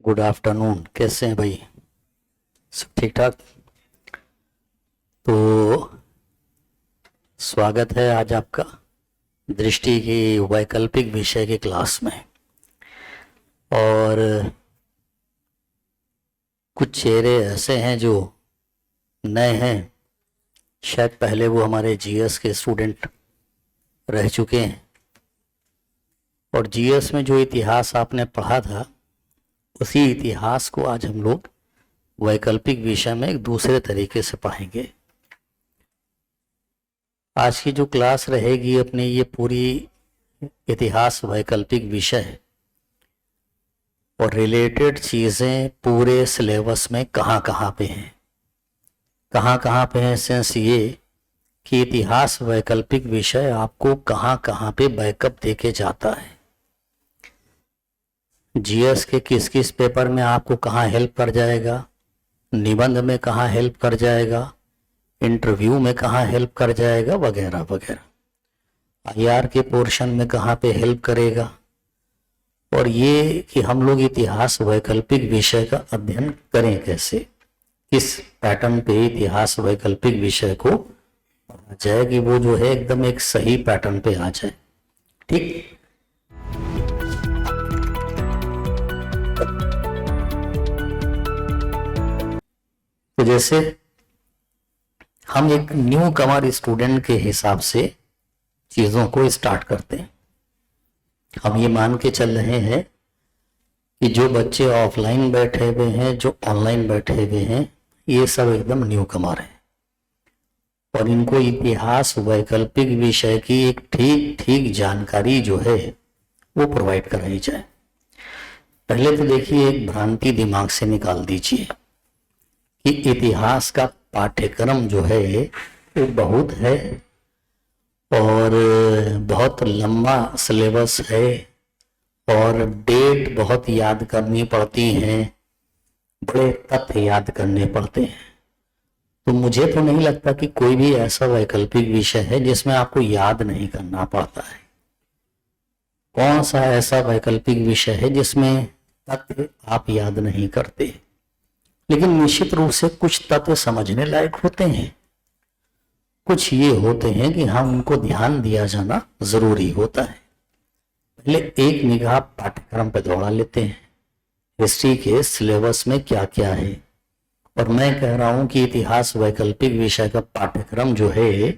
Good afternoon. कैसे हैं भाई? सब ठीक ठाक? तो स्वागत है आज आपका दृष्टि की वैकल्पिक विषय की क्लास में। और कुछ चेहरे ऐसे हैं जो नए हैं, शायद पहले वो हमारे जीएस के स्टूडेंट रह चुके हैं। और जीएस में जो इतिहास आपने पढ़ा था, उसी इतिहास को आज हम लोग वैकल्पिक विषय में एक दूसरे तरीके से पढ़ेंगे। आज की जो क्लास रहेगी अपनी, ये पूरी इतिहास वैकल्पिक विषय है और रिलेटेड चीज़ें पूरे सिलेबस में कहाँ कहाँ पे हैं, कहाँ कहाँ पे हैं सेंस ये कि इतिहास वैकल्पिक विषय आपको कहाँ कहाँ पे बैकअप देके जाता है। जीएस के किस किस पेपर में आपको कहाँ हेल्प कर जाएगा, निबंध में कहाँ हेल्प कर जाएगा, इंटरव्यू में कहाँ हेल्प कर जाएगा, वगैरह वगैरह। आईआर के पोर्शन में कहाँ पे हेल्प करेगा। और ये कि हम लोग इतिहास वैकल्पिक विषय का अध्ययन करें कैसे, किस पैटर्न पे इतिहास वैकल्पिक विषय को पढ़ा जाए कि वो जो है एकदम एक सही पैटर्न पे आ जाए। ठीक। तो जैसे हम एक न्यू कमर स्टूडेंट के हिसाब से चीज़ों को स्टार्ट करते हैं। हम ये मान के चल रहे हैं कि जो बच्चे ऑफलाइन बैठे हुए हैं, जो ऑनलाइन बैठे हुए हैं, ये सब एकदम न्यू कमर है और इनको इतिहास वैकल्पिक विषय की एक ठीक ठीक जानकारी जो है वो प्रोवाइड कराई जाए। पहले तो देखिए, एक भ्रांति दिमाग से निकाल दीजिए कि इतिहास का पाठ्यक्रम जो है वो बहुत है और बहुत लंबा सिलेबस है और डेट बहुत याद करनी पड़ती हैं, बड़े तथ्य याद करने पड़ते हैं। तो मुझे तो नहीं लगता कि कोई भी ऐसा वैकल्पिक विषय है जिसमें आपको याद नहीं करना पड़ता है। कौन सा ऐसा वैकल्पिक विषय है जिसमें तथ्य आप याद नहीं करते? लेकिन निश्चित रूप से कुछ तत्व समझने लायक होते हैं, कुछ ये होते हैं कि हम उनको ध्यान दिया जाना जरूरी होता है। पहले एक निगाह पाठ्यक्रम पर दौड़ा लेते हैं, हिस्ट्री के सिलेबस में क्या क्या है। और मैं कह रहा हूं कि इतिहास वैकल्पिक विषय का पाठ्यक्रम जो है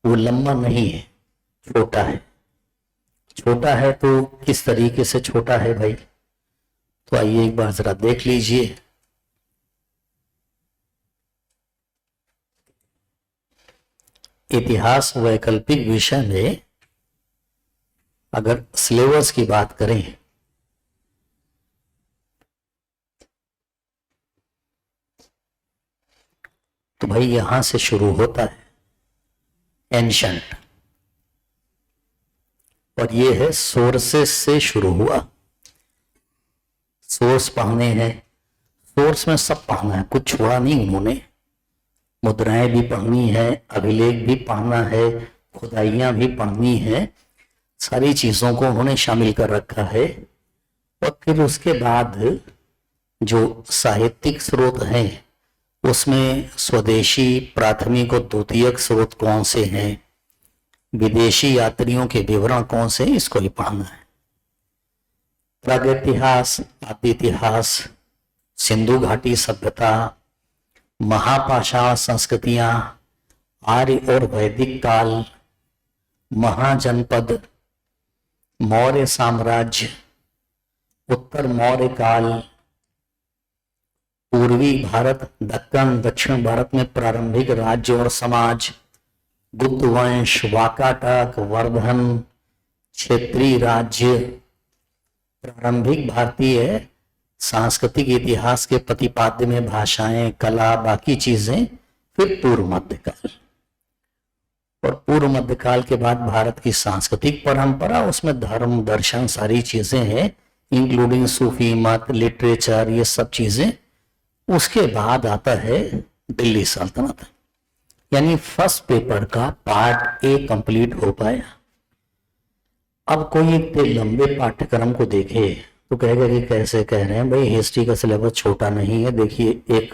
वो लंबा नहीं है, छोटा है। छोटा है तो किस तरीके से छोटा है भाई? तो आइए एक बार जरा देख लीजिए। इतिहास वैकल्पिक विषय में अगर सिलेबस की बात करें तो भाई यहां से शुरू होता है एंशंट, और ये है सोर्सेस से शुरू हुआ। सोर्स पढ़ने हैं, सोर्स में सब पढ़ना है, कुछ छोड़ा नहीं उन्होंने। मुद्राएं भी पढ़नी है, अभिलेख भी पढ़ना है, खुदाइयां भी पढ़नी है, सारी चीजों को उन्होंने शामिल कर रखा है। और फिर उसके बाद जो साहित्यिक स्रोत हैं उसमें स्वदेशी प्राथमिक और द्वितीयक स्रोत कौन से हैं, विदेशी यात्रियों के विवरण कौन से हैं, इसको ही पढ़ना है। प्रागैतिहास, आदि इतिहास, सिंधु घाटी सभ्यता, महापाषाण संस्कृतियां, आर्य और वैदिक काल, महाजनपद, मौर्य साम्राज्य, उत्तर मौर्य काल, पूर्वी भारत, दक्कन, दक्षिण भारत में प्रारंभिक राज्य और समाज, गुप्त वंश, वाकाटक, वर्धन, क्षेत्रीय राज्य, प्रारंभिक भारतीय सांस्कृतिक इतिहास के प्रतिपाद्य में भाषाएं, कला, बाकी चीजें, फिर पूर्व मध्यकाल। और पूर्व मध्यकाल के बाद भारत की सांस्कृतिक परंपरा, उसमें धर्म, दर्शन, सारी चीजें हैं, इंक्लूडिंग सूफी मत, लिटरेचर, ये सब चीजें। उसके बाद आता है दिल्ली सल्तनत। यानी फर्स्ट पेपर का पार्ट ए कंप्लीट हो पाया। अब कोई इतने लंबे पाठ्यक्रम को देखे तो कहेगा कि कैसे कह रहे हैं भाई, हिस्ट्री का सिलेबस छोटा नहीं है, देखिए एक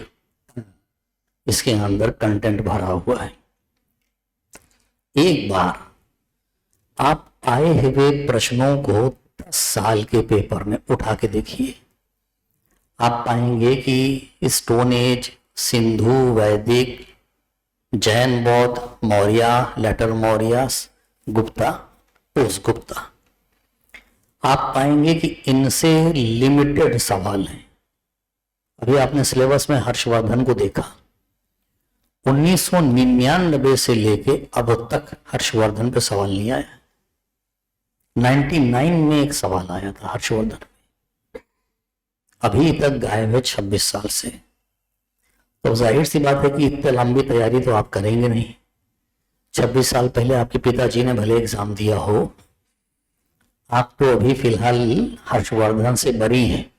इसके अंदर कंटेंट भरा हुआ है। एक बार आप आए हुए प्रश्नों को 10 साल के पेपर में उठा के देखिए, आप पाएंगे कि स्टोन एज, सिंधु, वैदिक, जैन, बौद्ध, मौर्य, लेटर मौर्य, गुप्ता, पोस्ट गुप्ता, आप पाएंगे कि इनसे लिमिटेड सवाल हैं। अभी आपने सिलेबस में हर्षवर्धन को देखा, 1999 से लेके अब तक हर्षवर्धन पे सवाल नहीं आया। 99 में एक सवाल आया था हर्षवर्धन पे, अभी तक गायब है 26 साल से। तो जाहिर सी बात है कि इतनी लंबी तैयारी तो आप करेंगे नहीं। 26 साल पहले आपके पिताजी ने भले एग्जाम दिया हो, आप तो अभी फिलहाल हर्षवर्धन से बरी हैं,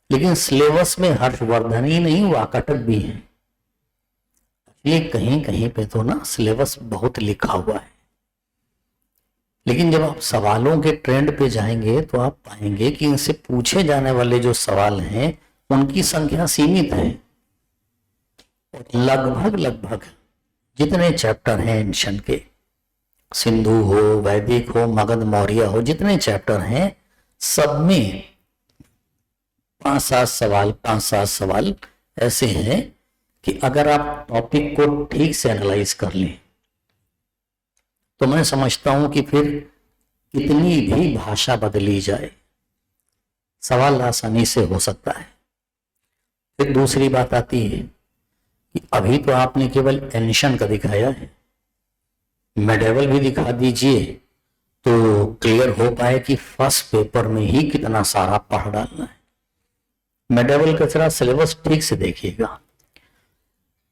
लेकिन सिलेबस में हर्षवर्धन ही नहीं वाकाटक भी है। ये कहीं कहीं पे तो ना सिलेबस बहुत लिखा हुआ है, लेकिन जब आप सवालों के ट्रेंड पे जाएंगे तो आप पाएंगे कि इनसे पूछे जाने वाले जो सवाल हैं उनकी संख्या सीमित है। लगभग जितने चैप्टर हैं एंशन के, सिंधु हो, वैदिक हो, मगध, मौर्य हो, जितने चैप्टर हैं सब में 5-7 सवाल ऐसे हैं कि अगर आप टॉपिक को ठीक से एनालाइज कर लें तो मैं समझता हूं कि फिर कितनी भी भाषा बदली जाए सवाल आसानी से हो सकता है। फिर दूसरी बात आती है कि अभी तो आपने केवल एंशिएंट का दिखाया है, मेडिवल भी दिखा दीजिए तो क्लियर हो पाए कि फर्स्ट पेपर में ही कितना सारा पढ़ डालना है। मेडिवल का जरा सिलेबस ठीक से देखिएगा।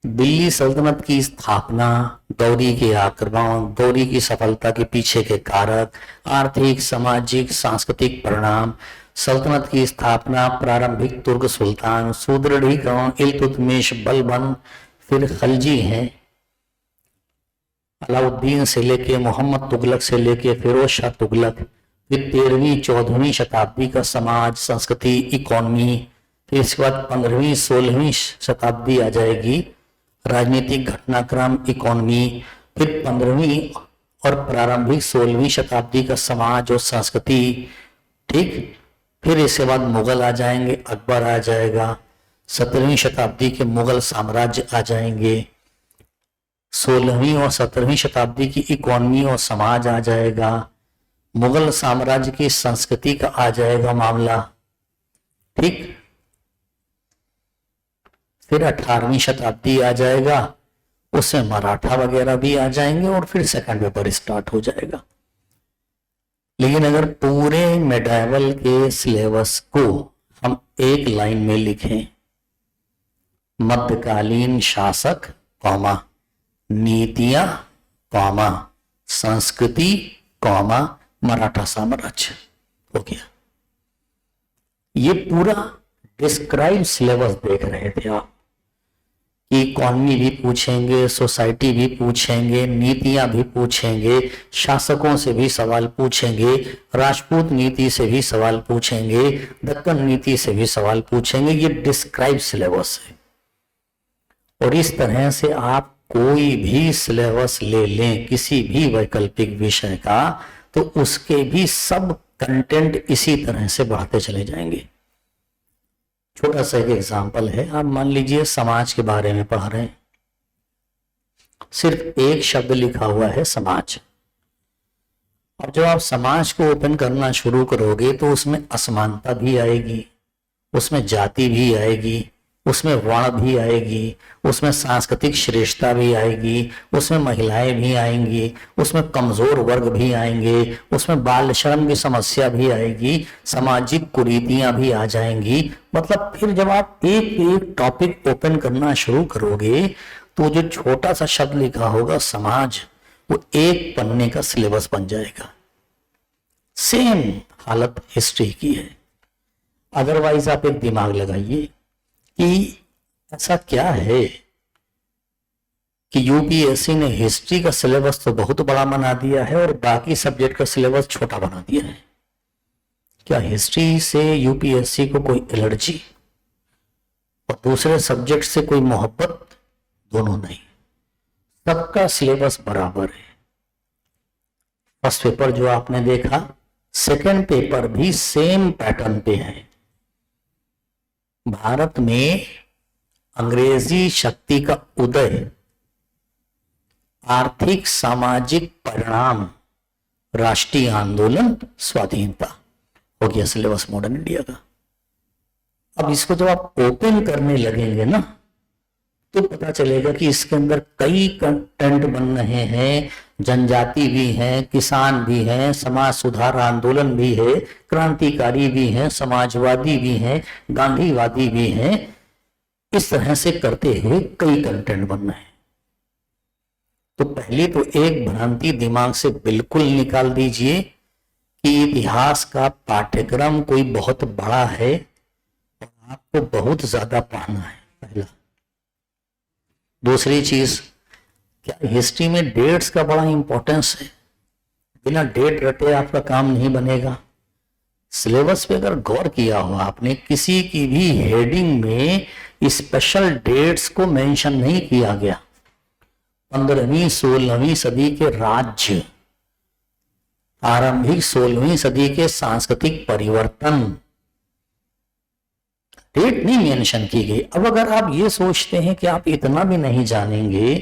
दिल्ली सल्तनत की स्थापना, गौरी के आक्रमण, गौरी की सफलता के पीछे के कारक, आर्थिक, सामाजिक, सांस्कृतिक परिणाम, सल्तनत की स्थापना, प्रारंभिक तुर्क सुल्तान, सुदृढ़ीकरण, इल्तुतमिश, बलबन, फिर खलजी हैं, अलाउद्दीन से लेके मोहम्मद तुगलक से लेके फिरोज शाह तुगलक, फिर 13वीं-14वीं शताब्दी का समाज, संस्कृति, इकोनॉमी, फिर इसके बाद 15वीं-16वीं शताब्दी आ जाएगी, राजनीतिक घटनाक्रम, इकोनॉमी, फिर 15वीं और प्रारंभिक 16वीं शताब्दी का समाज और संस्कृति, ठीक। फिर इसके बाद मुगल आ जाएंगे, अकबर आ जाएगा, 17वीं शताब्दी के मुगल साम्राज्य आ जाएंगे, 16वीं और 17वीं शताब्दी की इकोनॉमी और समाज आ जाएगा, मुगल साम्राज्य की संस्कृति का आ जाएगा मामला, ठीक। फिर 18वीं शताब्दी आ जाएगा, उसमें मराठा वगैरह भी आ जाएंगे और फिर सेकंड पेपर स्टार्ट हो जाएगा। लेकिन अगर पूरे मेडिवल के सिलेबस को हम एक लाइन में लिखें, मध्यकालीन शासक, कौमा, नीतियां, कौमा, संस्कृति, कौमा, मराठा साम्राज्य, हो गया। ये पूरा डिस्क्राइब सिलेबस देख रहे थे आप। इकोनॉमी भी पूछेंगे, सोसाइटी भी पूछेंगे, नीतियां भी पूछेंगे, शासकों से भी सवाल पूछेंगे, राजपूत नीति से भी सवाल पूछेंगे, दक्कन नीति से भी सवाल पूछेंगे। ये डिस्क्राइब सिलेबस है। और इस तरह से आप कोई भी सिलेबस ले लें किसी भी वैकल्पिक विषय का, तो उसके भी सब कंटेंट इसी तरह से बढ़ते चले जाएंगे। छोटा सा एक एग्जाम्पल है, आप मान लीजिए समाज के बारे में पढ़ रहे हैं, सिर्फ एक शब्द लिखा हुआ है समाज। अब जब आप समाज को ओपन करना शुरू करोगे तो उसमें असमानता भी आएगी, उसमें जाति भी आएगी, उसमें वर्ण भी आएगी, उसमें सांस्कृतिक श्रेष्ठता भी आएगी, उसमें महिलाएं भी आएंगी, उसमें कमजोर वर्ग भी आएंगे, उसमें बाल श्रम की समस्या भी आएगी, सामाजिक कुरीतियां भी आ जाएंगी। मतलब फिर जब आप एक एक टॉपिक ओपन करना शुरू करोगे तो जो छोटा सा शब्द लिखा होगा समाज, वो एक पन्ने का सिलेबस बन जाएगा। सेम हालत हिस्ट्री की है। अदरवाइज आप एक दिमाग लगाइए कि ऐसा क्या है कि यूपीएससी ने हिस्ट्री का सिलेबस तो बहुत बड़ा बना दिया है और बाकी सब्जेक्ट का सिलेबस छोटा बना दिया है। क्या हिस्ट्री से यूपीएससी को कोई एलर्जी और दूसरे सब्जेक्ट से कोई मोहब्बत? दोनों नहीं, सबका सिलेबस बराबर है। फर्स्ट पेपर जो आपने देखा, सेकंड पेपर भी सेम पैटर्न पे है। भारत में अंग्रेजी शक्ति का उदय, आर्थिक सामाजिक परिणाम, राष्ट्रीय आंदोलन, स्वाधीनता, हो गया सिलेबस मॉडर्न इंडिया का। अब इसको जब आप ओपन करने लगेंगे ना तो पता चलेगा कि इसके अंदर कई कंटेंट बन रहे हैं। जनजाति भी है, किसान भी है, समाज सुधार आंदोलन भी है, क्रांतिकारी भी है, समाजवादी भी है, गांधीवादी भी है। इस तरह से करते हुए कई कंटेंट बन रहे हैं। तो पहले तो एक भ्रांति दिमाग से बिल्कुल निकाल दीजिए कि इतिहास का पाठ्यक्रम कोई बहुत बड़ा है और आपको बहुत ज्यादा पढ़ना है, पहला। दूसरी चीज, क्या हिस्ट्री में डेट्स का बड़ा इंपॉर्टेंस है? बिना डेट रटे आपका काम नहीं बनेगा। सिलेबस पे अगर गौर किया हो आपने, किसी की भी हेडिंग में स्पेशल डेट्स को मेंशन नहीं किया गया। 15वीं 16वीं सदी के राज्य, आरंभिक 16वीं सदी के सांस्कृतिक परिवर्तन, डेट नहीं मेंशन की गई। अब अगर आप ये सोचते हैं कि आप इतना भी नहीं जानेंगे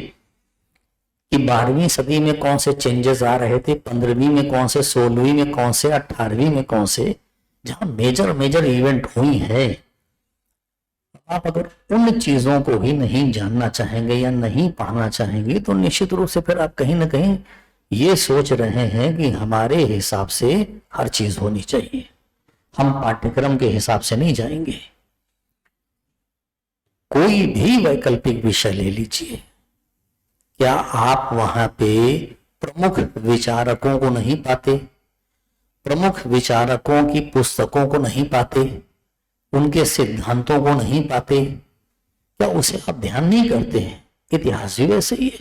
कि 12वीं सदी में कौन से चेंजेस आ रहे थे, 15वीं में कौन से, 16वीं में कौन से, 18वीं में कौन से, जहां मेजर मेजर इवेंट हुई है, आप अगर उन चीजों को भी नहीं जानना चाहेंगे या नहीं पढ़ना चाहेंगे तो निश्चित रूप से फिर आप कहीं ना कहीं ये सोच रहे हैं कि हमारे हिसाब से हर चीज होनी चाहिए, हम पाठ्यक्रम के हिसाब से नहीं जाएंगे। कोई भी वैकल्पिक विषय ले लीजिए, क्या आप वहां पे प्रमुख विचारकों को नहीं पाते? प्रमुख विचारकों की पुस्तकों को नहीं पाते? उनके सिद्धांतों को नहीं पाते? क्या उसे आप ध्यान नहीं करते हैं? इतिहास भी वैसे ही है।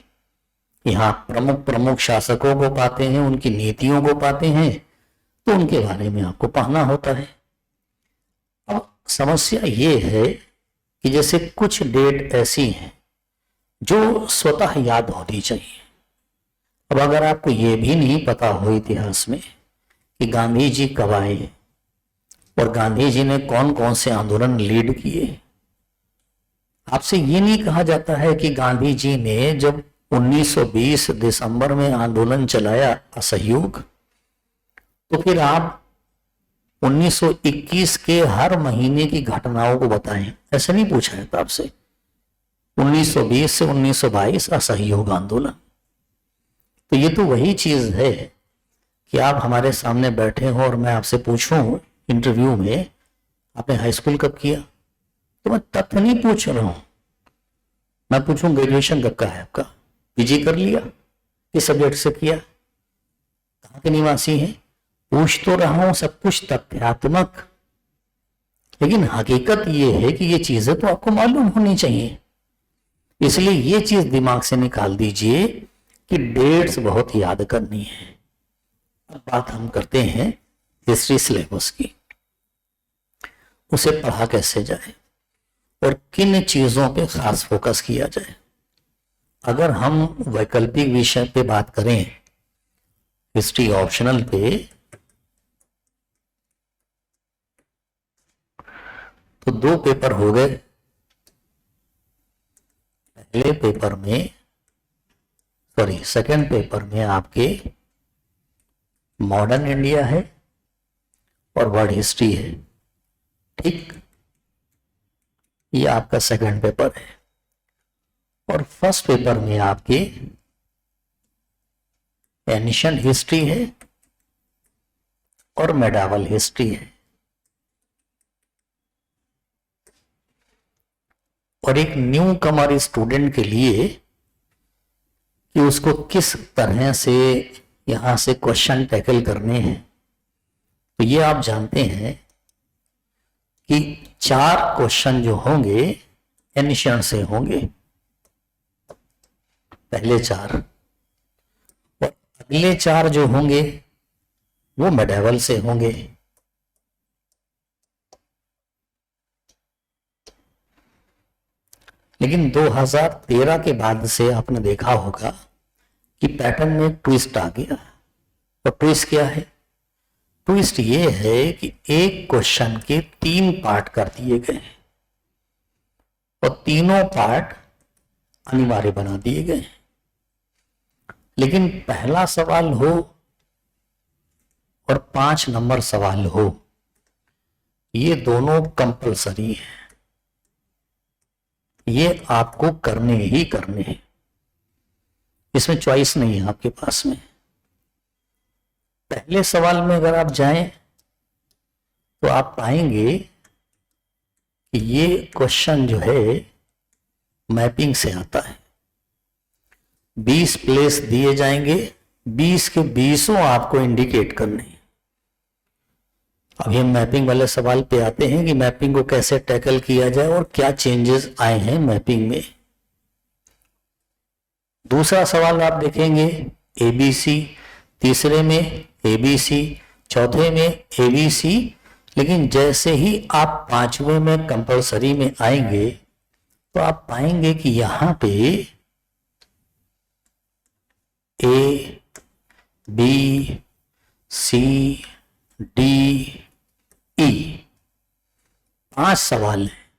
यहाँ प्रमुख प्रमुख शासकों को पाते हैं, उनकी नीतियों को पाते हैं, तो उनके बारे में आपको पढ़ना होता है। अब समस्या ये है कि जैसे कुछ डेट ऐसी हैं जो स्वतः याद होनी चाहिए। अब अगर आपको ये भी नहीं पता हो इतिहास में कि गांधी जी कब आए और गांधी जी ने कौन कौन से आंदोलन लीड किए, आपसे ये नहीं कहा जाता है कि गांधी जी ने जब 1920 दिसंबर में आंदोलन चलाया असहयोग, तो फिर आप 1921 के हर महीने की घटनाओं को बताएं, ऐसा नहीं पूछा जाता आपसे। 1920 से 1922 असहयोग आंदोलन। तो ये तो वही चीज है कि आप हमारे सामने बैठे हो और मैं आपसे पूछूं इंटरव्यू में आपने हाई स्कूल कब किया, तो मैं तथ्य नहीं पूछ रहा हूं। मैं पूछूं ग्रेजुएशन कब का है आपका, पीजी कर लिया, किस सब्जेक्ट से किया, कहां के निवासी हैं, पूछ तो रहा हूं सब कुछ तथ्यात्मक, लेकिन हकीकत ये है कि ये चीजें तो आपको मालूम होनी चाहिए। इसलिए ये चीज दिमाग से निकाल दीजिए कि डेट्स बहुत याद करनी है। अब बात हम करते हैं हिस्ट्री सिलेबस की, उसे पढ़ा कैसे जाए और किन चीजों पे खास फोकस किया जाए। अगर हम वैकल्पिक विषय पे बात करें, हिस्ट्री ऑप्शनल पे, तो दो पेपर हो गए। पहले पेपर में, सॉरी सेकंड पेपर में आपके मॉडर्न इंडिया है और वर्ल्ड हिस्ट्री है, ठीक, ये आपका सेकंड पेपर है। और फर्स्ट पेपर में आपके एंशिएंट हिस्ट्री है और मेडावल हिस्ट्री है। और एक न्यू कमर स्टूडेंट के लिए कि उसको किस तरह से यहां से क्वेश्चन टैकल करने हैं, तो ये आप जानते हैं कि 4 क्वेश्चन जो होंगे एंशिएंट से होंगे, पहले 4, और अगले 4 जो होंगे वो मेडावल से होंगे। लेकिन 2013 के बाद से आपने देखा होगा कि पैटर्न में एक ट्विस्ट आ गया। और ट्विस्ट क्या है? ट्विस्ट ये है कि एक क्वेश्चन के 3 पार्ट कर दिए गए और तीनों पार्ट अनिवार्य बना दिए गए। लेकिन पहला सवाल हो और 5 नंबर सवाल हो, ये दोनों कंपलसरी है, ये आपको करने ही करने हैं, इसमें चॉइस नहीं है आपके पास में। पहले सवाल में अगर आप जाएं तो आप पाएंगे कि ये क्वेश्चन जो है मैपिंग से आता है। 20 प्लेस दिए जाएंगे, 20 के 20 आपको इंडिकेट करने हैं। अब हम मैपिंग वाले सवाल पे आते हैं कि मैपिंग को कैसे टैकल किया जाए और क्या चेंजेस आए हैं मैपिंग में। दूसरा सवाल आप देखेंगे ABC, तीसरे में ABC, चौथे में ABC, लेकिन जैसे ही आप 5वें में कंपलसरी में आएंगे तो आप पाएंगे कि यहां पे A, B, C, D, E 5 सवाल हैं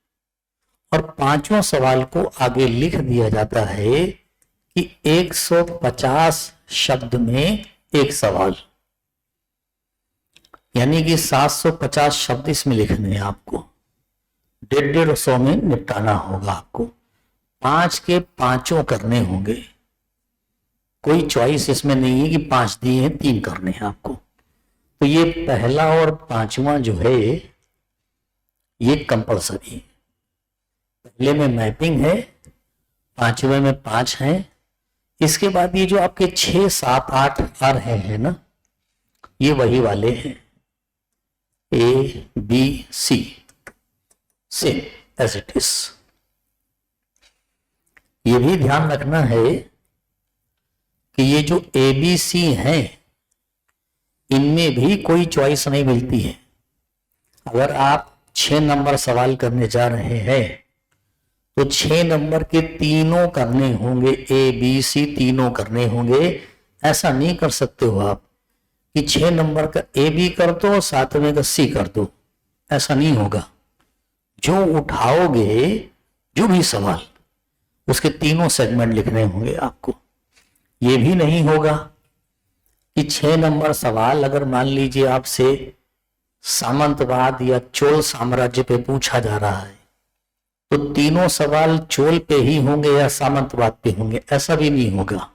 और 5वां सवाल को आगे लिख दिया जाता है कि 150 शब्द में एक सवाल, यानी कि 750 शब्द इसमें लिखने हैं आपको। 150 में निपटाना होगा आपको। 5 के 5 करने होंगे, कोई चॉइस इसमें नहीं है कि 5 दिए हैं 3 करने हैं आपको। तो ये पहला और 5वां जो है ये कंपलसरी है। पहले में मैपिंग है, 5वें में 5 है। इसके बाद ये जो आपके 6, 7, 8 आ रहे हैं ना, ये वही वाले हैं A, B, C, same as it is. ये भी ध्यान रखना है कि ये जो ABC हैं इनमें भी कोई चॉइस नहीं मिलती है। अगर आप 6 नंबर सवाल करने जा रहे हैं तो 6 नंबर के तीनों करने होंगे, ABC तीनों करने होंगे। ऐसा नहीं कर सकते हो आप कि 6 नंबर का AB कर दो, 7वें का C कर दो, ऐसा नहीं होगा। जो उठाओगे जो भी सवाल उसके तीनों सेगमेंट लिखने होंगे आपको। ये भी नहीं होगा कि 6 नंबर सवाल अगर मान लीजिए आपसे सामंतवाद या चोल साम्राज्य पे पूछा जा रहा है तो तीनों सवाल चोल पे ही होंगे या सामंतवाद पे होंगे, ऐसा भी नहीं होगा।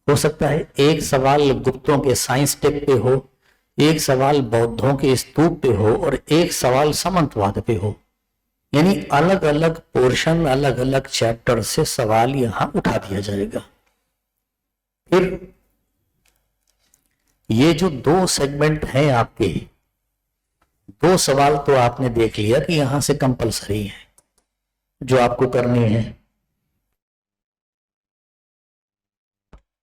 हो सकता है एक सवाल गुप्तों के साइंस टेक पे हो, एक सवाल बौद्धों के स्तूप पे हो और एक सवाल सामंतवाद पे हो। यानी अलग अलग पोर्शन, अलग अलग चैप्टर से सवाल यहां उठा दिया जाएगा। फिर ये जो 2 सेगमेंट हैं आपके, 2 सवाल तो आपने देख लिया कि यहां से कंपलसरी है जो आपको करने हैं।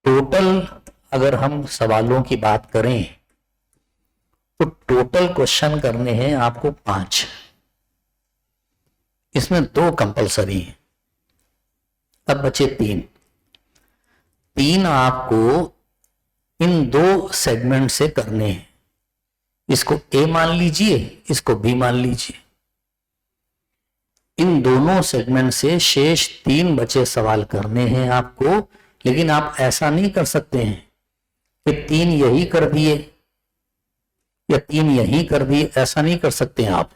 टोटल अगर हम सवालों की बात करें तो टोटल क्वेश्चन करने हैं आपको 5, इसमें 2 कंपलसरी है। अब बचे 3 आपको इन 2 सेगमेंट से करने हैं। इसको A मान लीजिए, इसको B मान लीजिए। इन दोनों सेगमेंट से शेष 3 बचे सवाल करने हैं आपको। लेकिन आप ऐसा नहीं कर सकते हैं कि 3 यही कर दिए या 3 यही कर दिए, ऐसा नहीं कर सकते हैं आप।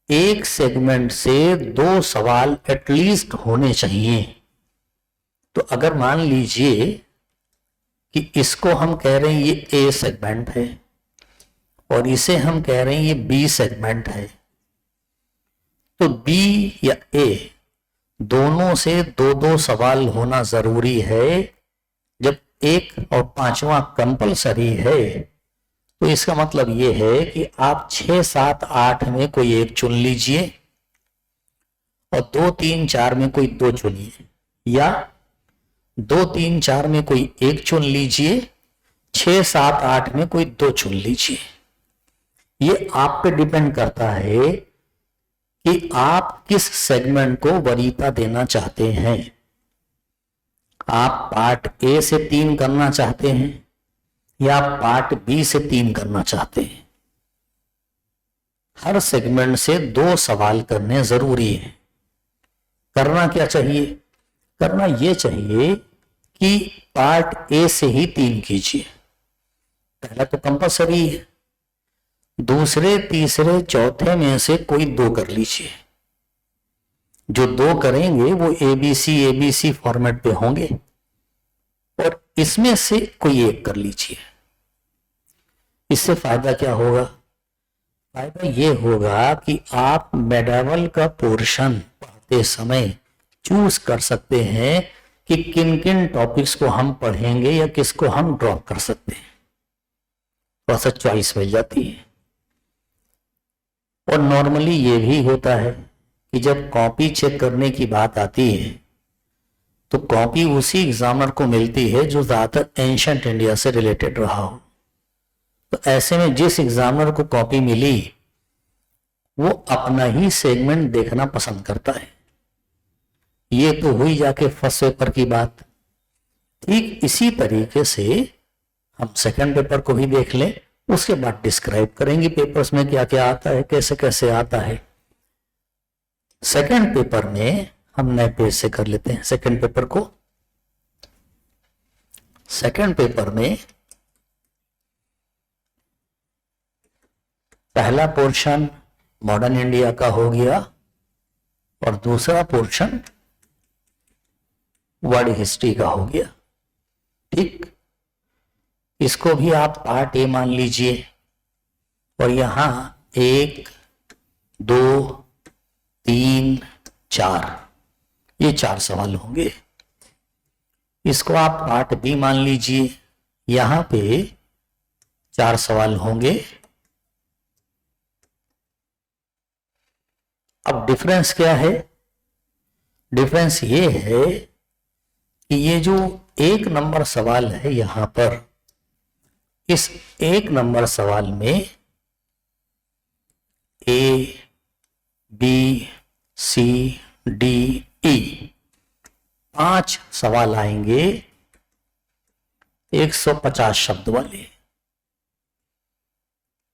एक सेगमेंट से 2 सवाल एटलीस्ट होने चाहिए। तो अगर मान लीजिए कि इसको हम कह रहे हैं ये A सेगमेंट है और इसे हम कह रहे हैं ये B सेगमेंट है, तो B या A दोनों से 2-2 सवाल होना जरूरी है। जब 1 और 5वां कंपलसरी है तो इसका मतलब ये है कि आप 6, 7, 8 में कोई एक चुन लीजिए और 2, 3, 4 में कोई 2 चुनिए, या 2, 3, 4 में कोई एक चुन लीजिए, 6, 7, 8 में कोई 2 चुन लीजिए। ये आप पे डिपेंड करता है कि आप किस सेगमेंट को वरीयता देना चाहते हैं। आप पार्ट ए से 3 करना चाहते हैं या पार्ट बी से 3 करना चाहते हैं। हर सेगमेंट से 2 सवाल करने जरूरी है। करना क्या चाहिए? करना यह चाहिए कि पार्ट ए से ही 3 कीजिए। पहला तो कंपल्सरी है, दूसरे तीसरे चौथे में से कोई 2 कर लीजिए। जो 2 करेंगे वो एबीसी फॉर्मेट पे होंगे और इसमें से कोई एक कर लीजिए। इससे फायदा क्या होगा? फायदा ये होगा कि आप मेडावल का पोर्शन पढ़ते समय चूज कर सकते हैं कि किन किन टॉपिक्स को हम पढ़ेंगे या किसको हम ड्रॉप कर सकते हैं। थोड़ा सा चॉइस मिल जाती है। और नॉर्मली ये भी होता है कि जब कॉपी चेक करने की बात आती है तो कॉपी उसी एग्जामिनर को मिलती है जो ज्यादातर एंशिएंट इंडिया से रिलेटेड रहा हो। तो ऐसे में जिस एग्जामिनर को कॉपी मिली वो अपना ही सेगमेंट देखना पसंद करता है। ये तो हुई जाके फर्स्ट पेपर की बात। ठीक इसी तरीके से हम सेकंड पेपर को भी देख लें, उसके बाद डिस्क्राइब करेंगे पेपर्स में क्या क्या आता है, कैसे कैसे आता है। सेकंड पेपर में हम नए पेज से कर लेते हैं सेकंड पेपर को। सेकंड पेपर में पहला पोर्शन मॉडर्न इंडिया का हो गया और दूसरा पोर्शन वर्ल्ड हिस्ट्री का हो गया। ठीक, इसको भी आप पार्ट ए मान लीजिए और यहां 1 2 3 4 ये 4 सवाल होंगे। इसको आप पार्ट बी मान लीजिए, यहां पे 4 सवाल होंगे। अब डिफरेंस क्या है? डिफरेंस ये है कि ये जो 1 नंबर सवाल है यहां पर, इस 1 नंबर सवाल में ए बी सी डी ई 5 सवाल आएंगे 150 शब्द वाले।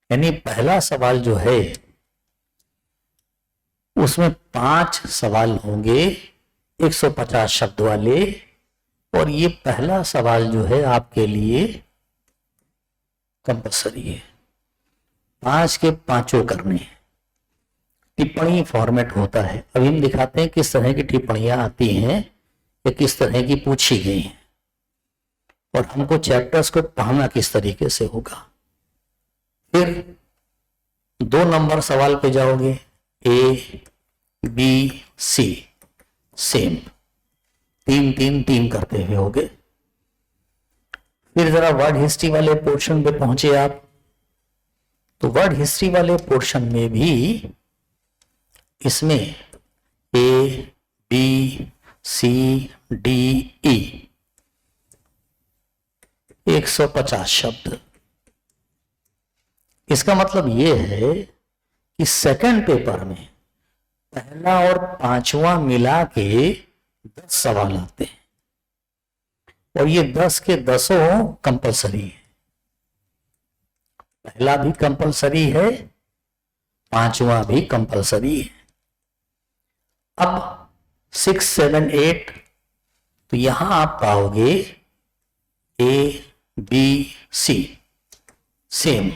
यानी पहला सवाल जो है उसमें 5 सवाल होंगे 150 शब्द वाले और ये पहला सवाल जो है आपके लिए कंपल्सरी है। 5 के 5 करने हैं। टिप्पणी फॉर्मेट होता है। अभी हम दिखाते हैं किस तरह की टिप्पणियां आती हैं या किस तरह की पूछी गई हैं और हमको चैप्टर्स को पढ़ना किस तरीके से होगा। फिर 2 नंबर सवाल पे जाओगे, ए बी सी सेम 3 करते हुए होगे। फिर जरा वर्ड हिस्ट्री वाले पोर्शन पे पहुंचे आप, तो वर्ड हिस्ट्री वाले पोर्शन में भी इसमें ए बी सी डी ई 150 शब्द। इसका मतलब यह है कि सेकंड पेपर में पहला और 5वां मिला के 10 सवाल आते हैं और ये 10 के 10 कंपल्सरी है। पहला भी कंपल्सरी है, 5वां भी कंपल्सरी है। अब 6 7 8 तो यहां आप पाओगे A B C same,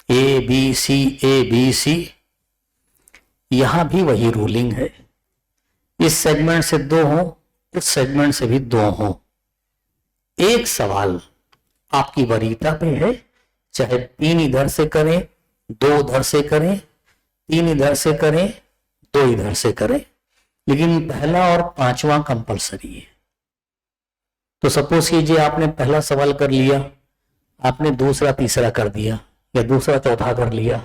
A B C यहां भी वही रूलिंग है। इस सेगमेंट से 2 हो, उस सेगमेंट से भी 2 हो। एक सवाल आपकी वरीयता पे है, चाहे 3 इधर से करें 2 उधर से करें, 3 इधर से करें 2 इधर से करें, लेकिन पहला और 5वां कंपल्सरी है। तो सपोज कीजिए आपने पहला सवाल कर लिया, आपने दूसरा तीसरा कर दिया या दूसरा चौथा कर लिया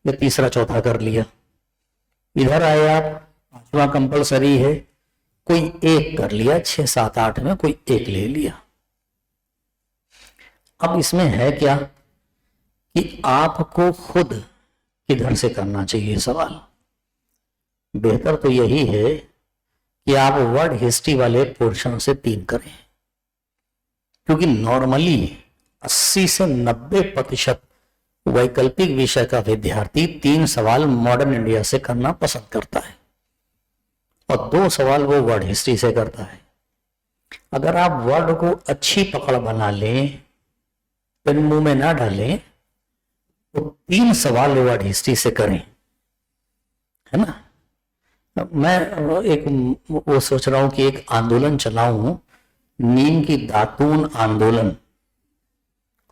या तीसरा चौथा कर लिया। इधर आए आप, 5वां कंपल्सरी है, कोई एक कर लिया, 6 7 8 में कोई एक ले लिया। अब इसमें है क्या कि आपको खुद किधर से करना चाहिए सवाल। बेहतर तो यही है कि आप वर्ड हिस्ट्री वाले पोर्शन से 3 करें, क्योंकि नॉर्मली 80 से 90% वैकल्पिक विषय का विद्यार्थी 3 सवाल मॉडर्न इंडिया से करना पसंद करता है और 2 सवाल वो वर्ड हिस्ट्री से करता है। अगर आप वर्ड को अच्छी पकड़ बना लें, पेन मुंह में ना डालें, तो 3 सवाल वर्ड हिस्ट्री से करें, है ना। मैं एक वो सोच रहा हूं कि एक आंदोलन चलाऊं, नीम की दातून आंदोलन,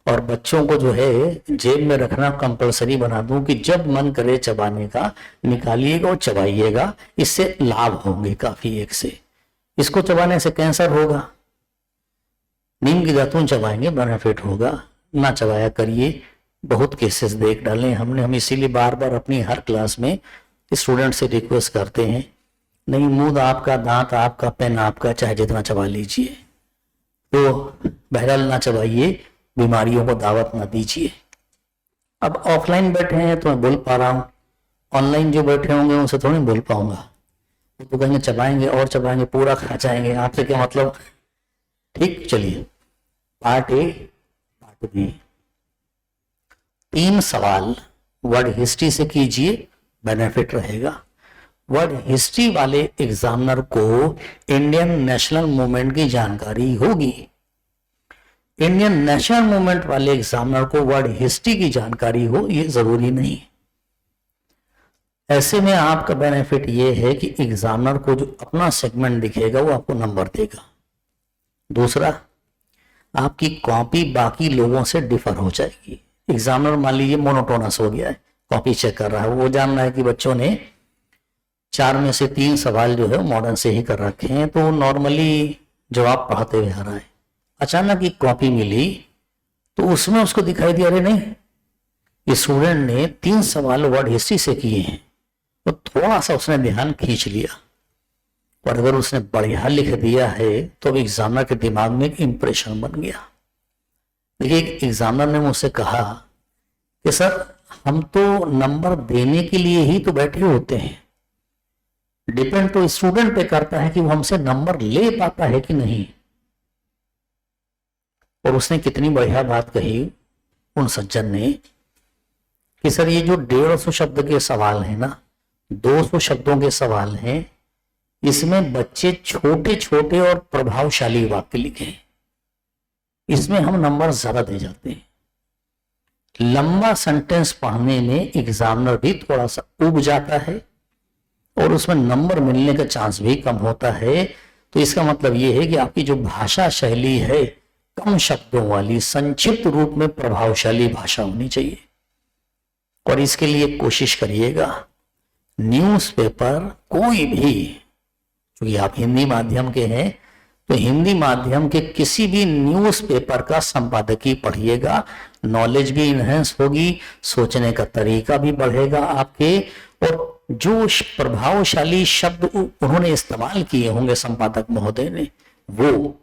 और बच्चों को जो है जेब में रखना कंपलसरी बना दूं कि जब मन करे चबाने का निकालिएगा और चबाइएगा, इससे लाभ होंगे काफी। एक से इसको चबाने से कैंसर होगा, नीम की दातून चबाएंगे बेनिफिट होगा, ना चबाया करिए। बहुत केसेस देख डाले हमने, हम इसीलिए बार बार अपनी हर क्लास में स्टूडेंट से रिक्वेस्ट करते हैं, नहीं मुंह आपका, दांत आपका, पेन आपका, चाहे जितना चबा लीजिए, तो बहरहाल ना चबाइए, बीमारियों को दावत ना दीजिए। अब ऑफलाइन बैठे हैं तो मैं बोल पा रहा हूं, ऑनलाइन जो बैठे होंगे उनसे थोड़ी बोल पाऊंगा, तो कहेंगे चबाएंगे और चबाएंगे, पूरा खा जाएंगे, आपसे क्या मतलब। ठीक, चलिए पार्ट ए पार्ट बी। 3 सवाल वर्ड हिस्ट्री से कीजिए, बेनिफिट रहेगा। वर्ड हिस्ट्री वाले एग्जामिनर को इंडियन नेशनल मूवमेंट की जानकारी होगी, इंडियन नेशनल मूवमेंट वाले एग्जामिनर को वर्ड हिस्ट्री की जानकारी हो ये जरूरी नहीं। ऐसे में आपका बेनिफिट ये है कि एग्जामिनर को जो अपना सेगमेंट दिखेगा वो आपको नंबर देगा। दूसरा, आपकी कॉपी बाकी लोगों से डिफर हो जाएगी। एग्जामिनर मान लीजिए मोनोटोनस हो गया है, कॉपी चेक कर रहा है, वो जान रहा है कि बच्चों ने 4 में से 3 सवाल जो है मॉडर्न से ही कर रखे हैं, तो नॉर्मली जवाब पढ़ते हुए आ रहा है। अचानक एक कॉपी मिली तो उसमें उसको दिखाई दिया, अरे नहीं, ये स्टूडेंट ने 3 सवाल वर्ड हिस्ट्री से किए हैं, तो थोड़ा सा उसने ध्यान खींच लिया। और अगर उसने बढ़िया लिख दिया है तो एग्जामिनर के दिमाग में एक इंप्रेशन बन गया। देखिए, एक एग्जामिनर ने मुझसे कहा कि सर हम तो नंबर देने के लिए ही तो बैठे होते हैं, डिपेंड तो स्टूडेंट पे करता है कि वो हमसे नंबर ले पाता है कि नहीं। और उसने कितनी बढ़िया बात कही उन सज्जन ने कि सर ये जो 150 शब्द के सवाल है ना, 200 शब्दों के सवाल हैं, इसमें बच्चे छोटे छोटे और प्रभावशाली वाक्य लिखे, इसमें हम नंबर ज्यादा दे जाते हैं। लंबा सेंटेंस पढ़ने में एग्जामिनर भी थोड़ा सा उब जाता है और उसमें नंबर मिलने का चांस भी कम होता है। तो इसका मतलब यह है कि आपकी जो भाषा शैली है, कम शब्दों वाली, संक्षिप्त रूप में प्रभावशाली भाषा होनी चाहिए। और इसके लिए कोशिश करिएगा, न्यूज़पेपर कोई भी, क्योंकि आप हिंदी माध्यम के हैं, तो हिंदी माध्यम के किसी भी न्यूज़पेपर का संपादकीय पढ़िएगा, नॉलेज भी इनहेंस होगी, सोचने का तरीका भी बढ़ेगा आपके, और जो प्रभावशाली शब्द उन्होंने इस्तेमाल किए होंगे संपादक महोदय ने, वो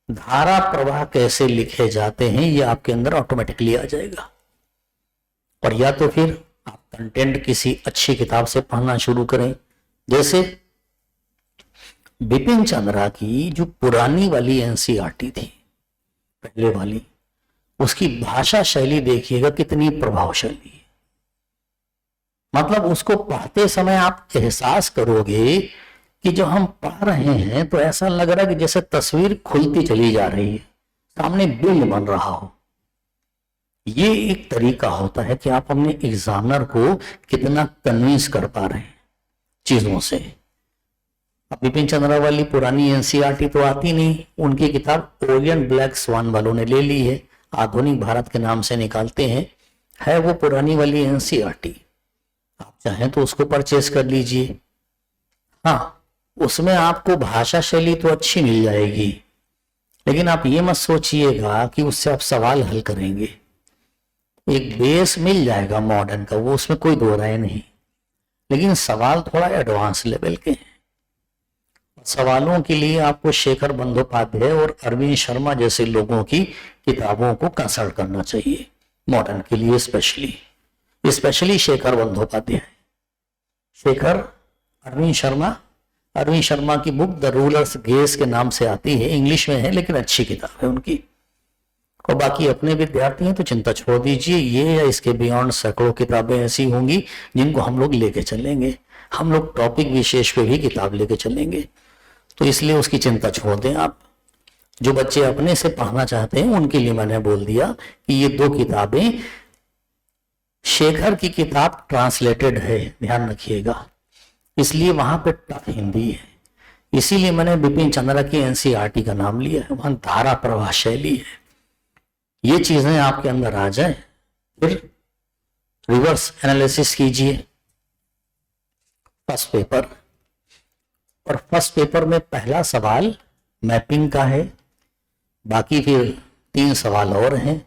धारा प्रवाह कैसे लिखे जाते हैं ये आपके अंदर ऑटोमेटिकली आ जाएगा। और या तो फिर आप कंटेंट किसी अच्छी किताब से पढ़ना शुरू करें, जैसे बिपिन चंद्रा की जो पुरानी वाली एनसीईआरटी थी, पहले वाली, उसकी भाषा शैली देखिएगा कितनी प्रभावशाली है। मतलब उसको पढ़ते समय आप एहसास करोगे कि जो हम पढ़ रहे हैं तो ऐसा लग रहा है कि जैसे तस्वीर खुलती चली जा रही है, सामने बिल्ड बन रहा हो। ये एक तरीका होता है कि आप अपने एग्जामिनर को कितना कन्विंस कर पा रहे हैं चीजों से। अब बिपिन चंद्रा वाली पुरानी एनसीईआरटी तो आती नहीं, उनकी किताब ओरियन ब्लैक स्वान वालों ने ले ली है, आधुनिक भारत के नाम से निकालते हैं, है वो पुरानी वाली एनसीईआरटी। आप चाहें तो उसको परचेस कर लीजिए। हाँ, उसमें आपको भाषा शैली तो अच्छी मिल जाएगी, लेकिन आप ये मत सोचिएगा कि उससे आप सवाल हल करेंगे। एक बेस मिल जाएगा मॉडर्न का, वो उसमें कोई दो राय नहीं, लेकिन सवाल थोड़ा एडवांस लेवल के हैं। सवालों के लिए आपको शेखर बंदोपाध्याय और अरविंद शर्मा जैसे लोगों की किताबों को कंसल्ट करना चाहिए, मॉडर्न के लिए स्पेशली। स्पेशली शेखर बंदोपाध्याय, शेखर, अरविंद शर्मा की बुक द रूलर्स गेज के नाम से आती है, इंग्लिश में है लेकिन अच्छी किताब है उनकी। और बाकी अपने विद्यार्थी हैं तो चिंता छोड़ दीजिए, ये या इसके बियॉन्ड सैकड़ों किताबें ऐसी होंगी जिनको हम लोग लेके चलेंगे। हम लोग टॉपिक विशेष पे भी किताब लेके चलेंगे, तो इसलिए उसकी चिंता छोड़ दें आप। जो बच्चे अपने से पढ़ना चाहते हैं उनके लिए मैंने बोल दिया कि ये 2 किताबें, शेखर की किताब ट्रांसलेटेड है, ध्यान रखिएगा, इसलिए वहां पे टफ हिंदी है, इसीलिए मैंने बिपिन चंद्रा की एनसीईआरटी का नाम लिया है, वहां धारा प्रवाह शैली है। ये चीजें आपके अंदर आ जाए, फिर रिवर्स एनालिसिस कीजिए फर्स्ट पेपर। और फर्स्ट पेपर में पहला सवाल मैपिंग का है, बाकी फिर 3 सवाल और हैं।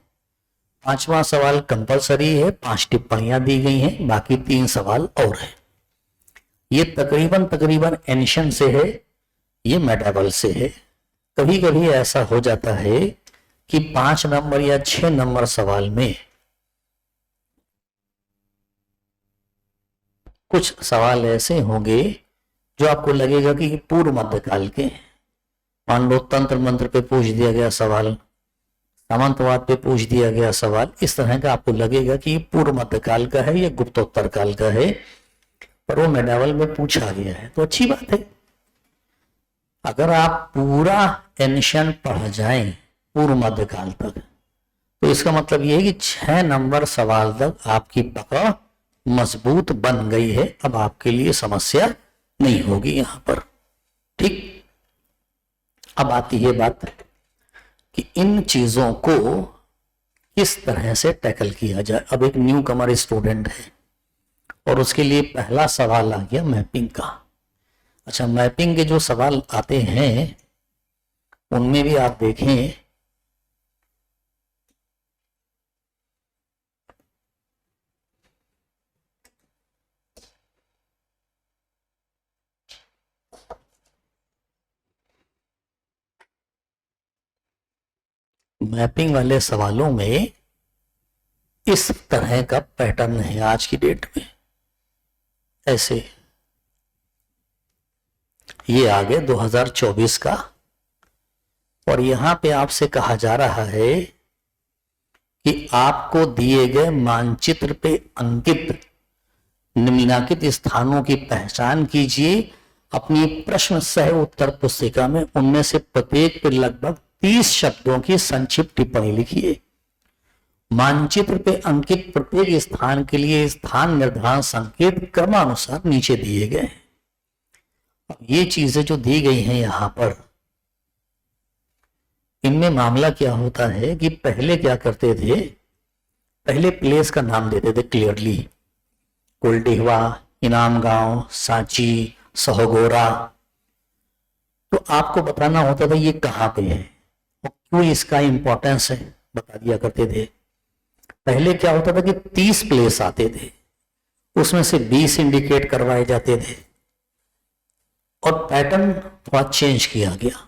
5वां सवाल कंपलसरी है, 5 टिप्पणियां दी गई हैं, बाकी 3 सवाल और हैं। ये तकरीबन एनिशन से है, ये मेटाबल से है। कभी कभी ऐसा हो जाता है कि 5 नंबर या 6 नंबर सवाल में कुछ सवाल ऐसे होंगे जो आपको लगेगा कि पूर्व मध्यकाल के हैं। मान लो तंत्र मंत्र पे पूछ दिया गया सवाल, सामंतवाद पे पूछ दिया गया सवाल, इस तरह का आपको लगेगा कि पूर्व मध्यकाल का है या गुप्तोत्तर काल का है, पर वो मेडावल में पूछा गया है तो अच्छी बात है। अगर आप पूरा एंशिएंट पढ़ जाएं पूर्व मध्यकाल तक तो इसका मतलब ये है कि 6 नंबर सवाल तक आपकी पकड़ मजबूत बन गई है, अब आपके लिए समस्या नहीं होगी यहां पर। ठीक, अब आती है बात कि इन चीजों को किस तरह से टैकल किया जाए। अब एक न्यू कमर स्टूडेंट है और उसके लिए पहला सवाल आ गया मैपिंग का। अच्छा, मैपिंग के जो सवाल आते हैं उनमें भी आप देखें मैपिंग वाले सवालों में इस तरह का पैटर्न है आज की डेट में। ऐसे ये आ गया 2024 का, और यहां पे आपसे कहा जा रहा है कि आपको दिए गए मानचित्र पे अंकित निम्नलिखित स्थानों की पहचान कीजिए। अपनी प्रश्न सह उत्तर पुस्तिका में उनमें से प्रत्येक पे लगभग 30 शब्दों की संक्षिप्त टिप्पणी लिखिए। मानचित्र पे अंकित प्रत्येक स्थान के लिए स्थान निर्धारण संकेत क्रमानुसार नीचे दिए गए हैं। अब ये चीजें जो दी गई हैं यहां पर, इनमें मामला क्या होता है कि पहले क्या करते थे, पहले प्लेस का नाम देते थे क्लियरली, कुलडिहवा, इनाम गांव, सांची, सहोगोरा, तो आपको बताना होता था ये कहां पे है और क्यों इसका इंपॉर्टेंस है, बता दिया करते थे। पहले क्या होता था कि 30 प्लेस आते थे, उसमें से 20 इंडिकेट करवाए जाते थे, और पैटर्न थोड़ा चेंज किया गया।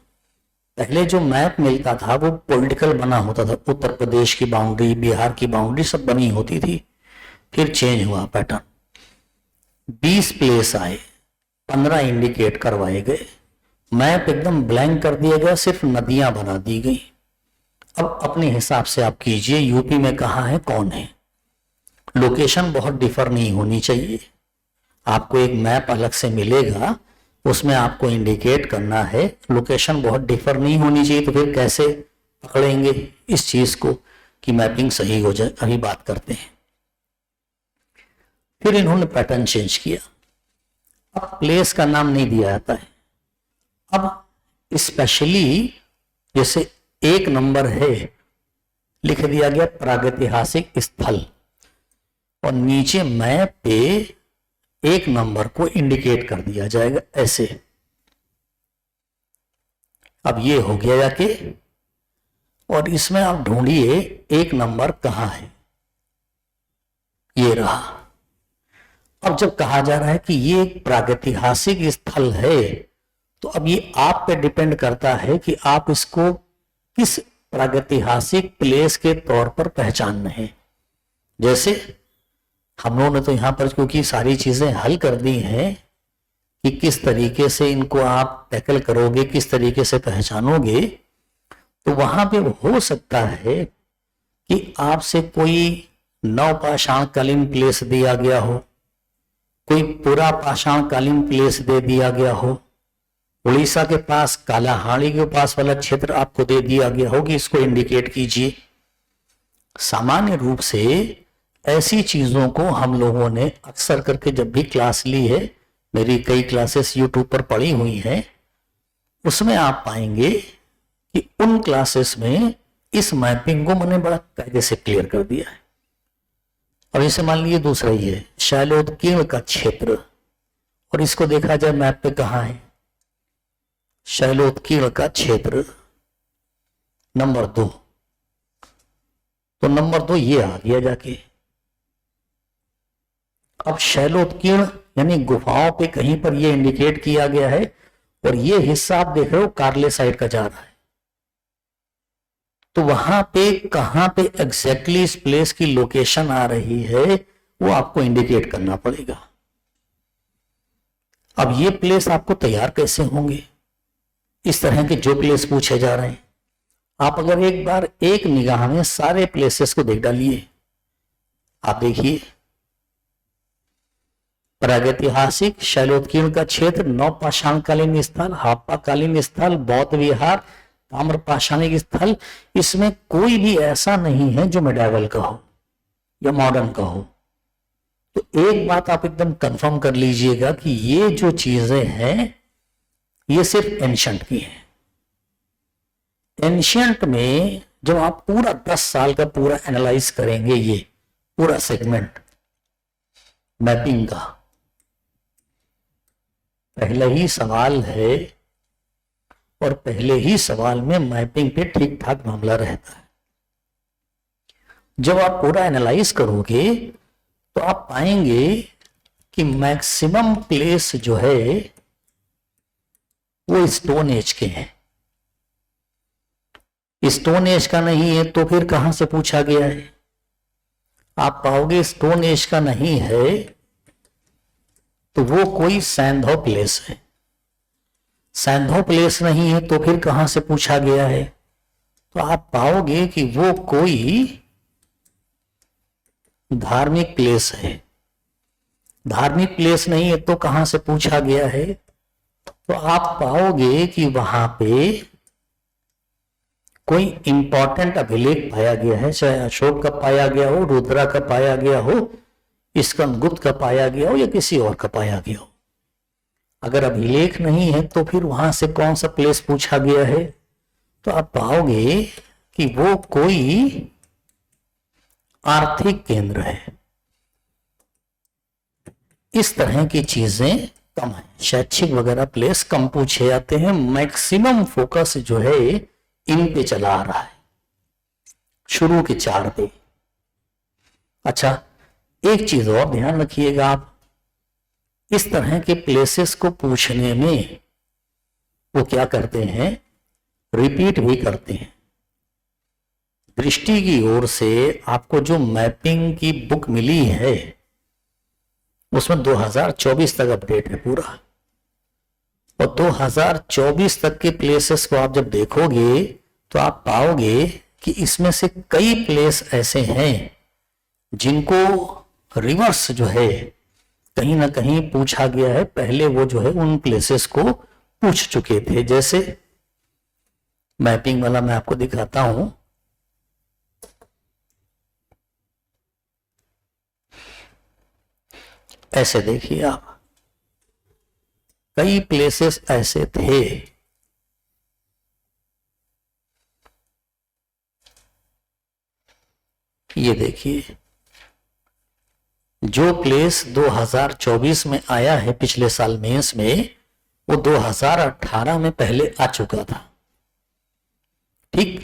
पहले जो मैप मिलता था वो पॉलिटिकल बना होता था, उत्तर प्रदेश की बाउंड्री, बिहार की बाउंड्री सब बनी होती थी। फिर चेंज हुआ पैटर्न, 20 प्लेस आए, 15 इंडिकेट करवाए गए, मैप एकदम ब्लैंक कर दिया गया, सिर्फ नदियां बना दी गई। अब अपने हिसाब से आप कीजिए, यूपी में कहाँ है, कौन है। लोकेशन बहुत डिफर नहीं होनी चाहिए। आपको एक मैप अलग से मिलेगा, उसमें आपको इंडिकेट करना है, लोकेशन बहुत डिफर नहीं होनी चाहिए। तो फिर कैसे पकड़ेंगे इस चीज को कि मैपिंग सही हो जाए, अभी बात करते हैं। फिर इन्होंने पैटर्न चेंज किया, अब प्लेस का नाम नहीं दिया जाता है, अब स्पेशली जैसे 1 नंबर है लिख दिया गया प्रागैतिहासिक स्थल, और नीचे मैप पे 1 नंबर को इंडिकेट कर दिया जाएगा ऐसे। अब ये हो गया जाके, और इसमें आप ढूंढिए 1 नंबर कहां है, ये रहा। अब जब कहा जा रहा है कि ये एक प्रागैतिहासिक स्थल है, तो अब ये आप पे डिपेंड करता है कि आप इसको किस प्रागैतिहासिक प्लेस के तौर पर पहचान रहे हैं। जैसे हम लोगों ने तो यहाँ पर क्योंकि सारी चीजें हल कर दी हैं कि किस तरीके से इनको आप टैकल करोगे, किस तरीके से पहचानोगे, तो वहां पे हो सकता है कि आपसे कोई नवपाषाणकालीन प्लेस दिया गया हो, कोई पूरा पाषाणकालीन प्लेस दे दिया गया हो, उड़ीसा के पास कालाहांडी के पास वाला क्षेत्र आपको दे दिया गया हो कि इसको इंडिकेट कीजिए। सामान्य रूप से ऐसी चीजों को हम लोगों ने अक्सर करके जब भी क्लास ली है, मेरी कई क्लासेस यूट्यूब पर पड़ी हुई हैं, उसमें आप पाएंगे कि उन क्लासेस में इस मैपिंग को मैंने बड़ा कायदे से क्लियर कर दिया है। अब इसे मान लीजिए दूसरा ही है शैलोत्कीर्ण का क्षेत्र, और इसको देखा जाए मैप पे कहां है, शैलोत्कीर्ण का क्षेत्र नंबर 2, तो नंबर 2 ये आ गया जाके। अब शैलोत्कीर्ण यानी गुफाओं पे कहीं पर ये इंडिकेट किया गया है, और ये हिस्सा आप देख रहे हो कार्ले साइड का जा रहा है, तो वहां पे कहां पे एग्जैक्टली इस प्लेस की लोकेशन आ रही है वो आपको इंडिकेट करना पड़ेगा। अब ये प्लेस आपको तैयार कैसे होंगे, इस तरह के जो प्लेस पूछे जा रहे हैं, आप अगर एक बार एक निगाह में सारे प्लेसेस को देख डालिए, आप देखिए प्रागैतिहासिक शैलोत्कीर्ण का क्षेत्र, नवपाषाणकालीन स्थल, हड़प्पाकालीन स्थल, बौद्ध विहार, ताम्रपाषाणिक स्थल, इसमें कोई भी ऐसा नहीं है जो मेडाइवल का हो या मॉडर्न का हो। तो एक बात आप एकदम कंफर्म कर लीजिएगा कि ये जो चीजें हैं ये सिर्फ एंशिएंट की हैं। एंशिएंट में जब आप पूरा 10 साल का पूरा एनालाइज करेंगे, ये पूरा सेगमेंट मैपिंग का, पहला ही सवाल है और पहले ही सवाल में मैपिंग पे ठीक ठाक मामला रहता है। जब आप पूरा एनालाइज करोगे तो आप पाएंगे कि मैक्सिमम प्लेस जो है वो स्टोन एज के हैं। स्टोन एज का नहीं है तो फिर कहां से पूछा गया है, आप पाओगे स्टोन एज का नहीं है तो वो कोई सैंधो प्लेस है। सैंधो प्लेस नहीं है तो फिर कहां से पूछा गया है, तो आप पाओगे कि वो कोई धार्मिक प्लेस है। धार्मिक प्लेस नहीं है तो कहां से पूछा गया है, तो आप पाओगे कि वहां पे कोई इंपॉर्टेंट अभिलेख पाया गया है, चाहे अशोक का पाया गया हो, रुद्रा का पाया गया हो, स्कंदगुप्त का पाया गया हो या किसी और का पाया गया हो। अगर अभिलेख नहीं है तो फिर वहां से कौन सा प्लेस पूछा गया है, तो आप पाओगे कि वो कोई आर्थिक केंद्र है। इस तरह की चीजें कम है, शैक्षिक वगैरह प्लेस कम पूछे जाते हैं। मैक्सिमम फोकस जो है इन पे चला आ रहा है, शुरू के 4 पे। अच्छा, एक चीज और ध्यान रखिएगा, आप इस तरह के प्लेसेस को पूछने में वो क्या करते हैं, रिपीट भी करते हैं। दृष्टि की ओर से आपको जो मैपिंग की बुक मिली है उसमें 2024 तक अपडेट है पूरा, और 2024 तक के प्लेसेस को आप जब देखोगे तो आप पाओगे कि इसमें से कई प्लेस ऐसे हैं जिनको रिवर्स जो है कहीं ना कहीं पूछा गया है। पहले वो जो है उन प्लेसेस को पूछ चुके थे। जैसे मैपिंग वाला मैं आपको दिखाता हूं, ऐसे देखिए आप, कई प्लेसेस ऐसे थे ये देखिए, जो प्लेस 2024 में आया है पिछले साल मेंस में, वो 2018 में पहले आ चुका था। ठीक,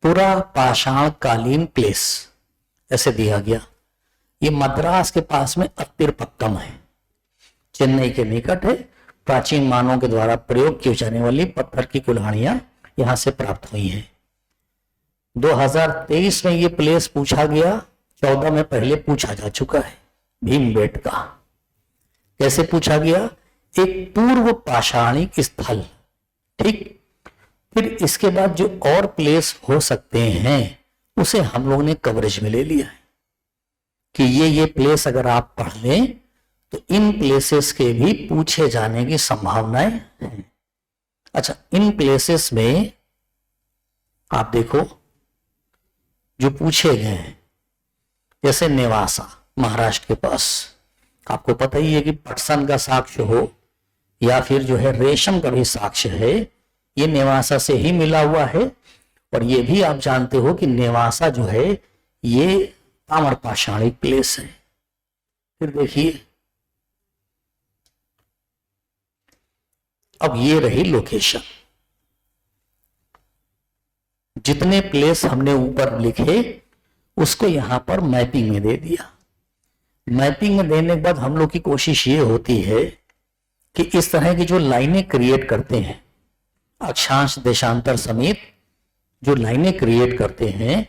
पूरा पाषाणकालीन प्लेस ऐसे दिया गया। ये मद्रास के पास में अत्तिरपक्कम है, चेन्नई के निकट है। प्राचीन मानवों के द्वारा प्रयोग की जाने वाली पत्थर की कुल्हाड़ियां यहां से प्राप्त हुई हैं। 2023 में ये प्लेस पूछा गया 14 में पहले पूछा जा चुका है भीमबेटका। कैसे पूछा गया? एक पूर्व पाषाणिक स्थल, ठीक। फिर इसके बाद जो और प्लेस हो सकते हैं उसे हम लोग ने कवरेज में ले लिया है कि ये प्लेस अगर आप पढ़ लें तो इन प्लेसेस के भी पूछे जाने की संभावनाएं हैं। अच्छा, इन प्लेसेस में आप देखो जो पूछे गए हैं, जैसे नेवासा महाराष्ट्र के पास, आपको पता ही है कि पटसन का साक्ष्य हो या फिर जो है रेशम का भी साक्ष्य है, ये नेवासा से ही मिला हुआ है। और ये भी आप जानते हो कि नेवासा जो है ये ताम्र पाषाणिक प्लेस है। फिर देखिए, अब ये रही लोकेशन। जितने प्लेस हमने ऊपर लिखे उसको यहां पर मैपिंग में दे दिया। मैपिंग में देने के बाद हम लोग की कोशिश ये होती है कि इस तरह की जो लाइनें क्रिएट करते हैं, अक्षांश देशांतर समेत जो लाइनें क्रिएट करते हैं,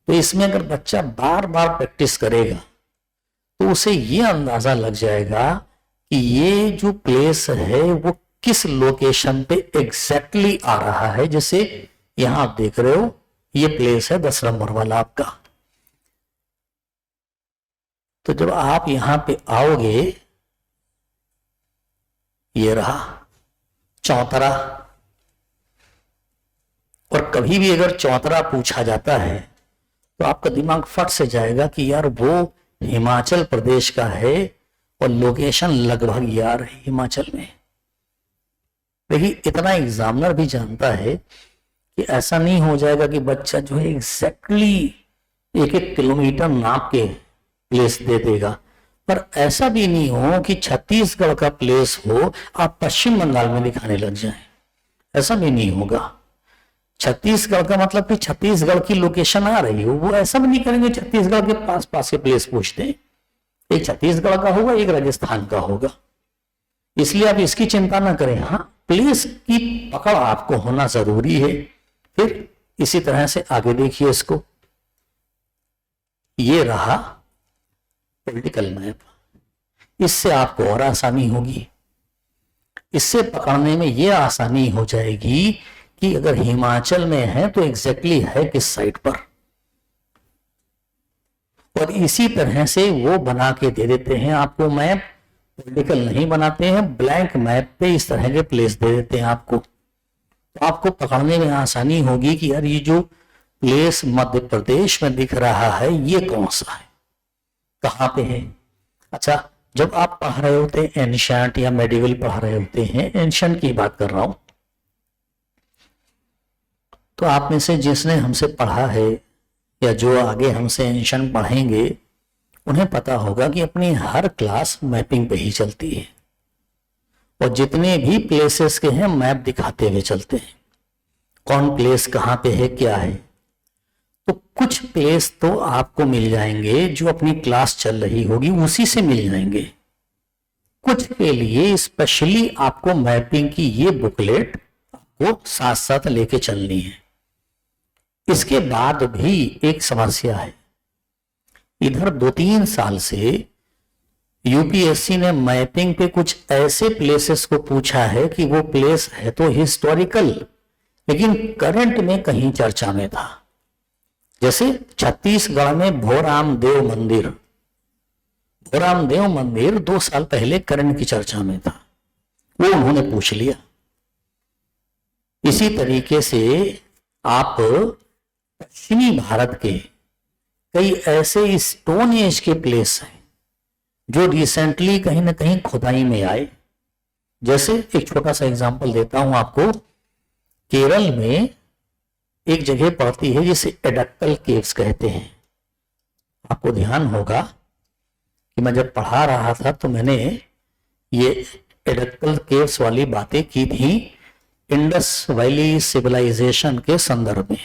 तो इसमें अगर बच्चा बार बार प्रैक्टिस करेगा तो उसे ये अंदाजा लग जाएगा कि ये जो प्लेस है वो किस लोकेशन पे एग्जैक्टली आ रहा है। जैसे यहां आप देख रहे हो ये प्लेस है 10 नंबर वाला आपका। तो जब आप यहां पे आओगे, ये रहा चौतरा, और कभी भी अगर चौतरा पूछा जाता है तो आपका दिमाग फट से जाएगा कि यार वो हिमाचल प्रदेश का है और लोकेशन लगभग यार हिमाचल में। देखिए, इतना एग्जामिनर भी जानता है कि ऐसा नहीं हो जाएगा कि बच्चा जो है एग्जैक्टली 1-1 किलोमीटर नाप के प्लेस दे देगा, पर ऐसा भी नहीं हो कि छत्तीसगढ़ का प्लेस हो आप पश्चिम बंगाल में दिखाने लग जाएं। ऐसा भी नहीं होगा। छत्तीसगढ़ का मतलब कि छत्तीसगढ़ की लोकेशन आ रही हो, वो ऐसा भी नहीं करेंगे छत्तीसगढ़ के पास पास के प्लेस पूछते हैं। एक छत्तीसगढ़ का होगा, एक राजस्थान का होगा, इसलिए आप इसकी चिंता ना करें। हाँ, प्लेस की पकड़ आपको होना जरूरी है। फिर इसी तरह से आगे देखिए इसको, ये रहा पॉलिटिकल मैप। इससे आपको और आसानी होगी, इससे पकड़ने में यह आसानी हो जाएगी कि अगर हिमाचल में है तो एग्जैक्टली है किस साइड पर, और इसी तरह से वो बना के दे देते हैं आपको मैप। पॉलिटिकल नहीं बनाते हैं, ब्लैंक मैप पे इस तरह के प्लेस दे देते हैं आपको, तो आपको पकड़ने में आसानी होगी कि यार ये जो प्लेस मध्य प्रदेश में दिख रहा है ये कौन सा है, कहाँ पे है। अच्छा, जब आप पढ़ रहे होते हैं एंशिएंट या मेडिवल पढ़ रहे होते हैं, एंशिएंट की बात कर रहा हूं, तो आप में से जिसने हमसे पढ़ा है या जो आगे हमसे एंशिएंट पढ़ेंगे उन्हें पता होगा कि अपनी हर क्लास मैपिंग पे ही चलती है, और जितने भी प्लेसेस के हैं मैप दिखाते हुए चलते हैं, कौन प्लेस कहाँ पे है क्या है। तो कुछ प्लेस तो आपको मिल जाएंगे जो अपनी क्लास चल रही होगी उसी से मिल जाएंगे, कुछ के लिए स्पेशली आपको मैपिंग की ये बुकलेट आपको साथ साथ लेके चलनी है। इसके बाद भी एक समस्या है, इधर 2-3 साल से यूपीएससी ने मैपिंग पे कुछ ऐसे प्लेसेस को पूछा है कि वो प्लेस है तो हिस्टोरिकल लेकिन करंट में कहीं चर्चा में था। जैसे छत्तीसगढ़ में भोराम देव मंदिर, भोराम देव मंदिर 2 साल पहले करंट की चर्चा में था, वो उन्होंने पूछ लिया। इसी तरीके से आप पश्चिमी भारत के कई ऐसे स्टोन एज के प्लेस हैं जो रिसेंटली कहीं ना कहीं खुदाई में आए। जैसे एक छोटा सा एग्जांपल देता हूं आपको, केरल में एक जगह पड़ती है जिसे एडक्कल केव्स कहते हैं। आपको ध्यान होगा कि मैं जब पढ़ा रहा था तो मैंने ये एडक्कल केव्स वाली बातें की थी इंडस वैली सिविलाइजेशन के संदर्भ में।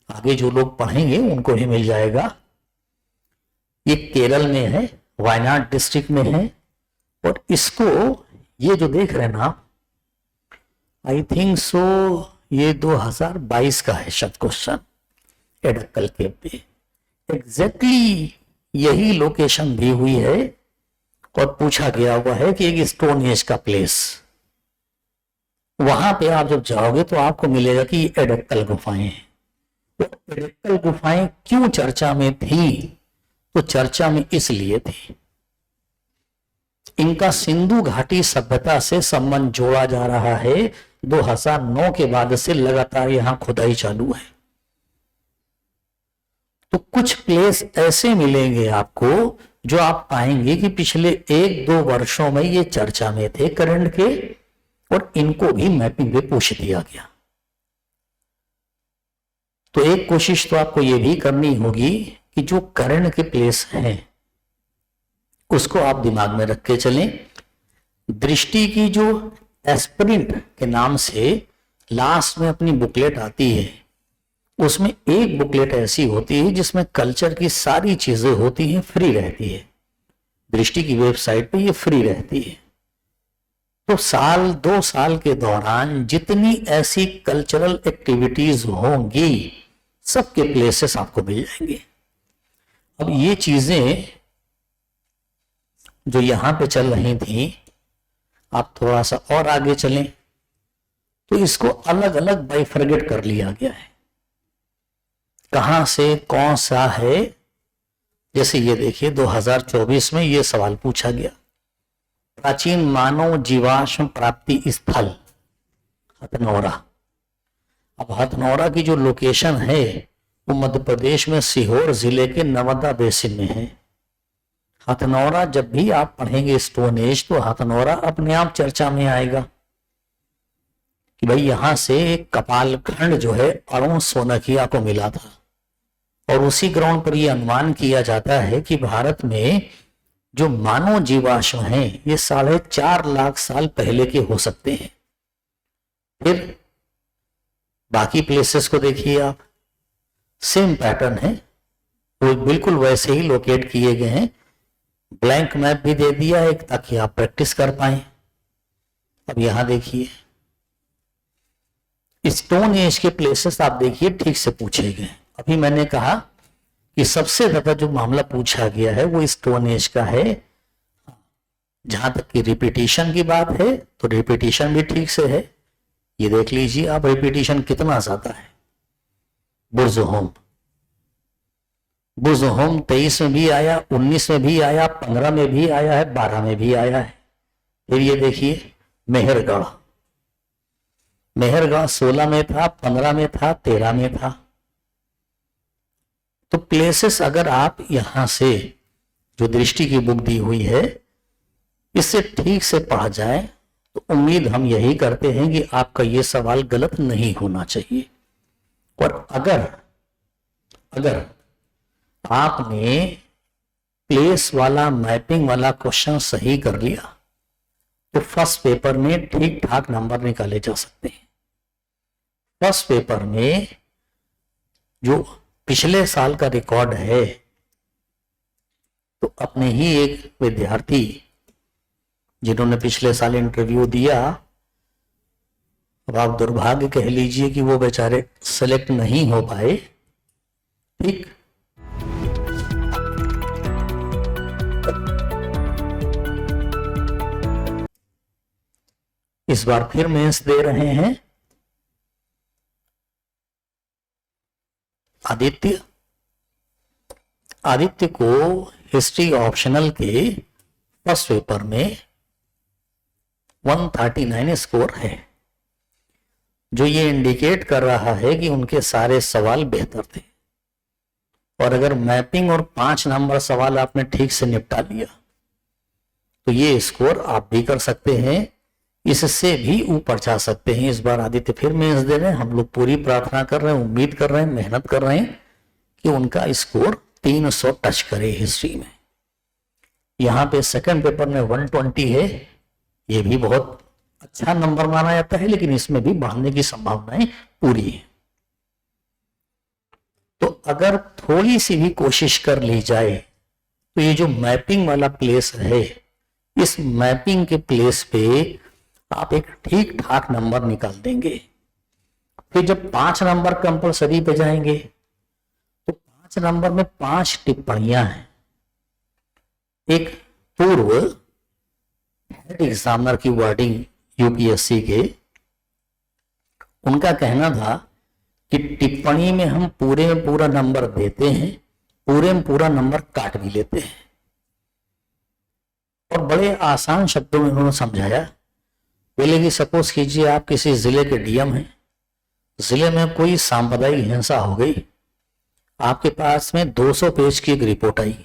आगे जो लोग पढ़ेंगे उनको ही मिल जाएगा। ये केरल में है, वायनाड डिस्ट्रिक्ट में है, और इसको ये जो देख रहे हैं ना, आई थिंक सो ये 2022 का है शायद क्वेश्चन, एडक्कल केव पे एग्जैक्टली यही लोकेशन दी हुई है और पूछा गया हुआ है कि एक स्टोन एज का प्लेस। वहां पे आप जब जाओगे तो आपको मिलेगा कि एडक्कल गुफाएं हैं। तो एडक्कल गुफाएं क्यों चर्चा में थी? तो चर्चा में इसलिए थी, इनका सिंधु घाटी सभ्यता से संबंध जोड़ा जा रहा है। 2009 के बाद से लगातार यहां खुदाई चालू है। तो कुछ प्लेस ऐसे मिलेंगे आपको जो आप पाएंगे कि पिछले 1-2 वर्षों में ये चर्चा में थे करंट के, और इनको भी मैपिंग पे पूछ दिया गया। तो एक कोशिश तो आपको ये भी करनी होगी कि जो करंट के प्लेस हैं उसको आप दिमाग में रख के चलें। दृष्टि की जो एस्पिरिंट के नाम से लास्ट में अपनी बुकलेट आती है, उसमें एक बुकलेट ऐसी होती है जिसमें कल्चर की सारी चीजें होती हैं, फ्री रहती है। दृष्टि की वेबसाइट पे ये फ्री रहती है। तो 1-2 साल के दौरान जितनी ऐसी कल्चरल एक्टिविटीज होंगी सबके प्लेसेस आपको मिल जाएंगे। अब ये चीजें जो यहां पे चल रही थी, आप थोड़ा सा और आगे चलें तो इसको अलग अलग बाइफरगेट कर लिया गया है, कहां से कौन सा है। जैसे ये देखिए 2024 में ये सवाल पूछा गया, प्राचीन मानव जीवाश्म प्राप्ति स्थल हथनौरा। अब हथनौरा की जो लोकेशन है वो मध्य प्रदेश में सीहोर जिले के नर्मदा बेसिन में है। हथनौरा जब भी आप पढ़ेंगे स्टोन एज तो हथनौरा अपने आप चर्चा में आएगा कि भाई यहां से एक कपालखंड जो है अरुण सोनकिया को मिला था, और उसी ग्राउंड पर यह अनुमान किया जाता है कि भारत में जो मानव जीवाश्म हैं ये 4.5 लाख साल पहले के हो सकते हैं। फिर बाकी प्लेसेस को देखिए आप, सेम पैटर्न है, वो बिल्कुल वैसे ही लोकेट किए गए हैं। ब्लैंक मैप भी दे दिया है ताकि आप प्रैक्टिस कर पाए। अब यहां देखिए स्टोन एज के प्लेसेस आप देखिए ठीक से पूछे गए। अभी मैंने कहा कि सबसे ज्यादा जो मामला पूछा गया है वो स्टोन एज का है। जहां तक कि रिपीटिशन की बात है तो रिपीटिशन भी ठीक से है। ये देख लीजिए आप रिपीटिशन कितना ज्यादा है। बुर्ज़होम 23 में भी आया, 19 में भी आया, 15 में भी आया है, 12 में भी आया है। फिर ये देखिए मेहरगढ़ 16 में था, 15 में था, 13 में था। तो प्लेसेस अगर आप यहां से जो दृष्टि की बुक दी हुई है इससे ठीक से पढ़ जाए तो उम्मीद हम यही करते हैं कि आपका ये सवाल गलत नहीं होना चाहिए। और अगर आपने प्लेस वाला मैपिंग वाला क्वेश्चन सही कर लिया तो फर्स्ट पेपर में ठीक ठाक नंबर निकाले जा सकते हैं। फर्स्ट पेपर में जो पिछले साल का रिकॉर्ड है, तो अपने ही एक विद्यार्थी जिन्होंने पिछले साल इंटरव्यू दिया, अब आप दुर्भाग्य कह लीजिए कि वो बेचारे सेलेक्ट नहीं हो पाए। ठीक, इस बार फिर मेंस दे रहे हैं आदित्य को हिस्ट्री ऑप्शनल के फर्स्ट पेपर में 139 स्कोर है, जो ये इंडिकेट कर रहा है कि उनके सारे सवाल बेहतर थे। और अगर मैपिंग और 5 नंबर सवाल आपने ठीक से निपटा लिया तो ये स्कोर आप भी कर सकते हैं, इससे भी ऊपर जा सकते हैं। इस बार आदित्य फिर मेंस दे रहे हैं। हम लोग पूरी प्रार्थना कर रहे हैं, उम्मीद कर रहे हैं, मेहनत कर रहे हैं कि उनका स्कोर 300 टच करे हिस्ट्री में। यहाँ पे सेकंड पेपर में 120 है, ये भी बहुत अच्छा नंबर माना जाता है, लेकिन इसमें भी बढ़ने की संभावनाएं पूरी है। तो अगर थोड़ी सी भी कोशिश कर ली जाए तो ये जो मैपिंग वाला प्लेस है, इस मैपिंग के प्लेस पे आप एक ठीक ठाक नंबर निकाल देंगे। फिर जब 5 नंबर कंपलसरी पे जाएंगे तो 5 इस नंबर में 5 टिप्पणियां हैं। एक पूर्व हेड एग्जामिनर की वर्डिंग यूपीएससी के, उनका कहना था कि टिप्पणी में हम पूरे में पूरा नंबर देते हैं, पूरे में पूरा नंबर काट भी लेते हैं। और बड़े आसान शब्दों में उन्होंने समझाया। बोले कि सपोज कीजिए आप किसी जिले के डीएम हैं, जिले में कोई सांप्रदायिक हिंसा हो गई, आपके पास में 200 पेज की एक रिपोर्ट आई।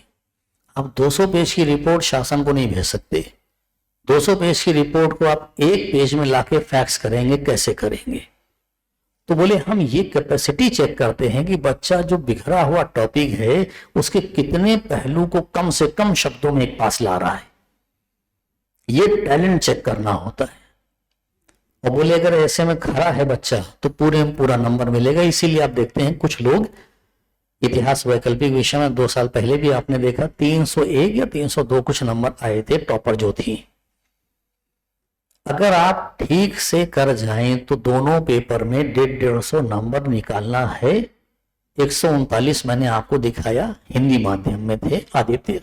आप 200 पेज की रिपोर्ट शासन को नहीं भेज सकते। 200 पेज की रिपोर्ट को आप एक पेज में लाके फैक्स करेंगे, कैसे करेंगे? तो बोले हम ये कैपेसिटी चेक करते हैं कि बच्चा जो बिखरा हुआ टॉपिक है उसके कितने पहलू को कम से कम शब्दों में एक पास ला रहा है, ये टैलेंट चेक करना होता है। और बोले अगर ऐसे में खरा है बच्चा तो पूरे में पूरा नंबर मिलेगा। इसीलिए आप देखते हैं कुछ लोग इतिहास वैकल्पिक विषय में 2 साल पहले भी आपने देखा 301 या 302 कुछ नंबर आए थे, टॉपर जो थी। अगर आप ठीक से कर जाएं तो दोनों पेपर में 150 नंबर निकालना है। 139 मैंने आपको दिखाया, हिंदी माध्यम में थे आदित्य।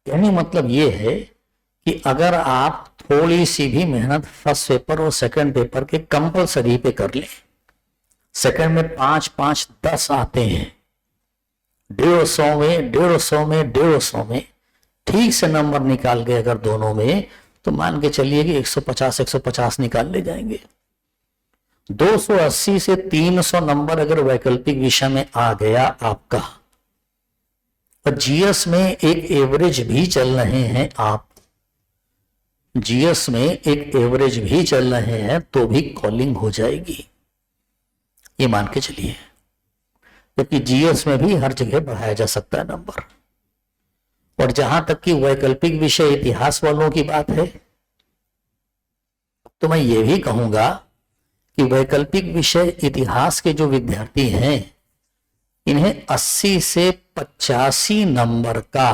कहने मतलब ये है कि अगर आप थोड़ी सी भी मेहनत फर्स्ट पेपर और सेकंड पेपर के कंपलसरी पे कर लें, सेकंड में 5, 5, 10 आते हैं, 150 में ठीक से नंबर निकाल गए अगर दोनों में, तो मान के चलिए कि 150 निकाल ले जाएंगे। 280 से 300 नंबर अगर वैकल्पिक विषय में आ गया आपका, और जीएस में एक एवरेज भी चल रहे हैं आप, जीएस में एक एवरेज भी चल रहे हैं तो भी कॉलिंग हो जाएगी, ये मान के चलिए। क्योंकि जीएस में भी हर जगह बढ़ाया जा सकता है नंबर। और जहां तक कि वैकल्पिक विषय इतिहास वालों की बात है, तो मैं ये भी कहूंगा कि वैकल्पिक विषय इतिहास के जो विद्यार्थी हैं, इन्हें 80 से 85 नंबर का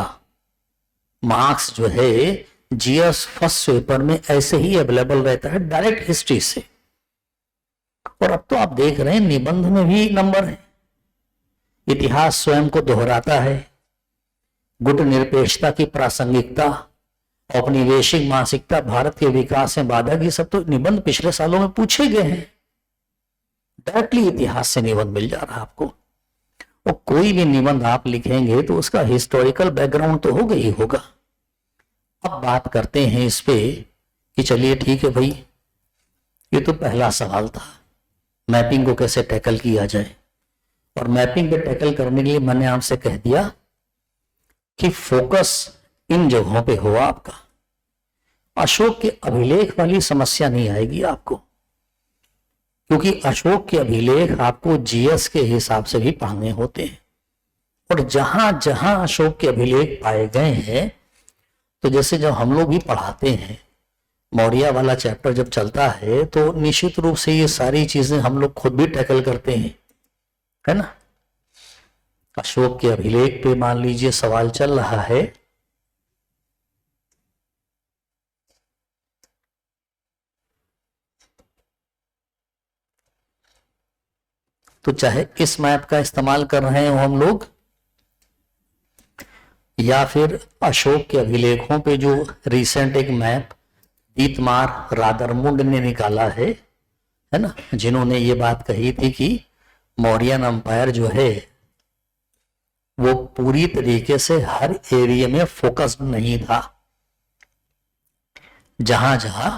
मार्क्स जो है जीएस फर्स्ट पेपर में ऐसे ही अवेलेबल रहता है डायरेक्ट हिस्ट्री से। और अब तो आप देख रहे हैं निबंध में भी नंबर है। इतिहास स्वयं को दोहराता है, गुट निरपेक्षता की प्रासंगिकता, औपनिवेशिक मानसिकता, भारत के विकास में बाधा, की सब तो निबंध पिछले सालों में पूछे गए हैं। डायरेक्टली इतिहास से निबंध मिल जा रहा है आपको। और कोई भी निबंध आप लिखेंगे तो उसका हिस्टोरिकल बैकग्राउंड तो होगा ही होगा। अब बात करते हैं इस पे कि चलिए ठीक है भाई, ये तो पहला सवाल था, मैपिंग को कैसे टैकल किया जाए। और मैपिंग पे टैकल करने के लिए मैंने आपसे कह दिया कि फोकस इन जगहों पे हो आपका। अशोक के अभिलेख वाली समस्या नहीं आएगी आपको, क्योंकि अशोक के अभिलेख आपको जीएस के हिसाब से भी पढ़ने होते हैं। और जहां जहां अशोक के अभिलेख पाए गए हैं, तो जैसे जब हम लोग भी पढ़ाते हैं, मौर्य वाला चैप्टर जब चलता है, तो निश्चित रूप से ये सारी चीजें हम लोग खुद भी टैकल करते हैं, है ना। अशोक के अभिलेख पे मान लीजिए सवाल चल रहा है, तो चाहे इस मैप का इस्तेमाल कर रहे हो हम लोग, या फिर अशोक के अभिलेखों पे जो रिसेंट एक मैप दीतमार रादरमुंड ने निकाला है ना, जिन्होंने ये बात कही थी कि मौर्यन अंपायर जो है वो पूरी तरीके से हर एरिया में फोकस्ड नहीं था। जहां जहां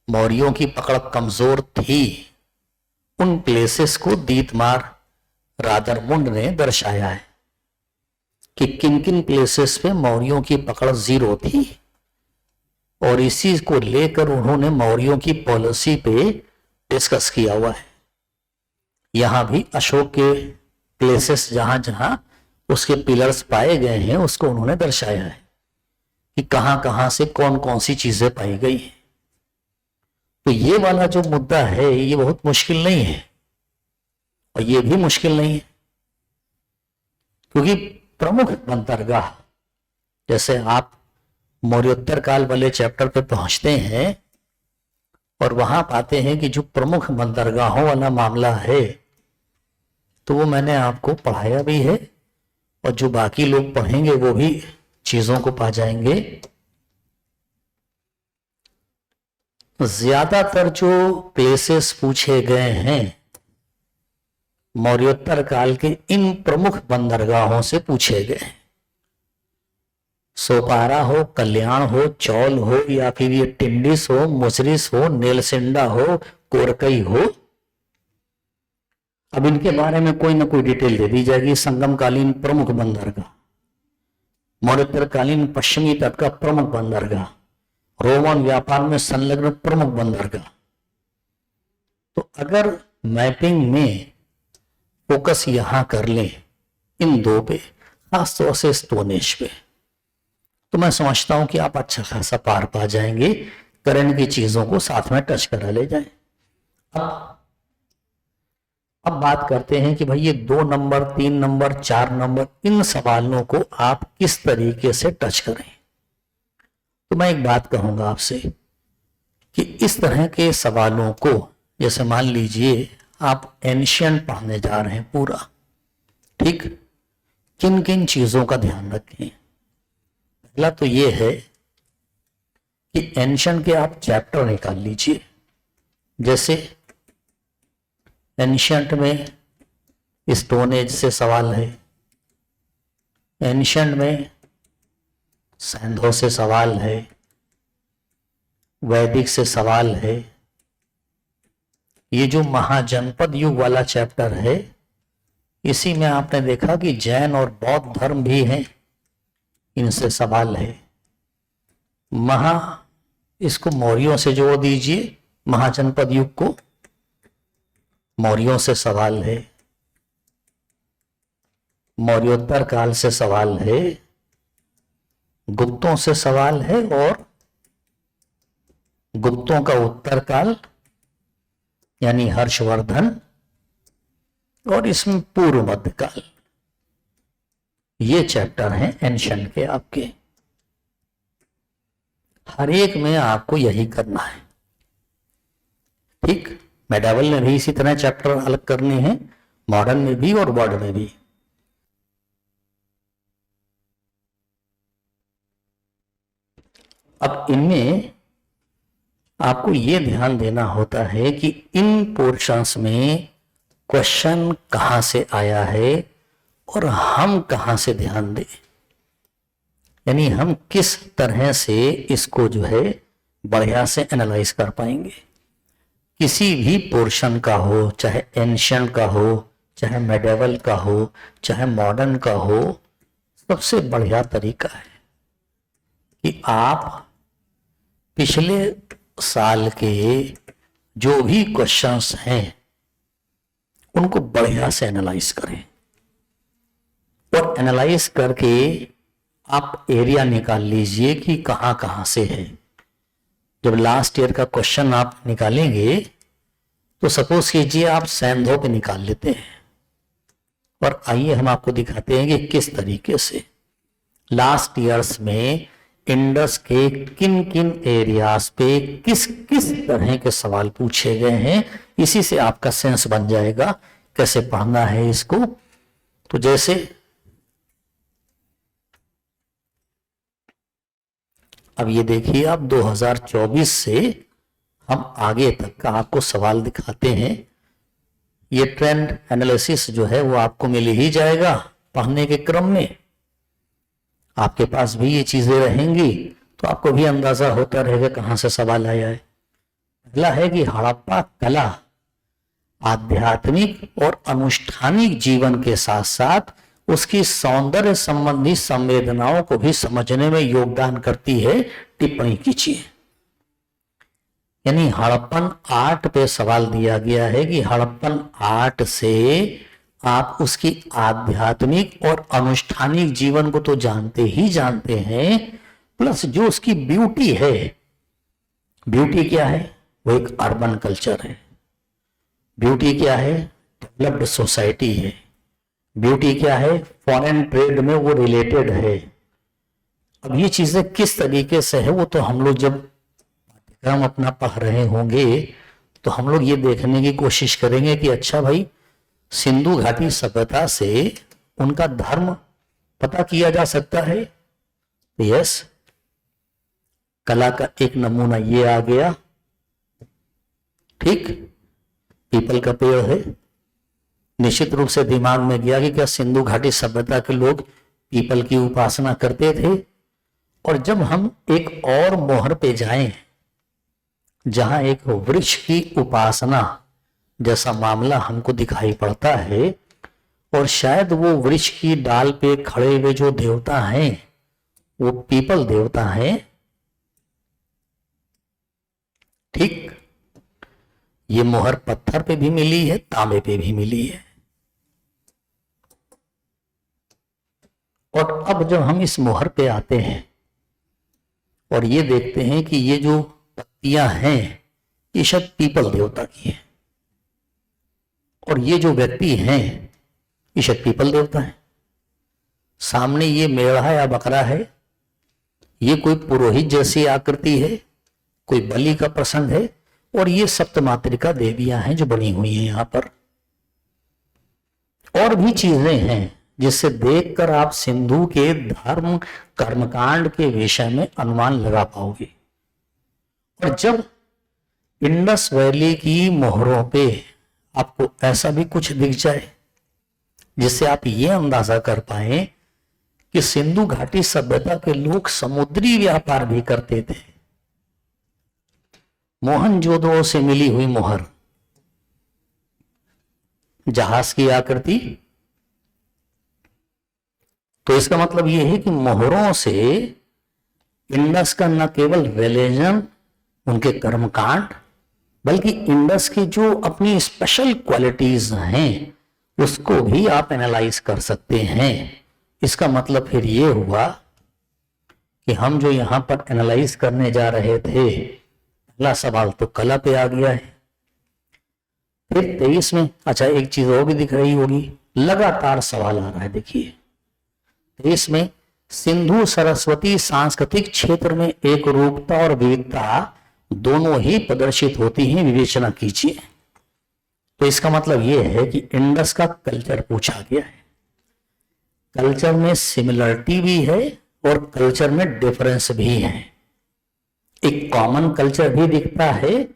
मौर्यों की पकड़ कमजोर थी, उन प्लेसेस को दीतमार रादरमुंड ने दर्शाया है कि किन किन प्लेसेस पे मौर्यों की पकड़ 0 थी। और इसी को लेकर उन्होंने मौर्यों की पॉलिसी पे डिस्कस किया हुआ है। यहां भी अशोक के प्लेसेस जहां जहां उसके पिलर्स पाए गए हैं, उसको उन्होंने दर्शाया है कि कहां कहां से कौन कौन सी चीजें पाई गई हैं। तो ये वाला जो मुद्दा है, ये बहुत मुश्किल नहीं है, और ये भी मुश्किल नहीं है, क्योंकि प्रमुख बंदरगाह, जैसे आप मौर्योत्तर काल वाले चैप्टर पे पहुंचते हैं और वहां पाते हैं कि जो प्रमुख बंदरगाहों वाला मामला है, तो वो मैंने आपको पढ़ाया भी है, और जो बाकी लोग पढ़ेंगे वो भी चीजों को पा जाएंगे। ज्यादातर जो प्लेसेस पूछे गए हैं मौर्योत्तर काल के इन प्रमुख बंदरगाहों से पूछे गए हैं। सोपारा हो, कल्याण हो, चौल हो, या फिर ये टिंडिस हो, मुसरिस हो, नेलसिंडा हो, कोरकई हो। अब इनके बारे में कोई ना कोई डिटेल दे दी जाएगी। संगमकालीन प्रमुख बंदरगाह, मौर्योत्तरकालीन पश्चिमी तट का प्रमुख बंदरगाह, रोमन व्यापार में संलग्न प्रमुख बंदरगाह। तो अगर मैपिंग में फोकस यहां कर लें इन दो पे, खासतौर से स्टोनेज पे, तो मैं समझता हूं कि आप अच्छा खासा पार पा जाएंगे। करंट की चीजों को साथ में टच करा ले जाए। अब बात करते हैं कि भाई ये 2 नंबर, 3 नंबर, 4 नंबर, इन सवालों को आप किस तरीके से टच करें। तो मैं एक बात कहूंगा आपसे कि इस तरह के सवालों को, जैसे मान लीजिए आप एंशिएंट पढ़ने जा रहे हैं पूरा, ठीक, किन किन चीजों का ध्यान रखें। पहला तो ये है कि एंशिएंट के आप चैप्टर निकाल लीजिए। जैसे एंशिएंट में स्टोन एज से सवाल है, एंशिएंट में सैंधो से सवाल है, वैदिक से सवाल है। ये जो महाजनपद युग वाला चैप्टर है, इसी में आपने देखा कि जैन और बौद्ध धर्म भी हैं, इनसे सवाल है। इसको मौर्यों से जोड़ दीजिए, महाजनपद युग को मौर्यों से सवाल है, मौर्योत्तर काल से सवाल है, गुप्तों से सवाल है, और गुप्तों का उत्तर काल यानी हर्षवर्धन, और इसमें पूर्व मध्यकाल। ये चैप्टर हैं एंशिएंट के आपके। हर एक में आपको यही करना है, ठीक। मेडावल ने भी इसी तरह चैप्टर अलग करने हैं, मॉडर्न में भी और वर्ड में भी। अब इनमें आपको यह ध्यान देना होता है कि इन पोर्शंस में क्वेश्चन कहां से आया है और हम कहां से ध्यान दें, यानी हम किस तरह से इसको जो है बढ़िया से एनालाइज कर पाएंगे। किसी भी पोर्शन का हो, चाहे एंशिएंट का हो, चाहे मेडिवल का हो, चाहे मॉडर्न का हो, सबसे बढ़िया तरीका है कि आप पिछले साल के जो भी क्वेश्चंस हैं उनको बढ़िया से एनालाइज करें, और एनालाइज करके आप एरिया निकाल लीजिए कि कहां कहां से है। जब लास्ट ईयर का क्वेश्चन आप निकालेंगे तो सपोज कीजिए आप सैंधो पे निकाल लेते हैं, और आइए हम आपको दिखाते हैं कि किस तरीके से लास्ट ईयर्स में इंडस के किन किन एरियाज पे किस किस तरह के सवाल पूछे गए हैं। इसी से आपका सेंस बन जाएगा कैसे पढ़ना है इसको। तो जैसे अब ये देखिए, आप 2024 से हम आगे तक का आपको सवाल दिखाते हैं। ये ट्रेंड एनालिसिस जो है वो आपको मिल ही जाएगा पढ़ने के क्रम में, आपके पास भी ये चीजें रहेंगी तो आपको भी अंदाजा होता रहेगा कहां से सवाल आया है। पहला है कि हड़प्पा कला आध्यात्मिक और अनुष्ठानिक जीवन के साथ साथ उसकी सौंदर्य संबंधी संवेदनाओं को भी समझने में योगदान करती है, टिप्पणी कीजिए। यानी हड़प्पन आर्ट पे सवाल दिया गया है कि हड़प्पन आर्ट से आप उसकी आध्यात्मिक और अनुष्ठानिक जीवन को तो जानते ही जानते हैं, प्लस जो उसकी ब्यूटी है, ब्यूटी क्या है, वो एक अर्बन कल्चर है। ब्यूटी क्या है, डेवलप्ड सोसाइटी है। ब्यूटी क्या है, फॉरेन ट्रेड में वो रिलेटेड है। अब ये चीजें किस तरीके से है वो तो हम लोग जब पाठ्यक्रम अपना पढ़ रहे होंगे तो हम लोग ये देखने की कोशिश करेंगे कि अच्छा भाई सिंधु घाटी सभ्यता से उनका धर्म पता किया जा सकता है। यस, कला का एक नमूना ये आ गया, ठीक, पीपल का पेड़ है। निश्चित रूप से दिमाग में गया कि क्या सिंधु घाटी सभ्यता के लोग पीपल की उपासना करते थे। और जब हम एक और मोहर पे जाएं जहां एक वृक्ष की उपासना जैसा मामला हमको दिखाई पड़ता है, और शायद वो वृक्ष की डाल पे खड़े हुए जो देवता हैं वो पीपल देवता हैं, ठीक। ये मोहर पत्थर पे भी मिली है, तांबे पे भी मिली है। और अब जब हम इस मोहर पे आते हैं और ये देखते हैं कि ये जो पत्तियां हैं ये शायद पीपल देवता की हैं, और ये जो व्यक्ति हैं ये शायद पीपल देवता है। सामने ये मेढ़ा या बकरा है, ये कोई पुरोहित जैसी आकृति है, कोई बलि का प्रसंग है, और ये सप्तमातृका देवियां हैं जो बनी हुई हैं यहां पर। और भी चीजें हैं जिससे देखकर आप सिंधु के धर्म कर्मकांड के विषय में अनुमान लगा पाओगे। और जब इंडस वैली की मोहरों पे आपको ऐसा भी कुछ दिख जाए जिससे आप ये अंदाजा कर पाए कि सिंधु घाटी सभ्यता के लोग समुद्री व्यापार भी करते थे। मोहनजोदड़ो से मिली हुई मोहर, जहाज की आकृति, तो इसका मतलब यह है कि मोहरों से इंडस का न केवल रिलीजन, उनके कर्मकांड, बल्कि इंडस की जो अपनी स्पेशल क्वालिटीज हैं उसको भी आप एनालाइज कर सकते हैं। इसका मतलब फिर ये हुआ कि हम जो यहां पर एनालाइज करने जा रहे थे, पहला सवाल तो कला पे आ गया है। फिर 23 में, अच्छा एक चीज और भी दिख रही होगी, लगातार सवाल आ रहा है। देखिए 23 में सिंधु सरस्वती सांस्कृतिक क्षेत्र में एक रूपता और विविधता दोनों ही प्रदर्शित होती हैं, विवेचना कीजिए। तो इसका मतलब यह है कि इंडस का कल्चर पूछा गया है। कल्चर में सिमिलरिटी भी है और कल्चर में डिफरेंस भी है। एक कॉमन कल्चर भी दिखता है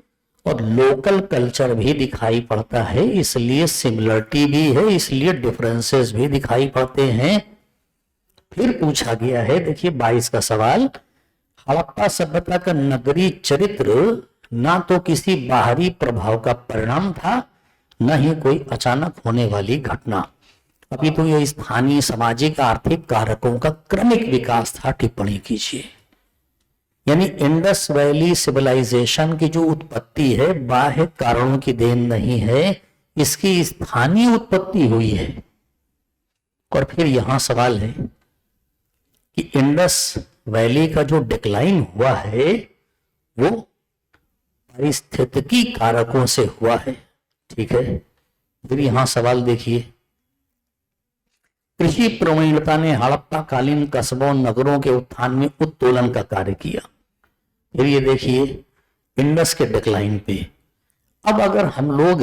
और लोकल कल्चर भी दिखाई पड़ता है, इसलिए सिमिलरिटी भी है, इसलिए डिफरेंसेस भी दिखाई पड़ते हैं। फिर पूछा गया है, देखिए 22 का सवाल, हड़प्पा सभ्यता का नगरीय चरित्र ना तो किसी बाहरी प्रभाव का परिणाम था, न ही कोई अचानक होने वाली घटना, अभी तो यह स्थानीय सामाजिक आर्थिक कारकों का क्रमिक विकास था। टिप्पणी कीजिए। यानी इंडस वैली सिविलाइजेशन की जो उत्पत्ति है बाह्य कारणों की देन नहीं है, इसकी स्थानीय उत्पत्ति हुई है। और फिर यहां सवाल है कि इंडस वैली का जो डिक्लाइन हुआ है वो पारिस्थितिकी कारकों से हुआ है, ठीक है। फिर यहां सवाल देखिए, कृषि प्रवीणता ने हड़प्पा कालीन कस्बों नगरों के उत्थान में उत्तोलन का कार्य किया। फिर ये देखिए इंडस के डिक्लाइन पे। अब अगर हम लोग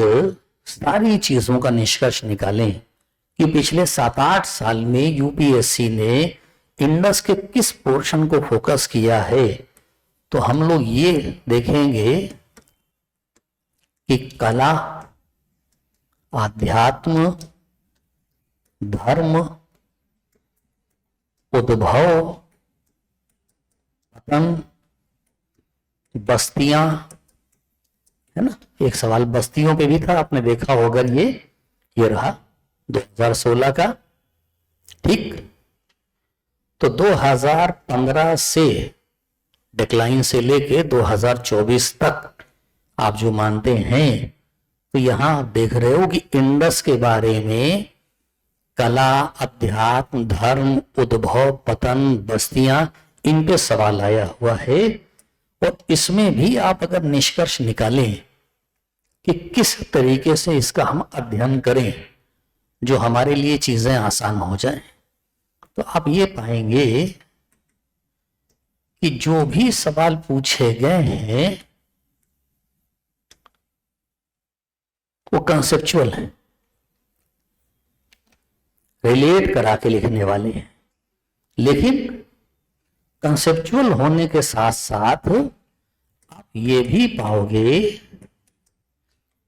सारी चीजों का निष्कर्ष निकालें कि पिछले 7-8 साल में यूपीएससी ने इंडस के किस पोर्शन को फोकस किया है, तो हम लोग ये देखेंगे कि कला, आध्यात्म, धर्म, उद्भव, पतन, बस्तियां, है ना। एक सवाल बस्तियों पे भी था, आपने देखा होगा, ये रहा 2016 का, ठीक। तो 2015 से डिक्लाइन से लेके 2024 तक आप जो मानते हैं, तो यहां आप देख रहे हो कि इंडस के बारे में कला, अध्यात्म, धर्म, उद्भव, पतन, बस्तियां, इन पे सवाल आया हुआ है। और इसमें भी आप अगर निष्कर्ष निकालें कि किस तरीके से इसका हम अध्ययन करें जो हमारे लिए चीजें आसान हो जाएं, तो आप ये पाएंगे कि जो भी सवाल पूछे गए हैं वो कंसेप्चुअल है। रिलेट करा के लिखने वाले हैं, लेकिन कंसेप्चुअल होने के साथ साथ आप ये भी पाओगे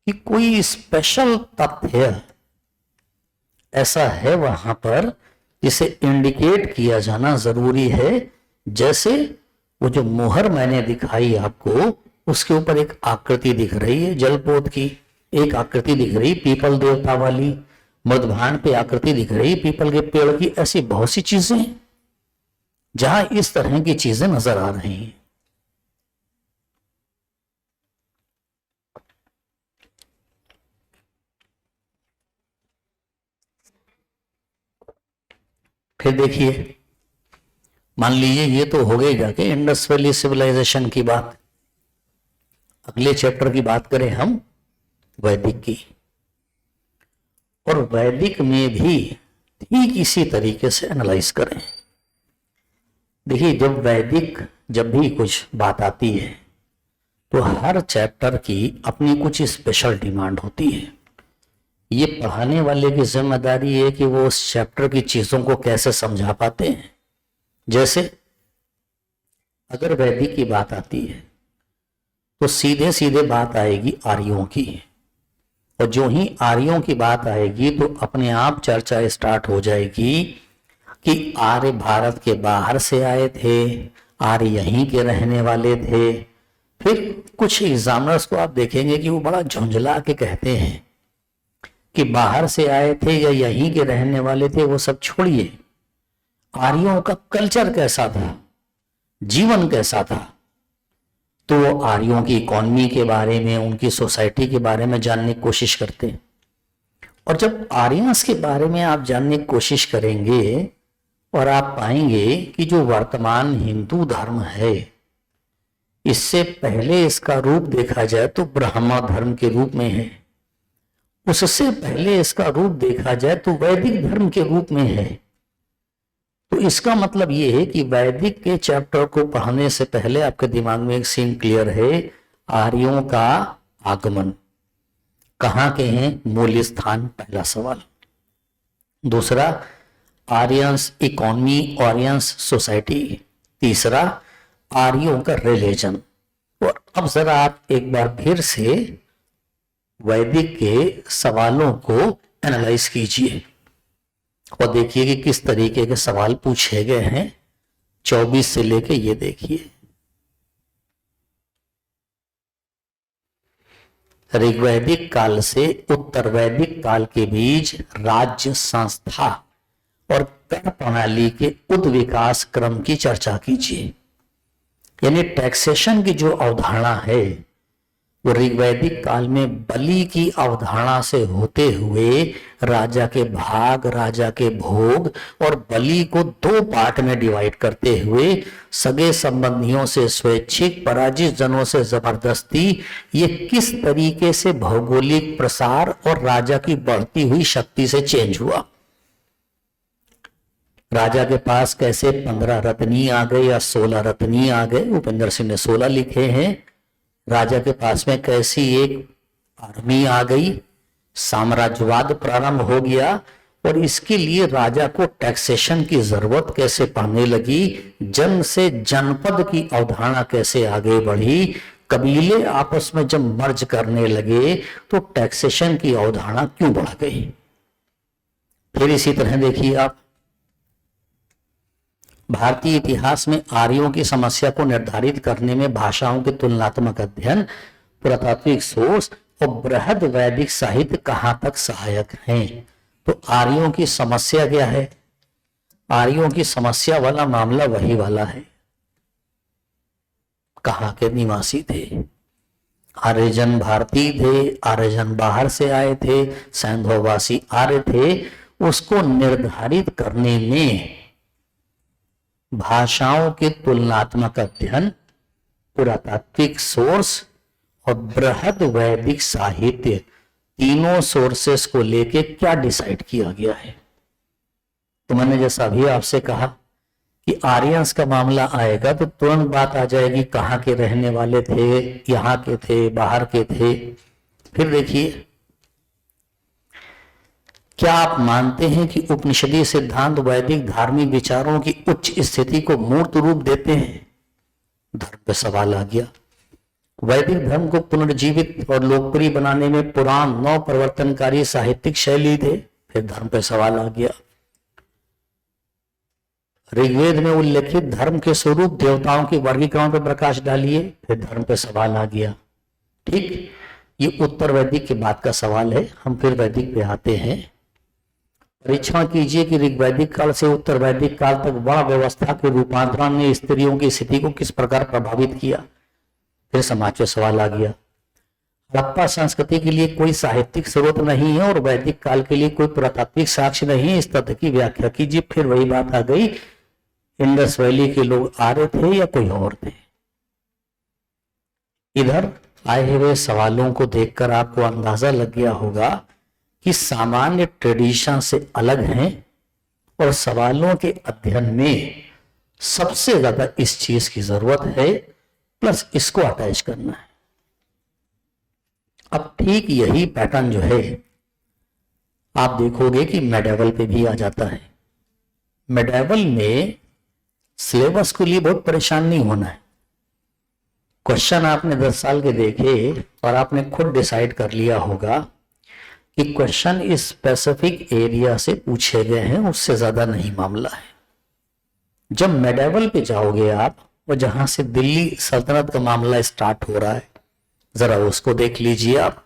कि कोई स्पेशल तथ्य ऐसा है वहां पर जिसे इंडिकेट किया जाना जरूरी है। जैसे वो जो मोहर मैंने दिखाई आपको, उसके ऊपर एक आकृति दिख रही है जलपोत की, एक आकृति दिख रही पीपल देवता वाली, मृदभान पे आकृति दिख रही पीपल के पेड़ की। ऐसी बहुत सी चीजें हैं जहां इस तरह की चीजें नजर आ रही हैं। फिर देखिए, मान लीजिए ये तो हो गई जाके इंडस वैली सिविलाइजेशन की बात। अगले चैप्टर की बात करें हम वैदिक की, और वैदिक में भी ठीक इसी तरीके से एनालाइज करें। देखिए, जब भी कुछ बात आती है तो हर चैप्टर की अपनी कुछ स्पेशल डिमांड होती है। ये पढ़ाने वाले की जिम्मेदारी है कि वो उस चैप्टर की चीजों को कैसे समझा पाते हैं। जैसे अगर वैदिक की बात आती है तो सीधे सीधे बात आएगी आर्यों की, और जो ही आर्यों की बात आएगी तो अपने आप चर्चा स्टार्ट हो जाएगी कि आर्य भारत के बाहर से आए थे, आर्य यहीं के रहने वाले थे। फिर कुछ एग्जामिनर्स को आप देखेंगे कि वो बड़ा झुंझला के कहते हैं कि बाहर से आए थे या यहीं के रहने वाले थे, वो सब छोड़िए, आर्यों का कल्चर कैसा था, जीवन कैसा था। तो वो आर्यों की इकोनॉमी के बारे में, उनकी सोसाइटी के बारे में जानने की कोशिश करते हैं। और जब आर्यंस के बारे में आप जानने की कोशिश करेंगे और आप पाएंगे कि जो वर्तमान हिंदू धर्म है, इससे पहले इसका रूप देखा जाए तो ब्राह्मण धर्म के रूप में है, उससे पहले इसका रूप देखा जाए तो वैदिक धर्म के रूप में है। तो इसका मतलब ये है कि वैदिक के चैप्टर को पढ़ने से पहले आपके दिमाग में एक सीन क्लियर है, आर्यों का आगमन कहाँ के हैं, मूल स्थान, पहला सवाल। दूसरा, आर्यंस इकोनॉमी, आर्यंस सोसाइटी। तीसरा, आर्यों का रिलीजन। और अब जरा आप एक बार फिर से वैदिक के सवालों को एनालाइज कीजिए और देखिए कि किस तरीके के सवाल पूछे गए हैं 24 से लेके ये देखिए। ऋग्वैदिक काल से उत्तर वैदिक काल के बीच राज्य संस्था और कर प्रणाली के उद्विकास क्रम की चर्चा कीजिए। यानी टैक्सेशन की जो अवधारणा है वो ऋग्वैदिक काल में बलि की अवधारणा से होते हुए राजा के भाग, राजा के भोग और बलि को दो पार्ट में डिवाइड करते हुए सगे संबंधियों से स्वैच्छिक, पराजित जनों से जबरदस्ती, ये किस तरीके से भौगोलिक प्रसार और राजा की बढ़ती हुई शक्ति से चेंज हुआ। राजा के पास कैसे 15 रत्नी आ गए या 16 रत्नी आ गए, उपेंद्र सिंह ने 16 लिखे हैं। राजा के पास में कैसी एक आर्मी आ गई, साम्राज्यवाद प्रारंभ हो गया, और इसके लिए राजा को टैक्सेशन की जरूरत कैसे पड़ने लगी, जन से जनपद की अवधारणा कैसे आगे बढ़ी, कबीले आपस में जब मर्ज करने लगे तो टैक्सेशन की अवधारणा क्यों बढ़ गई। फिर इसी तरह देखिए आप, भारतीय इतिहास में आर्यों की समस्या को निर्धारित करने में भाषाओं के तुलनात्मक अध्ययन, पुरातात्विक सोर्स और बृहद वैदिक साहित्य कहां तक सहायक हैं। तो आर्यों की समस्या क्या है, आर्यों की समस्या वाला मामला वही वाला है, कहां के निवासी थे, आर्यजन भारतीय थे, आर्यजन बाहर से आए थे, सैंधववासी आर्य थे। उसको निर्धारित करने में भाषाओं के तुलनात्मक अध्ययन, पुरातात्विक सोर्स और बृहद वैदिक साहित्य, तीनों सोर्सेस को लेके क्या डिसाइड किया गया है। तो मैंने जैसा अभी आपसे कहा कि आर्यंस का मामला आएगा तो तुरंत बात आ जाएगी कहाँ के रहने वाले थे, यहाँ के थे, बाहर के थे। फिर देखिए, क्या आप मानते हैं कि उपनिषदीय सिद्धांत वैदिक धार्मिक विचारों की उच्च स्थिति को मूर्त रूप देते हैं? धर्म पे सवाल आ गया। वैदिक धर्म को पुनर्जीवित और लोकप्रिय बनाने में पुराण नव प्रवर्तनकारी साहित्यिक शैली थे। फिर धर्म पे सवाल आ गया। ऋग्वेद में उल्लेखित धर्म के स्वरूप देवताओं के वर्गीकरण पर प्रकाश डालिए। फिर धर्म पे सवाल आ गया। ठीक, ये उत्तर वैदिक के बाद का सवाल है। हम फिर वैदिक पे आते हैं। परीक्षण कीजिए कि ऋग्वैदिक काल से उत्तर वैदिक काल तक वर्ण व्यवस्था के रूपांतरण ने स्त्रियों की स्थिति को किस प्रकार प्रभावित किया। फिर समाज पे सवाल आ गया। हड़प्पा संस्कृति के लिए कोई साहित्यिक स्रोत नहीं है और वैदिक काल के लिए कोई पुरातात्विक साक्ष्य नहीं है, इस तथ्य की व्याख्या कीजिए। फिर वही बात आ गई, इंडस वैली के लोग आर्य थे या कोई और थे। इधर आए हुए सवालों को देखकर आपको अंदाजा लग गया होगा कि सामान्य ट्रेडिशन से अलग हैं और सवालों के अध्ययन में सबसे ज्यादा इस चीज की जरूरत है, प्लस इसको अटैच करना है। अब ठीक यही पैटर्न जो है आप देखोगे कि मेडिवल पे भी आ जाता है। मेडिवल में सिलेबस के लिए बहुत परेशान नहीं होना है। क्वेश्चन आपने 10 साल के देखे और आपने खुद डिसाइड कर लिया होगा कि क्वेश्चन इस स्पेसिफिक एरिया से पूछे गए हैं, उससे ज्यादा नहीं मामला है। जब मेडिवल पे जाओगे आप, और जहां से दिल्ली सल्तनत का मामला स्टार्ट हो रहा है, जरा उसको देख लीजिए आप।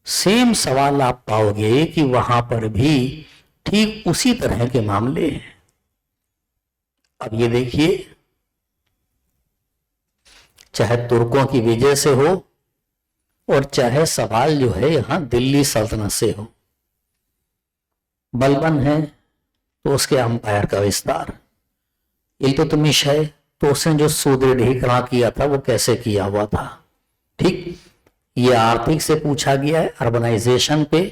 सेम सवाल आप पाओगे कि वहां पर भी ठीक उसी तरह के मामले हैं। अब ये देखिए, चाहे तुर्कों की विजय से हो और चाहे सवाल जो है यहां दिल्ली सल्तनत से हो, बलबन है तो उसके अंपायर का विस्तार, इल्तुतमिश है तो उसने जो सुदृढ़ीकरण किया था वो कैसे किया हुआ था। ठीक, ये आर्थिक से पूछा गया है, अर्बनाइजेशन पे।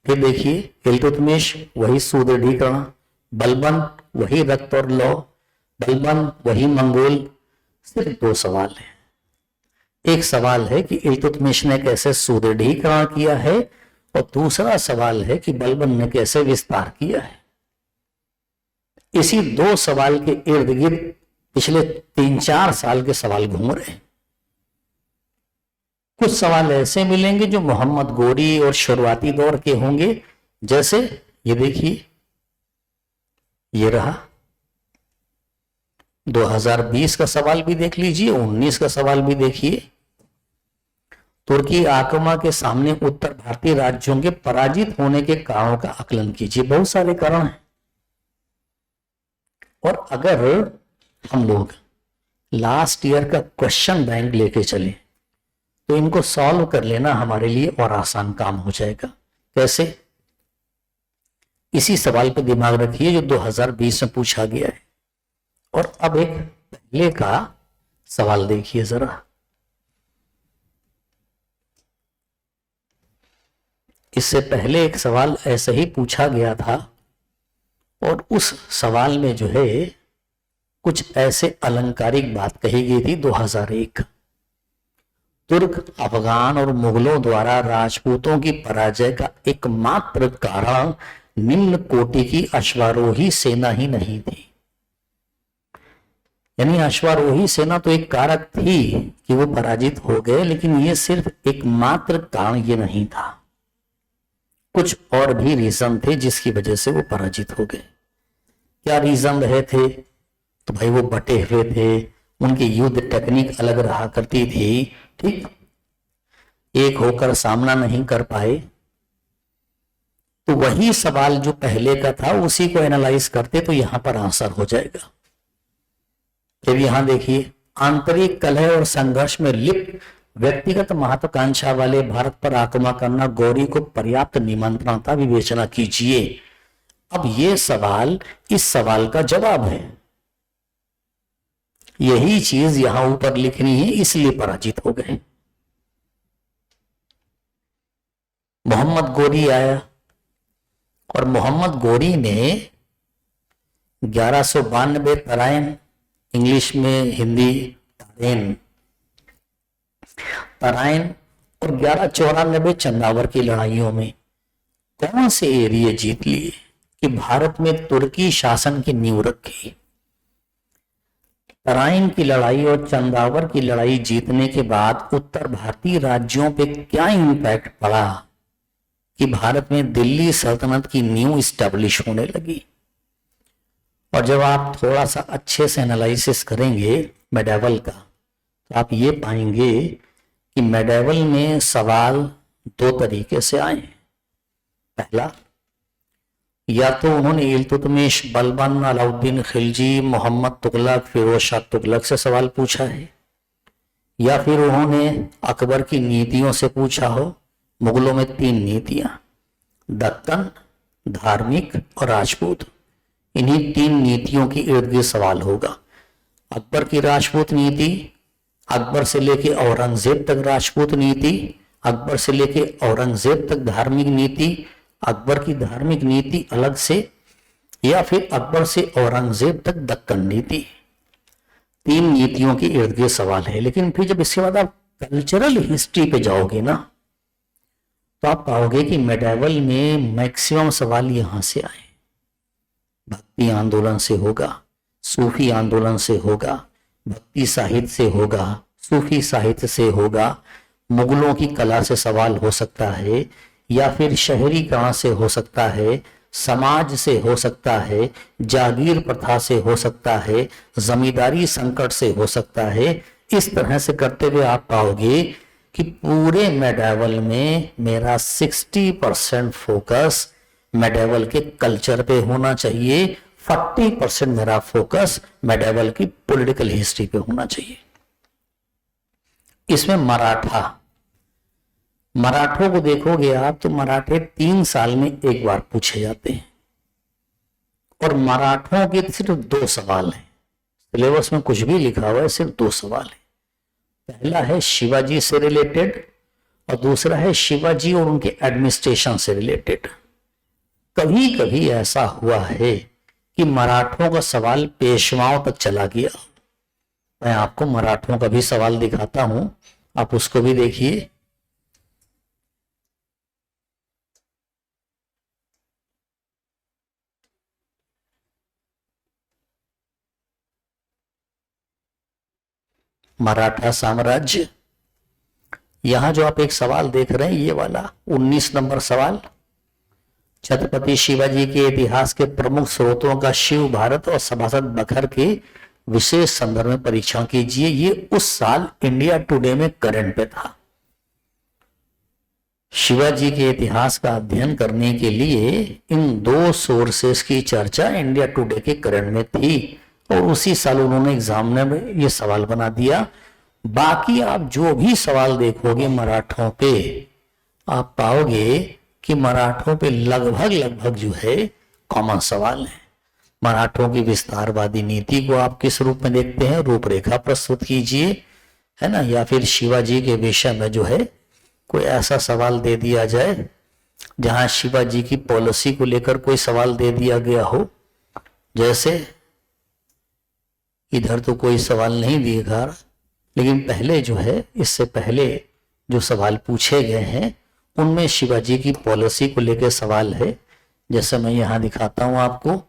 फिर देखिए, इल्तुतमिश वही सुदृढ़ीकरण, बलबन वही रक्त और लौ, बलबन वही मंगोल। सिर्फ 2 सवाल है। एक सवाल है कि इल्तुतमिश ने कैसे सुदृढ़ीकरण किया है और दूसरा सवाल है कि बलबन ने कैसे विस्तार किया है। इसी 2 सवाल के इर्द गिर्द पिछले 3-4 साल के सवाल घूम रहे हैं। कुछ सवाल ऐसे मिलेंगे जो मोहम्मद गोरी और शुरुआती दौर के होंगे, जैसे ये देखिए, ये रहा 2020 का सवाल भी देख लीजिए, 19 का सवाल भी देखिए। तुर्की आक्रमण के सामने उत्तर भारतीय राज्यों के पराजित होने के कारणों का आकलन कीजिए। बहुत सारे कारण हैं और अगर हम लोग लास्ट ईयर का क्वेश्चन बैंक लेके चले तो इनको सॉल्व कर लेना हमारे लिए और आसान काम हो जाएगा। कैसे? इसी सवाल पर दिमाग रखिए जो 2020 में पूछा गया है। और अब एक पहले का सवाल देखिए जरा। इससे पहले एक सवाल ऐसे ही पूछा गया था और उस सवाल में जो है कुछ ऐसे अलंकारिक बात कही गई थी। 2001 तुर्क, अफगान और मुगलों द्वारा राजपूतों की पराजय का एकमात्र कारण निम्न कोटि की अश्वारोही सेना ही नहीं थी। यानी अश्वारोही सेना तो एक कारक थी कि वो पराजित हो गए, लेकिन ये सिर्फ एकमात्र कारण ये नहीं था। कुछ और भी रीजन थे जिसकी वजह से वो पराजित हो गए। क्या रीजन रहे थे? तो भाई वो बटे हुए थे, उनकी युद्ध टेक्निक अलग रहा करती थी। ठीक, एक होकर सामना नहीं कर पाए। तो वही सवाल जो पहले का था उसी को एनालाइज करते तो यहां पर आंसर हो जाएगा। फिर यहां देखिए, आंतरिक कलह और संघर्ष में लिप्त व्यक्तिगत महत्वाकांक्षा वाले भारत पर आक्रमण करना गौरी को पर्याप्त निमंत्रण था, विवेचना कीजिए। अब ये सवाल इस सवाल का जवाब है। यही चीज यहां ऊपर लिखनी है, इसलिए पराजित हो गए। मोहम्मद गोरी आया और मोहम्मद गोरी ने 1192 तराइन, इंग्लिश में हिंदी तराइन और 1194 चंदावर की लड़ाइयों में कौन से एरिया जीत लिए कि भारत में तुर्की शासन की नींव रखी। तराइन की लड़ाई और चंदावर की लड़ाई जीतने के बाद उत्तर भारतीय राज्यों पे क्या इंपैक्ट पड़ा कि भारत में दिल्ली सल्तनत की नींव स्टैब्लिश होने लगी। और जब आप थोड़ा सा अच्छे से एनालिसिस करेंगे मेडावल का, तो आप ये पाएंगे कि मेडावल में सवाल दो तरीके से आए। पहला, या तो उन्होंने इल्तुतमिश, बलबन, अलाउद्दीन खिलजी, मोहम्मद तुगलक, फिरोज शाह तुगलक से सवाल पूछा है, या फिर उन्होंने अकबर की नीतियों से पूछा हो। मुगलों में 3 नीतियां, दक्कन, धार्मिक और राजपूत, इन्हीं 3 नीतियों की इर्द गिर्द सवाल होगा। अकबर की राजपूत नीति, अकबर से लेके औरंगजेब तक राजपूत नीति, अकबर से लेके औरंगजेब तक धार्मिक नीति, अकबर की धार्मिक नीति अलग से, या फिर अकबर से औरंगजेब तक दक्कन नीति। 3 नीतियों की इर्द गिर्द सवाल है। लेकिन फिर जब इसके बाद आप कल्चरल हिस्ट्री पे जाओगे ना, तो आप पाओगे कि मेडावल में मैक्सिमम सवाल यहां से आए। भक्ति आंदोलन से होगा, सूफी आंदोलन से होगा, भक्ति साहित्य से होगा, सूफी साहित्य से होगा, मुगलों की कला से सवाल हो सकता है, या फिर शहरीकरण से हो सकता है, समाज से हो सकता है, जागीर प्रथा से हो सकता है, जमींदारी संकट से हो सकता है। इस तरह से करते हुए आप पाओगे कि पूरे मेडावल में मेरा 60% फोकस मेडावल के कल्चर पे होना चाहिए, 40% मेरा फोकस मेडावल की पॉलिटिकल हिस्ट्री पे होना चाहिए। इसमें मराठों को देखोगे आप तो मराठे 3 साल में एक बार पूछे जाते हैं, और मराठों के सिर्फ 2 सवाल हैं। सिलेबस में कुछ भी लिखा हुआ है, सिर्फ 2 सवाल है। पहला है शिवाजी से रिलेटेड और दूसरा है शिवाजी और उनके एडमिनिस्ट्रेशन से रिलेटेड। कभी कभी ऐसा हुआ है कि मराठों का सवाल पेशवाओं तक चला गया। मैं आपको मराठों का भी सवाल दिखाता हूं, आप उसको भी देखिए। मराठा साम्राज्य, यहां जो आप एक सवाल देख रहे हैं, ये वाला 19 नंबर सवाल, छत्रपति शिवाजी के इतिहास के प्रमुख स्रोतों का शिव भारत और सभासद बखर के विशेष संदर्भ में परीक्षण कीजिए। ये उस साल इंडिया टुडे में करंट पे था। शिवाजी के इतिहास का अध्ययन करने के लिए इन 2 सोर्सेस की चर्चा इंडिया टुडे के करंट में थी, और उसी साल उन्होंने एग्जाम में ये सवाल बना दिया। बाकी आप जो भी सवाल देखोगे मराठों पे, आप पाओगे कि मराठों पे लगभग जो है कॉमन सवाल है। मराठों की विस्तारवादी नीति को आप किस रूप में देखते हैं, रूपरेखा प्रस्तुत कीजिए, है ना। या फिर शिवाजी के विषय में जो है कोई ऐसा सवाल दे दिया जाए जहां शिवाजी की पॉलिसी को लेकर कोई सवाल दे दिया गया हो। जैसे इधर तो कोई सवाल नहीं दिएगा, लेकिन पहले जो है, इससे पहले जो सवाल पूछे गए हैं उनमें शिवाजी की पॉलिसी को लेकर सवाल है। जैसे मैं यहां दिखाता हूं आपको,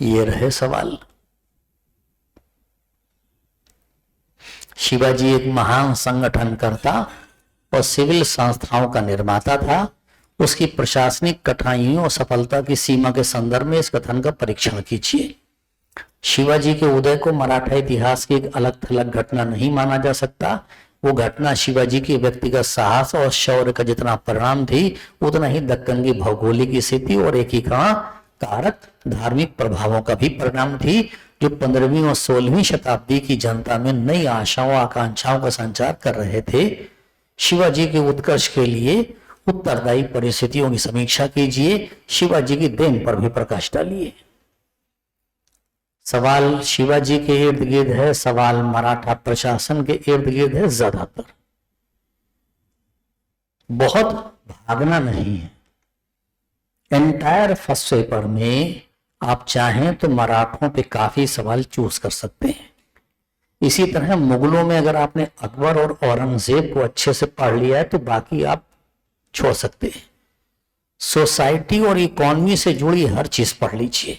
ये रहे सवाल। शिवाजी एक महान संगठनकर्ता और सिविल संस्थाओं का निर्माता था। उसकी प्रशासनिक कठिनाइयों और सफलता की सीमा के संदर्भ में इस कथन का परीक्षण कीजिए। शिवाजी के उदय को मराठा इतिहास की एक अलग थलग घटना नहीं माना जा सकता। वो घटना शिवाजी के व्यक्तिगत साहस और शौर्य का जितना परिणाम थी, उतना ही दक्कन की भौगोलिक स्थिति और एकीकरण कारक धार्मिक प्रभावों का भी परिणाम थी, जो 15वीं और 16वीं शताब्दी की जनता में नई आशाओं आकांक्षाओं का संचार कर रहे थे। शिवाजी के उत्कर्ष के लिए उत्तरदायी परिस्थितियों की समीक्षा कीजिए। शिवाजी की देन पर भी प्रकाश डालिए। सवाल शिवाजी के इर्द गिर्द है, सवाल मराठा प्रशासन के इर्द गिर्द है। ज्यादातर बहुत भागना नहीं है। एंटायर फर्स्ट पेपर में आप चाहें तो मराठों पे काफी सवाल चूज कर सकते हैं। इसी तरह मुगलों में अगर आपने अकबर और औरंगजेब को अच्छे से पढ़ लिया है तो बाकी आप छोड़ सकते हैं। सोसाइटी और इकोनॉमी से जुड़ी हर चीज पढ़ लीजिए,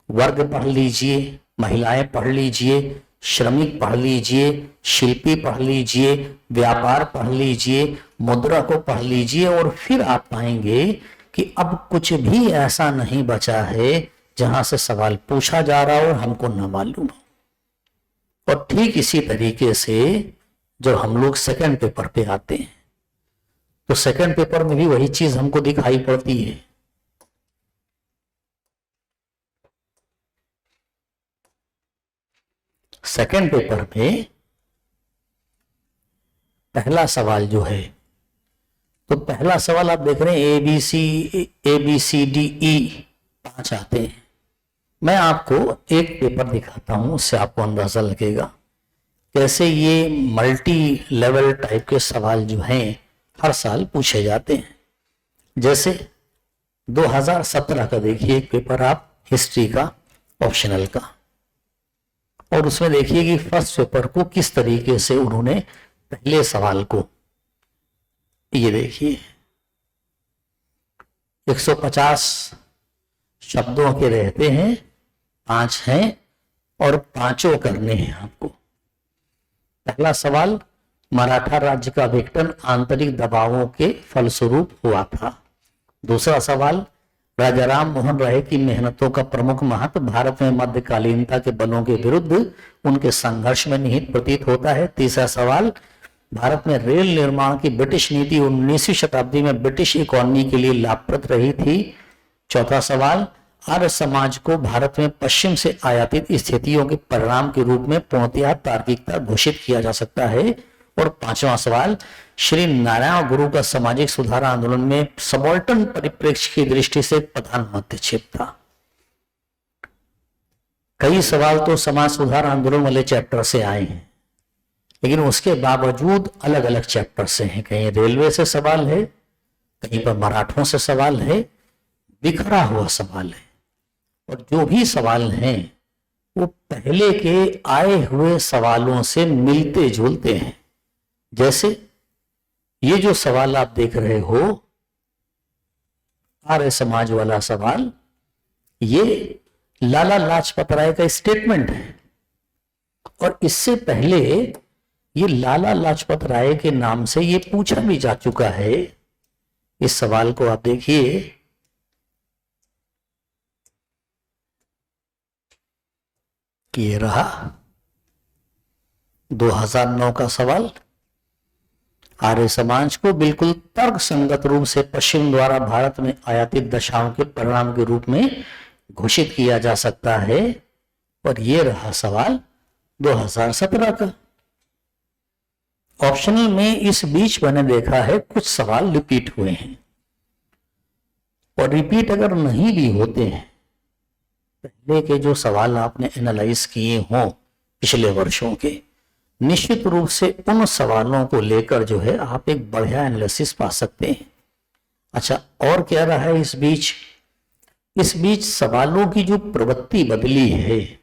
वर्ग पढ़ लीजिए, महिलाएं पढ़ लीजिए, श्रमिक पढ़ लीजिए, शिल्पी पढ़ लीजिए, व्यापार पढ़ लीजिए, मुद्रा को पढ़ लीजिए, और फिर आप पाएंगे कि अब कुछ भी ऐसा नहीं बचा है जहां से सवाल पूछा जा रहा हो और हमको न मालूम हो। और ठीक इसी तरीके से जब हम लोग सेकंड पेपर पे आते हैं तो सेकंड पेपर में भी वही चीज हमको दिखाई पड़ती है। सेकंड पेपर में पहला सवाल जो है, तो पहला सवाल आप देख रहे हैं ABCD-E 5 आते हैं। मैं आपको एक पेपर दिखाता हूं, उससे आपको अंदाजा लगेगा कैसे ये मल्टी लेवल टाइप के सवाल जो हैं हर साल पूछे जाते हैं। जैसे 2017 का देखिए एक पेपर आप हिस्ट्री का ऑप्शनल का, और उसमें देखिए कि फर्स्ट पेपर को किस तरीके से उन्होंने पहले सवाल को, ये देखिए 150 शब्दों के रहते हैं, 5 हैं और 5 करने हैं आपको। पहला सवाल, मराठा राज्य का विघटन आंतरिक दबावों के फलस्वरूप हुआ था। दूसरा सवाल, राजा राम मोहन राय की मेहनतों का प्रमुख महत्व भारत में मध्यकालीनता के बलों के विरुद्ध उनके संघर्ष में निहित प्रतीत होता है। तीसरा सवाल, भारत में रेल निर्माण की ब्रिटिश नीति 19वीं शताब्दी में ब्रिटिश इकोनॉमी के लिए लाभप्रद रही थी। चौथा सवाल, आर्य समाज को भारत में पश्चिम से आयातित स्थितियों के परिणाम के रूप में पूर्णतः तार्किकता घोषित किया जा सकता है। और पांचवा सवाल, श्री नारायण गुरु का सामाजिक सुधार आंदोलन में सबॉल्टन परिप्रेक्ष्य की दृष्टि से प्रधान मध्यक्षेप था। कई सवाल तो समाज सुधार आंदोलन वाले चैप्टर से आए हैं, लेकिन उसके बावजूद अलग अलग चैप्टर से हैं। कहीं रेलवे से सवाल है, कहीं पर मराठों से सवाल है, बिखरा हुआ सवाल है। और जो भी सवाल हैं वो पहले के आए हुए सवालों से मिलते जुलते हैं। जैसे ये जो सवाल आप देख रहे हो, आर्य समाज वाला सवाल, ये लाला लाजपत राय का स्टेटमेंट है। और इससे पहले ये लाला लाजपत राय के नाम से ये पूछा भी जा चुका है। इस सवाल को आप देखिए, ये रहा 2009 का सवाल। आर्य समाज को बिल्कुल तर्क संगत रूप से पश्चिम द्वारा भारत में आयातित दशाओं के परिणाम के रूप में घोषित किया जा सकता है। और ये रहा सवाल 2017 का। ऑप्शनल में इस बीच मैंने देखा है कुछ सवाल रिपीट हुए हैं, और रिपीट अगर नहीं भी होते हैं, पहले के जो सवाल आपने एनालाइज किए हों पिछले वर्षों के, निश्चित रूप से उन सवालों को लेकर जो है आप एक बढ़िया एनालिसिस पा सकते हैं। अच्छा, और क्या रहा है इस बीच? इस बीच सवालों की जो प्रवृत्ति बदली है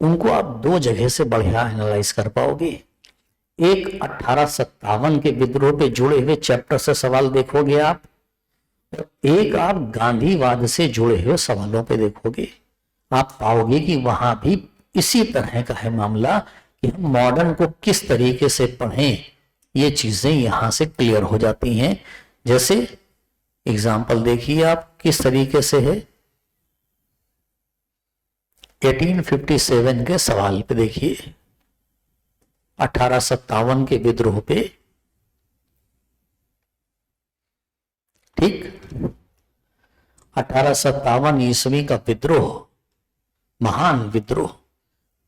उनको आप 2 जगह से बढ़िया एनालाइज कर पाओगे। एक 1857 के विद्रोह पे जुड़े हुए चैप्टर से सवाल देखोगे आप, और एक आप गांधीवाद से जुड़े हुए सवालों पे देखोगे। आप पाओगे कि वहां भी इसी तरह का है मामला कि हम मॉडर्न को किस तरीके से पढ़ें, ये चीजें यहां से क्लियर हो जाती हैं। जैसे एग्जाम्पल देखिए आप किस तरीके से है, 1857 के सवाल पे देखिए, 1857 के विद्रोह पे, ठीक, 1857 ईस्वी का विद्रोह, महान विद्रोह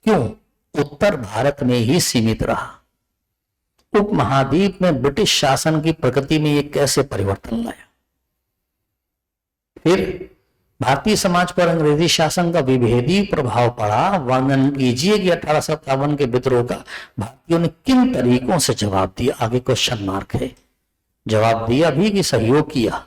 क्यों उत्तर भारत में ही सीमित रहा? उपमहाद्वीप में ब्रिटिश शासन की प्रकृति में ये कैसे परिवर्तन लाया? फिर भारतीय समाज पर अंग्रेजी शासन का विभेदी प्रभाव पड़ा। वर्णन कीजिए कि 1857 के विद्रोह का भारतीयों ने किन तरीकों से जवाब दिया। आगे क्वेश्चन मार्क है, जवाब दिया भी कि सहयोग किया।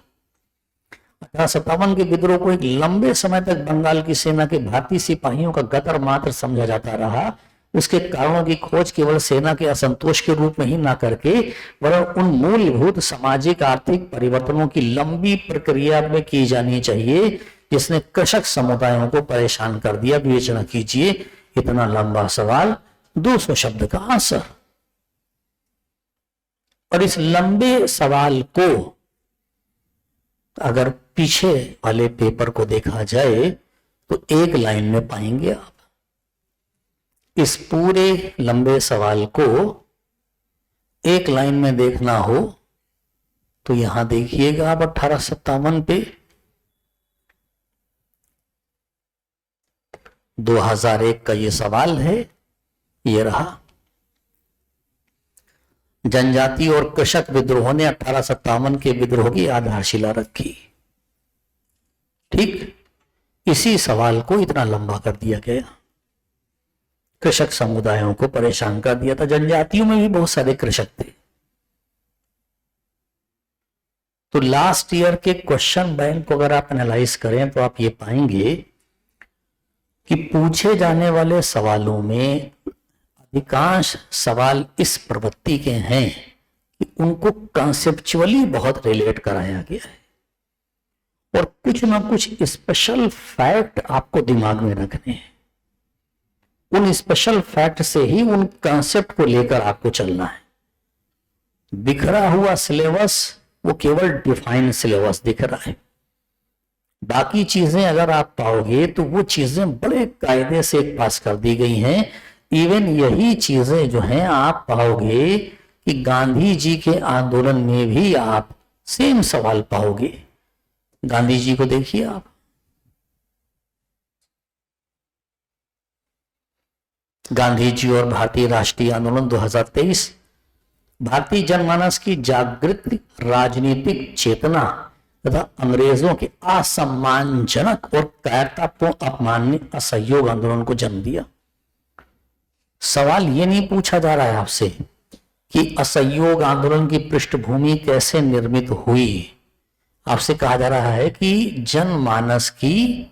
1857 के विद्रोह को एक लंबे समय तक बंगाल की सेना के भारतीय सिपाहियों का गतर मात्र समझा जाता रहा, उसके कारणों की खोज केवल सेना के असंतोष के रूप में ही ना करके, वरन उन मूलभूत सामाजिक आर्थिक परिवर्तनों की लंबी प्रक्रिया में की जानी चाहिए जिसने कृषक समुदायों को परेशान कर दिया। विवेचना कीजिए, इतना लंबा सवाल, 200 शब्द का आंसर। और इस लंबे सवाल को अगर पीछे वाले पेपर को देखा जाए तो एक लाइन में पाएंगे आप। इस पूरे लंबे सवाल को एक लाइन में देखना हो तो यहां देखिएगा आप 1857 पे 2001 का ये सवाल है, ये रहा। जनजाति और कृषक विद्रोह ने 1857 के विद्रोह की आधारशिला रखी। ठीक इसी सवाल को इतना लंबा कर दिया गया, कृषक समुदायों को परेशान कर दिया था। जनजातियों में भी बहुत सारे कृषक थे। तो लास्ट ईयर के क्वेश्चन बैंक को अगर आप एनालाइज करें तो आप ये पाएंगे कि पूछे जाने वाले सवालों में अधिकांश सवाल इस प्रवृत्ति के हैं कि उनको कॉन्सेप्चुअली बहुत रिलेट कराया गया है और कुछ ना कुछ स्पेशल फैक्ट आपको दिमाग में रखने हैं। उन स्पेशल फैक्ट से ही उन कॉन्सेप्ट को लेकर आपको चलना है। बिखरा हुआ सिलेबस वो केवल डिफाइंड सिलेबस दिख रहा है। बाकी चीजें अगर आप पाओगे तो वो चीजें बड़े कायदे से पास कर दी गई हैं। इवन यही चीजें जो हैं आप पाओगे कि गांधी जी के आंदोलन में भी आप सेम सवाल पाओगे। गांधी जी को देखिए आप, गांधी जी और भारतीय राष्ट्रीय आंदोलन 2023, भारतीय जनमानस की जागृत राजनीतिक चेतना तथा अंग्रेजों के असम्मानजनक और कायरतापूर्ण अपमाननीय असहयोग आंदोलन को जन्म दिया। सवाल ये नहीं पूछा जा रहा है आपसे कि असहयोग आंदोलन की पृष्ठभूमि कैसे निर्मित हुई। आपसे कहा जा रहा है कि जनमानस की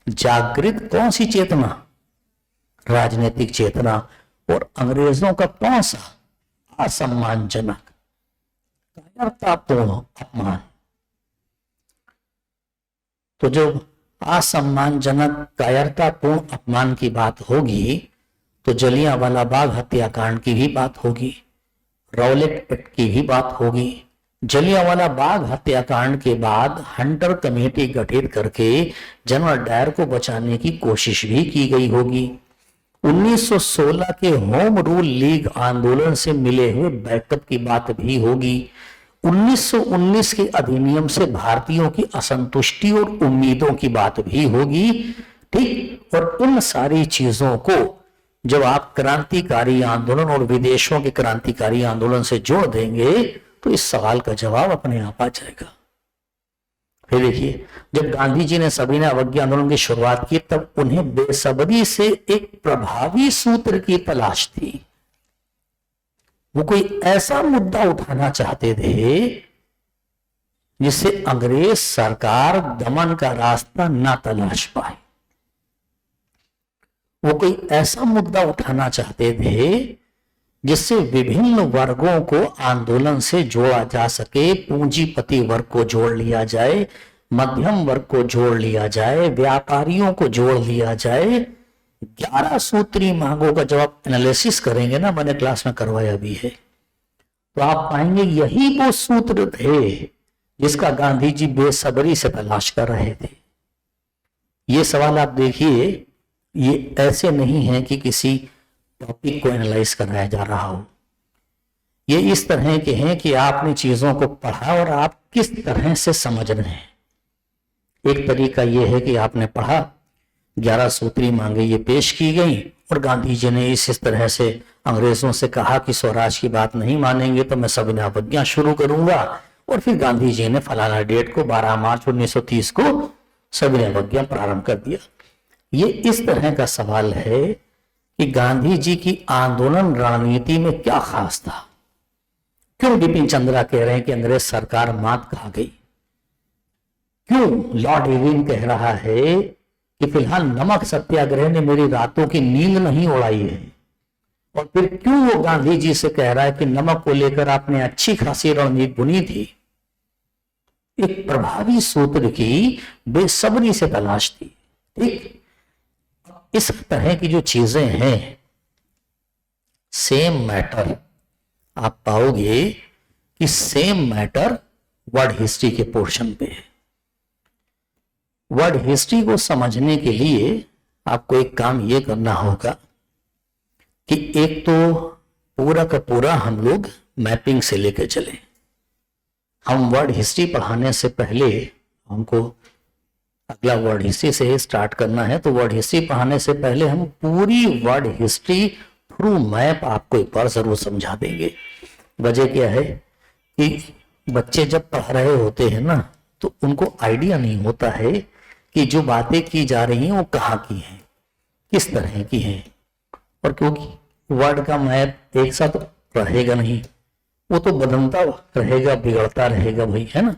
जागृत कौन सी चेतना, राजनीतिक चेतना, और अंग्रेजों का कौन सा असम्मानजनक कायरतापूर्ण अपमान। तो जो असम्मानजनक कायरतापूर्ण अपमान की बात होगी तो जलियांवाला बाग हत्याकांड की भी बात होगी, रॉलेट एक्ट की भी बात होगी। जलियांवाला बाग हत्याकांड के बाद हंटर कमेटी गठित करके जनरल डायर को बचाने की कोशिश भी की गई होगी। 1916 के होम रूल लीग आंदोलन से मिले हुए बैकअप की बात भी होगी। 1919 के अधिनियम से भारतीयों की असंतुष्टि और उम्मीदों की बात भी होगी। ठीक, और उन सारी चीजों को जब आप क्रांतिकारी आंदोलन और विदेशों के क्रांतिकारी आंदोलन से जोड़ देंगे तो इस सवाल का जवाब अपने आप आ जाएगा। फिर देखिए, जब गांधी जी ने सविनय अवज्ञा आंदोलन की शुरुआत की तब उन्हें बेसब्री से एक प्रभावी सूत्र की तलाश थी। वो कोई ऐसा मुद्दा उठाना चाहते थे जिससे अंग्रेज सरकार दमन का रास्ता ना तलाश पाए। वो कोई ऐसा मुद्दा उठाना चाहते थे जिससे विभिन्न वर्गों को आंदोलन से जोड़ा जा सके। पूंजीपति वर्ग को जोड़ लिया जाए, मध्यम वर्ग को जोड़ लिया जाए, व्यापारियों को जोड़ लिया जाए। 11 सूत्री मांगों का जब आप एनालिसिस करेंगे ना, मैंने क्लास में करवाया भी है, तो आप पाएंगे यही वो सूत्र थे जिसका गांधी जी बेसब्री से तलाश कर रहे थे। ये सवाल आप देखिए, ये ऐसे नहीं है कि किसी टॉपिक को एनालाइज कराया जा रहा हो। ये इस तरह के हैं कि आपने चीजों को पढ़ा और आप किस तरह से समझ रहे हैं। एक तरीका यह है कि आपने पढ़ा, 11 सूत्री मांगे ये पेश की गई और गांधी जी ने इस तरह से अंग्रेजों से कहा कि स्वराज की बात नहीं मानेंगे तो मैं सविनय अवज्ञा शुरू करूंगा, और फिर गांधी जी ने फलाना डेट को 12 मार्च 1930 को सविनय अवज्ञा प्रारंभ कर दिया। ये इस तरह का सवाल है कि गांधी जी की आंदोलन रणनीति में क्या खास था। क्यों बिपिन चंद्रा कह रहे हैं कि अंग्रेज सरकार मात खा गई? क्यों लॉर्ड इरविन कह रहा है कि फिलहाल नमक सत्याग्रह ने मेरी रातों की नींद नहीं उड़ाई है, और फिर क्यों वो गांधी जी से कह रहा है कि नमक को लेकर आपने अच्छी खासी रणनीति बुनी थी। एक प्रभावी सूत्र की बेसब्री से तलाश थी। ठीक इस तरह की जो चीजें हैं, सेम मैटर आप पाओगे कि सेम मैटर वर्ड हिस्ट्री के पोर्शन पे है। वर्ड हिस्ट्री को समझने के लिए आपको एक काम यह करना होगा कि एक तो पूरा का पूरा हम लोग मैपिंग से लेकर चले। हम वर्ड हिस्ट्री पढ़ाने से पहले हमको अगला वर्ड हिस्ट्री से ही स्टार्ट करना है, तो वर्ड हिस्ट्री पढ़ाने से पहले हम पूरी वर्ड हिस्ट्री थ्रू मैप आपको एक बार जरूर समझा देंगे। वजह क्या है कि बच्चे जब पढ़ रहे होते हैं ना, तो उनको आइडिया नहीं होता है कि जो बातें की जा रही हैं वो कहाँ की हैं, किस तरह की हैं। और क्योंकि वर्ड का मैप एक साथ रहेगा नहीं, वो तो बदलता रहेगा, बिगड़ता रहेगा भाई, है ना।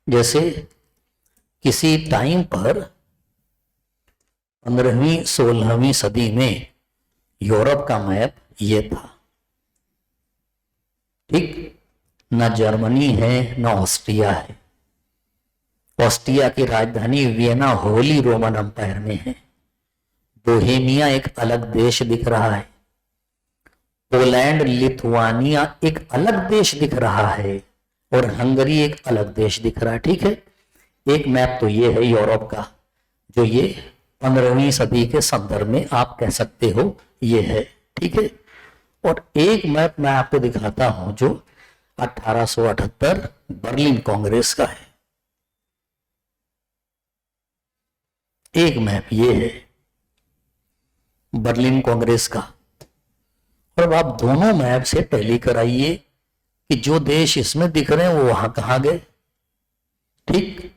जैसे किसी टाइम पर 15वीं 16वीं सदी में यूरोप का मैप ये था। ठीक, न जर्मनी है न ऑस्ट्रिया है। ऑस्ट्रिया की राजधानी वियना होली रोमन अंपायर में है। बोहेमिया एक अलग देश दिख रहा है। पोलैंड लिथुआनिया एक अलग देश दिख रहा है, और हंगरी एक अलग देश दिख रहा है। ठीक है, एक मैप तो ये है यूरोप का, जो ये 15वीं सदी के संदर्भ में आप कह सकते हो ये है। ठीक है, और एक मैप मैं आपको दिखाता हूं जो 1878 बर्लिन कांग्रेस का है। एक मैप ये है बर्लिन कांग्रेस का, और अब आप दोनों मैप से टैली कराइए कि जो देश इसमें दिख रहे हैं वो वहां कहां गए। ठीक,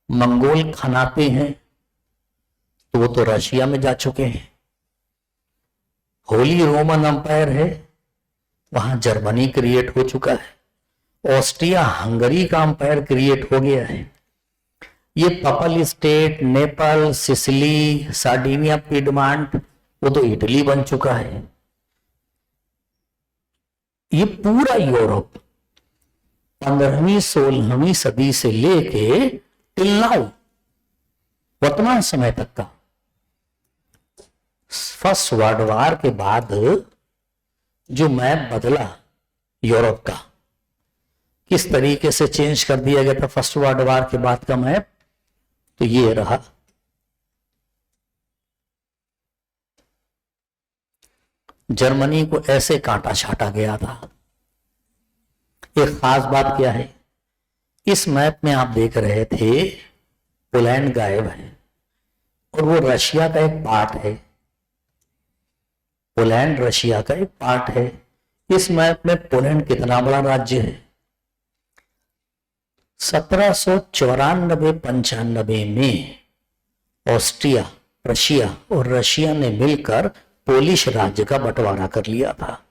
मंगोल खानाते हैं तो वो तो रशिया में जा चुके हैं। होली रोमन अंपायर है, वहां जर्मनी क्रिएट हो चुका है। ऑस्ट्रिया हंगरी का अंपायर क्रिएट हो गया है। ये papal state, Nepal, Sicily, Sardinia, Piedmont, वो तो इटली बन चुका है। ये पूरा यूरोप 15वीं 16वीं सदी से लेके टिल नाउ, वर्तमान समय तक का, फर्स्ट वर्ल्ड वॉर के बाद जो मैप बदला यूरोप का, किस तरीके से चेंज कर दिया गया था फर्स्ट वर्ल्ड वॉर के बाद का मैप, तो ये रहा। जर्मनी को ऐसे काटा छाटा गया था। एक खास बात क्या है, इस मैप में आप देख रहे थे पोलैंड गायब है, और वो रशिया का एक पार्ट है। पोलैंड रशिया का एक पार्ट है। इस मैप में पोलैंड कितना बड़ा राज्य है? 1794-95 में ऑस्ट्रिया, रशिया और रशिया ने मिलकर पोलिश राज्य का बंटवारा कर लिया था,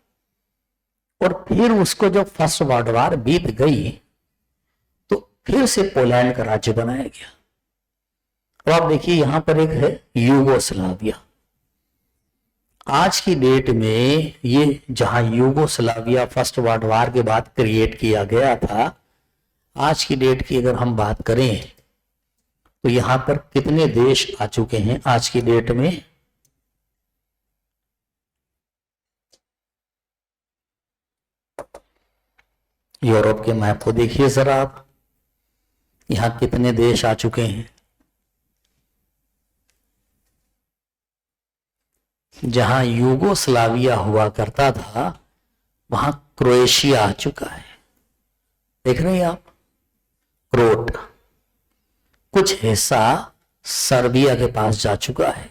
और फिर उसको जब फर्स्ट वर्ल्ड वॉर बीत गई तो फिर से पोलैंड का राज्य बनाया गया। तो आप देखिए यहां पर एक है यूगोस्लाविया। आज की डेट में ये जहां यूगोस्लाविया फर्स्ट वर्ल्ड वॉर के बाद क्रिएट किया गया था, आज की डेट की अगर हम बात करें तो यहां पर कितने देश आ चुके हैं आज की डेट में? यूरोप के मैप को देखिए जरा आप, यहां कितने देश आ चुके हैं। जहां यूगोस्लाविया हुआ करता था वहां क्रोएशिया आ चुका है। देख रहे हैं आप, क्रोट, कुछ हिस्सा सर्बिया के पास जा चुका है।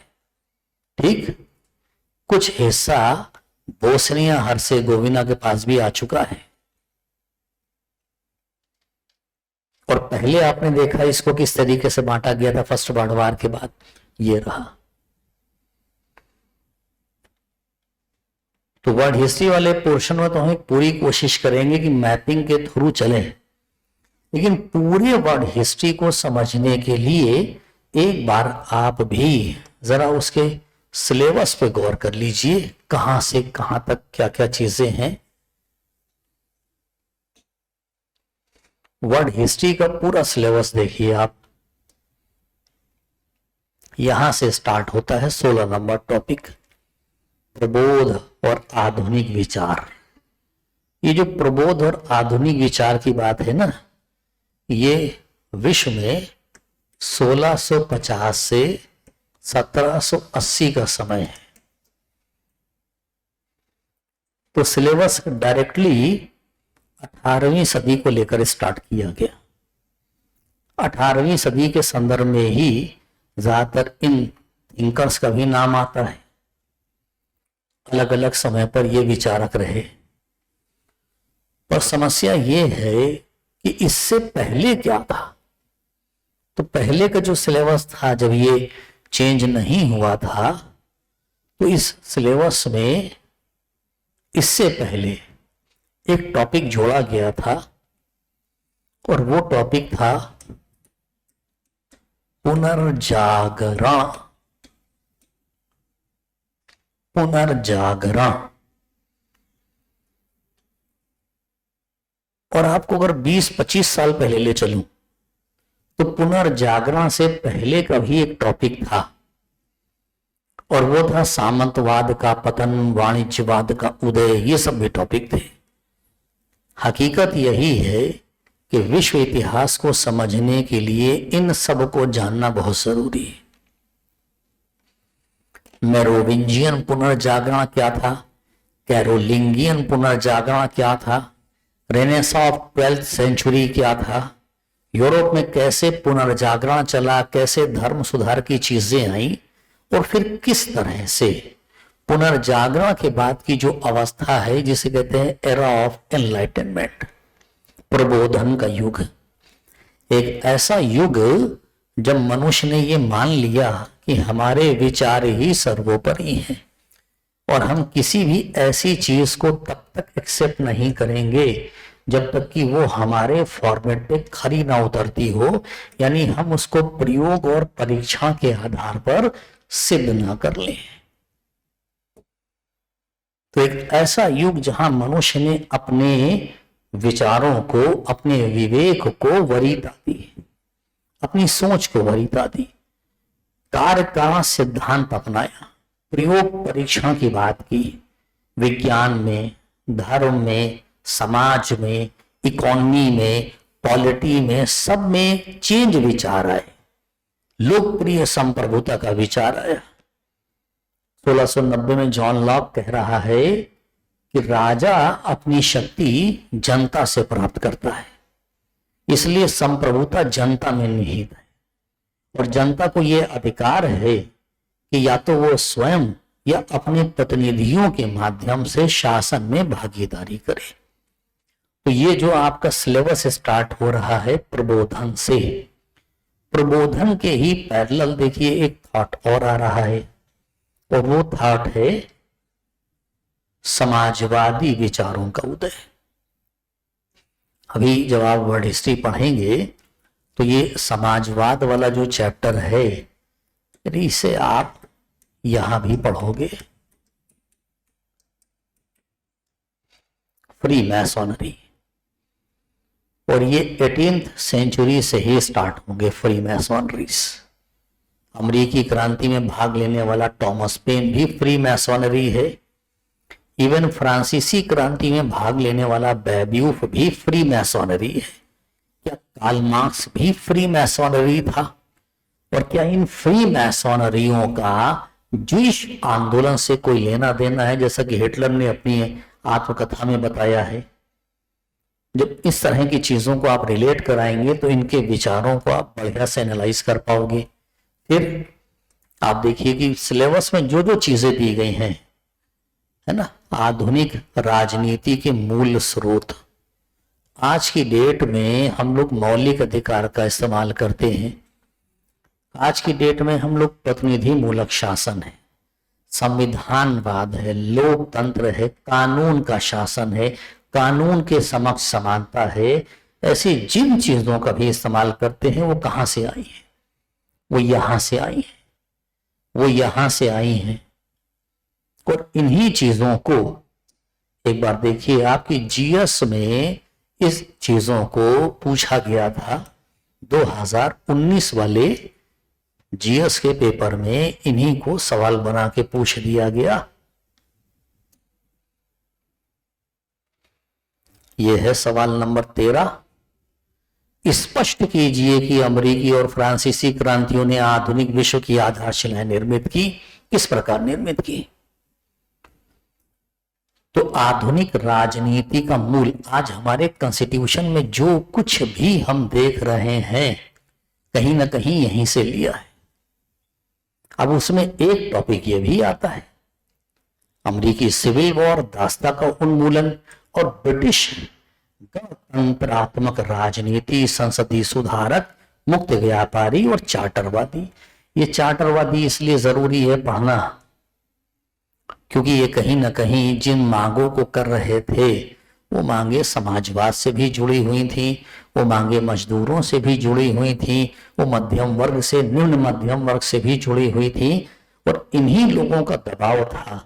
ठीक, कुछ हिस्सा बोस्निया हर्सेगोविना के पास भी आ चुका है। और पहले आपने देखा इसको किस तरीके से बांटा गया था फर्स्ट वर्ल्ड वॉर के बाद, ये रहा। तो वर्ड हिस्ट्री वाले पोर्शन में तो हम पूरी कोशिश करेंगे कि मैपिंग के थ्रू चलें, लेकिन पूरे वर्ल्ड हिस्ट्री को समझने के लिए एक बार आप भी जरा उसके सिलेबस पे गौर कर लीजिए, कहां से कहां तक क्या क्या चीजें हैं। वर्ल्ड हिस्ट्री का पूरा सिलेबस देखिए आप, यहां से स्टार्ट होता है 16 नंबर टॉपिक, प्रबोध और आधुनिक विचार। ये जो प्रबोध और आधुनिक विचार की बात है ना, ये विश्व में 1650 से 1780 का समय है। तो सिलेबस डायरेक्टली 18वीं सदी को लेकर स्टार्ट किया गया। 18वीं सदी के संदर्भ में ही ज्यादातर इन थिंकर्स का भी नाम आता है, अलग अलग समय पर ये विचारक रहे। पर समस्या ये है कि इससे पहले क्या था। तो पहले का जो सिलेबस था, जब ये चेंज नहीं हुआ था, तो इस सिलेबस में इससे पहले एक टॉपिक जोड़ा गया था और वो टॉपिक था पुनर्जागरण। पुनर्जागरण। और आपको अगर 20-25 साल पहले ले चलूं तो पुनर्जागरण से पहले का भी एक टॉपिक था और वो था सामंतवाद का पतन, वाणिज्यवाद का उदय। ये सब भी टॉपिक थे। हकीकत यही है कि विश्व इतिहास को समझने के लिए इन सब को जानना बहुत जरूरी है। मेरोविंजियन पुनर्जागरण क्या था, कैरोलिंगियन पुनर्जागरण क्या था, रेनेसां ऑफ 12th सेंचुरी क्या था, यूरोप में कैसे पुनर्जागरण चला, कैसे धर्म सुधार की चीजें आई, और फिर किस तरह से पुनर्जागरण के बाद की जो अवस्था है जिसे कहते हैं एरा ऑफ एनलाइटनमेंट, प्रबोधन का युग, एक ऐसा युग जब मनुष्य ने ये मान लिया कि हमारे विचार ही सर्वोपरि हैं और हम किसी भी ऐसी चीज को तब तक एक्सेप्ट नहीं करेंगे जब तक कि वो हमारे फॉर्मेट पे खरी ना उतरती हो, यानी हम उसको प्रयोग और परीक्षण के आधार पर सिद्ध ना कर लें। तो एक ऐसा युग जहां मनुष्य ने अपने विचारों को, अपने विवेक को वरीयता दी, अपनी सोच को वरीयता दी, कार्य का सिद्धांत अपनाया, प्रयोग परीक्षण की बात की, विज्ञान में, धर्म में, समाज में, इकोनॉमी में, पॉलिटी में, सब में चेंज विचार आए, लोकप्रिय संप्रभुता का विचार आया। 1690 में जॉन लॉक कह रहा है कि राजा अपनी शक्ति जनता से प्राप्त करता है, इसलिए संप्रभुता जनता में निहित है और जनता को यह अधिकार है कि या तो वो स्वयं या अपने प्रतिनिधियों के माध्यम से शासन में भागीदारी करे। तो ये जो आपका सिलेबस स्टार्ट हो रहा है प्रबोधन से, प्रबोधन के ही पैरेलल देखिए एक थॉट और आ रहा है और वो थॉट है समाजवादी विचारों का उदय। अभी जब आप वर्ल्ड हिस्ट्री पढ़ेंगे तो ये समाजवाद वाला जो चैप्टर है, इसे आप यहां भी पढ़ोगे। फ्री मैसोनरी, और ये 18th सेंचुरी से ही स्टार्ट होंगे फ्री मैसोनरीज। अमेरिकी क्रांति में भाग लेने वाला टॉमस पेन भी फ्री मैसोनरी है। इवन फ्रांसीसी क्रांति में भाग लेने वाला बेब्यूफ भी फ्री मैसोनरी है। क्या कार्ल मार्क्स भी फ्री मैसोनरी था? और क्या इन फ्री मैसोनरियों का ज्यूइश आंदोलन से कोई लेना देना है, जैसा कि हिटलर ने अपनी आत्मकथा में बताया है? जब इस तरह की चीजों को आप रिलेट कराएंगे तो इनके विचारों को आप बढ़िया से एनालाइज कर पाओगे। फिर आप देखिए कि सिलेबस में जो जो चीजें दी गई हैं, है ना, आधुनिक राजनीति के मूल स्रोत। आज की डेट में हम लोग मौलिक अधिकार का इस्तेमाल करते हैं। आज की डेट में हम लोग प्रतिनिधि मूलक शासन है, संविधानवाद है, लोकतंत्र है, कानून का शासन है, कानून के समक्ष समानता है, ऐसे जिन चीजों का भी इस्तेमाल करते हैं वो कहां से आई है? वो यहां से आई है, वो यहां से आई हैं। और इन्हीं चीजों को एक बार देखिए, आपकी जीएस में इस चीजों को पूछा गया था 2019 वाले जीएस के पेपर में, इन्हीं को सवाल बना के पूछ दिया गया। यह है सवाल नंबर 13। स्पष्ट कीजिए कि अमेरिकी और फ्रांसीसी क्रांतियों ने आधुनिक विश्व की आधारशिलाएं निर्मित की। किस प्रकार निर्मित की? तो आधुनिक राजनीति का मूल आज हमारे कॉन्स्टिट्यूशन में जो कुछ भी हम देख रहे हैं कहीं ना कहीं यहीं से लिया है। अब उसमें एक टॉपिक ये भी आता है, अमेरिकी सिविल वॉर, दास्ता का उन्मूलन और ब्रिटिश गणतंत्रात्मक राजनीति, संसदीय सुधारक, मुक्त व्यापारी और चार्टरवादी। ये चार्टरवादी इसलिए जरूरी है पढ़ना क्योंकि ये कहीं ना कहीं जिन मांगों को कर रहे थे वो मांगे समाजवाद से भी जुड़ी हुई थी, वो मांगे मजदूरों से भी जुड़ी हुई थी, वो मध्यम वर्ग से, निम्न मध्यम वर्ग से भी जुड़ी हुई थी। और इन्हीं लोगों का दबाव था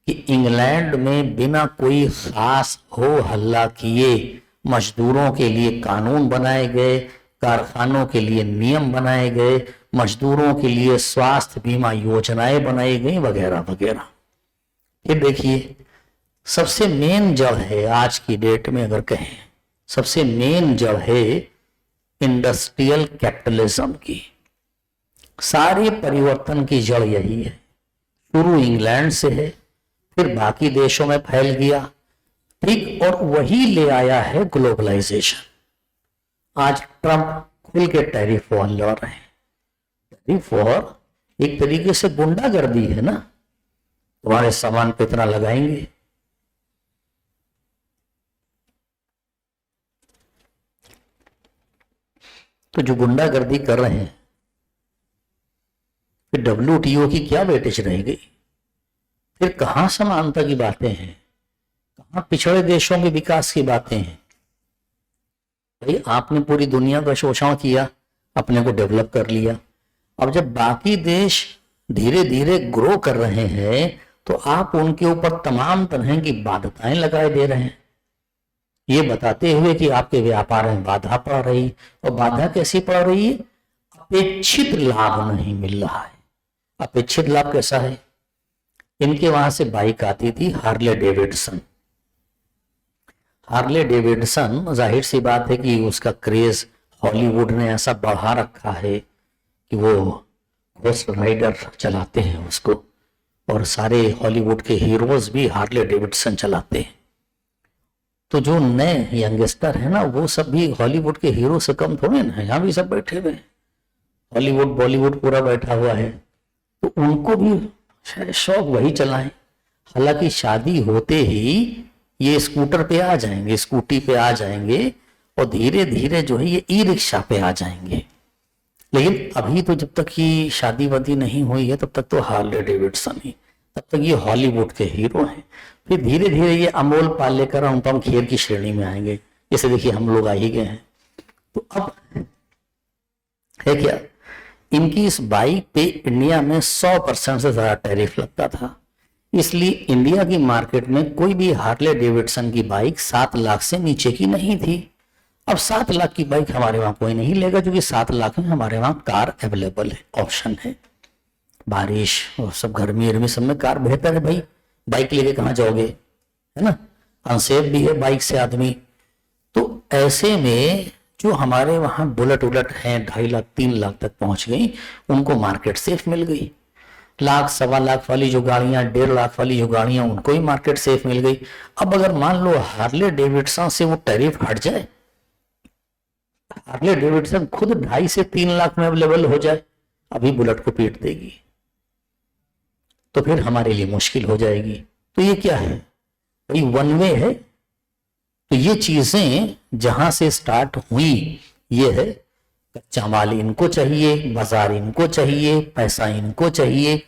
कि इंग्लैंड में बिना कोई खास हो हल्ला किए मजदूरों के लिए कानून बनाए गए, कारखानों के लिए नियम बनाए गए, मजदूरों के लिए स्वास्थ्य बीमा योजनाएं बनाई गई वगैरह वगैरह। ये देखिए, सबसे मेन जड़ है आज की डेट में, अगर कहें सबसे मेन जड़ है इंडस्ट्रियल कैपिटलिज्म की। सारे परिवर्तन की जड़ यही है। शुरू इंग्लैंड से है, फिर बाकी देशों में फैल गया, ठीक, और वही ले आया है ग्लोबलाइजेशन। आज ट्रंप खुल के टैरिफ वॉर लड़ रहे हैं। टैरिफ वॉर एक तरीके से गुंडागर्दी है ना, तुम्हारे सामान पे इतना लगाएंगे। तो जो गुंडागर्दी कर रहे हैं, फिर WTO की क्या वेटेज रह गई? फिर कहां समानता की बातें हैं, कहां पिछड़े देशों के विकास की बातें हैं? भाई आपने पूरी दुनिया का शोषण किया, अपने को डेवलप कर लिया। अब जब बाकी देश धीरे धीरे ग्रो कर रहे हैं तो आप उनके ऊपर तमाम तरह की बाध्यताएं लगाए दे रहे हैं, ये बताते हुए कि आपके व्यापार में बाधा पड़ रही। और बाधा कैसी पड़ रही है? अपेक्षित लाभ नहीं मिल रहा है। अपेक्षित लाभ कैसा है? इनके वहां से बाइक आती थी हार्ले डेविडसन। हार्ले डेविडसन, जाहिर सी बात है कि उसका क्रेज हॉलीवुड ने ऐसा बढ़ा रखा है कि वो घोस्ट राइडर चलाते हैं उसको, और सारे हॉलीवुड के हीरोज भी हार्ले डेविडसन चलाते हैं। तो जो नए यंगस्टर है ना, वो सब भी हॉलीवुड के हीरो से कम थोड़े ना, यहाँ भी सब बैठे हुए हैं, हॉलीवुड बॉलीवुड पूरा बैठा हुआ है। तो उनको भी शौक वही चलाएं। हालांकि शादी होते ही ये स्कूटर पे आ जाएंगे, स्कूटी पे आ जाएंगे, और धीरे धीरे जो है ये ई रिक्शा पे आ जाएंगे। लेकिन अभी तो जब तक ये शादी वादी नहीं हुई है तब तक तो हार्ले डेविडसन ही, तब तक ये हॉलीवुड के हीरो हैं। फिर धीरे धीरे ये अमोल पालेकर, अनुपम खेर की श्रेणी में आएंगे। जैसे देखिए हम लोग आ ही गए हैं। तो अब है क्या, इनकी इस बाइक पे इंडिया में 100% से ज्यादा टैरिफ लगता था। इसलिए इंडिया की मार्केट में कोई भी हार्ले डेविडसन की बाइक 7 लाख से नीचे की नहीं थी। अब 7 लाख की बाइक हमारे वहां कोई नहीं लेगा, क्योंकि 7 लाख में हमारे वहां कार अवेलेबल है, ऑप्शन है। बारिश और सब गर्मी सब में कार बेहतर है भाई। बाइक लेके कहाँ जाओगे, है ना, अनसेफ भी है बाइक से आदमी। तो ऐसे में जो हमारे वहां बुलेट उलट हैं 2.5 लाख 3 लाख तक पहुंच गई, उनको मार्केट सेफ मिल गई। लाख सवा लाख वाली जो गाड़ियां, 1.5 लाख वाली जो गाड़ियां, उनको ही मार्केट सेफ मिल गई। अब अगर मान लो हार्ले डेविडसन से वो टैरिफ हट जाए, हार्ले डेविडसन खुद 2.5 से 3 लाख में अवेलेबल हो जाए, अभी बुलेट को पीट देगी, तो फिर हमारे लिए मुश्किल हो जाएगी। तो ये क्या है भाई, वन वे है। तो ये चीजें जहां से स्टार्ट हुई, ये है कच्चा माल इनको चाहिए, बाजार इनको चाहिए, पैसा इनको चाहिए,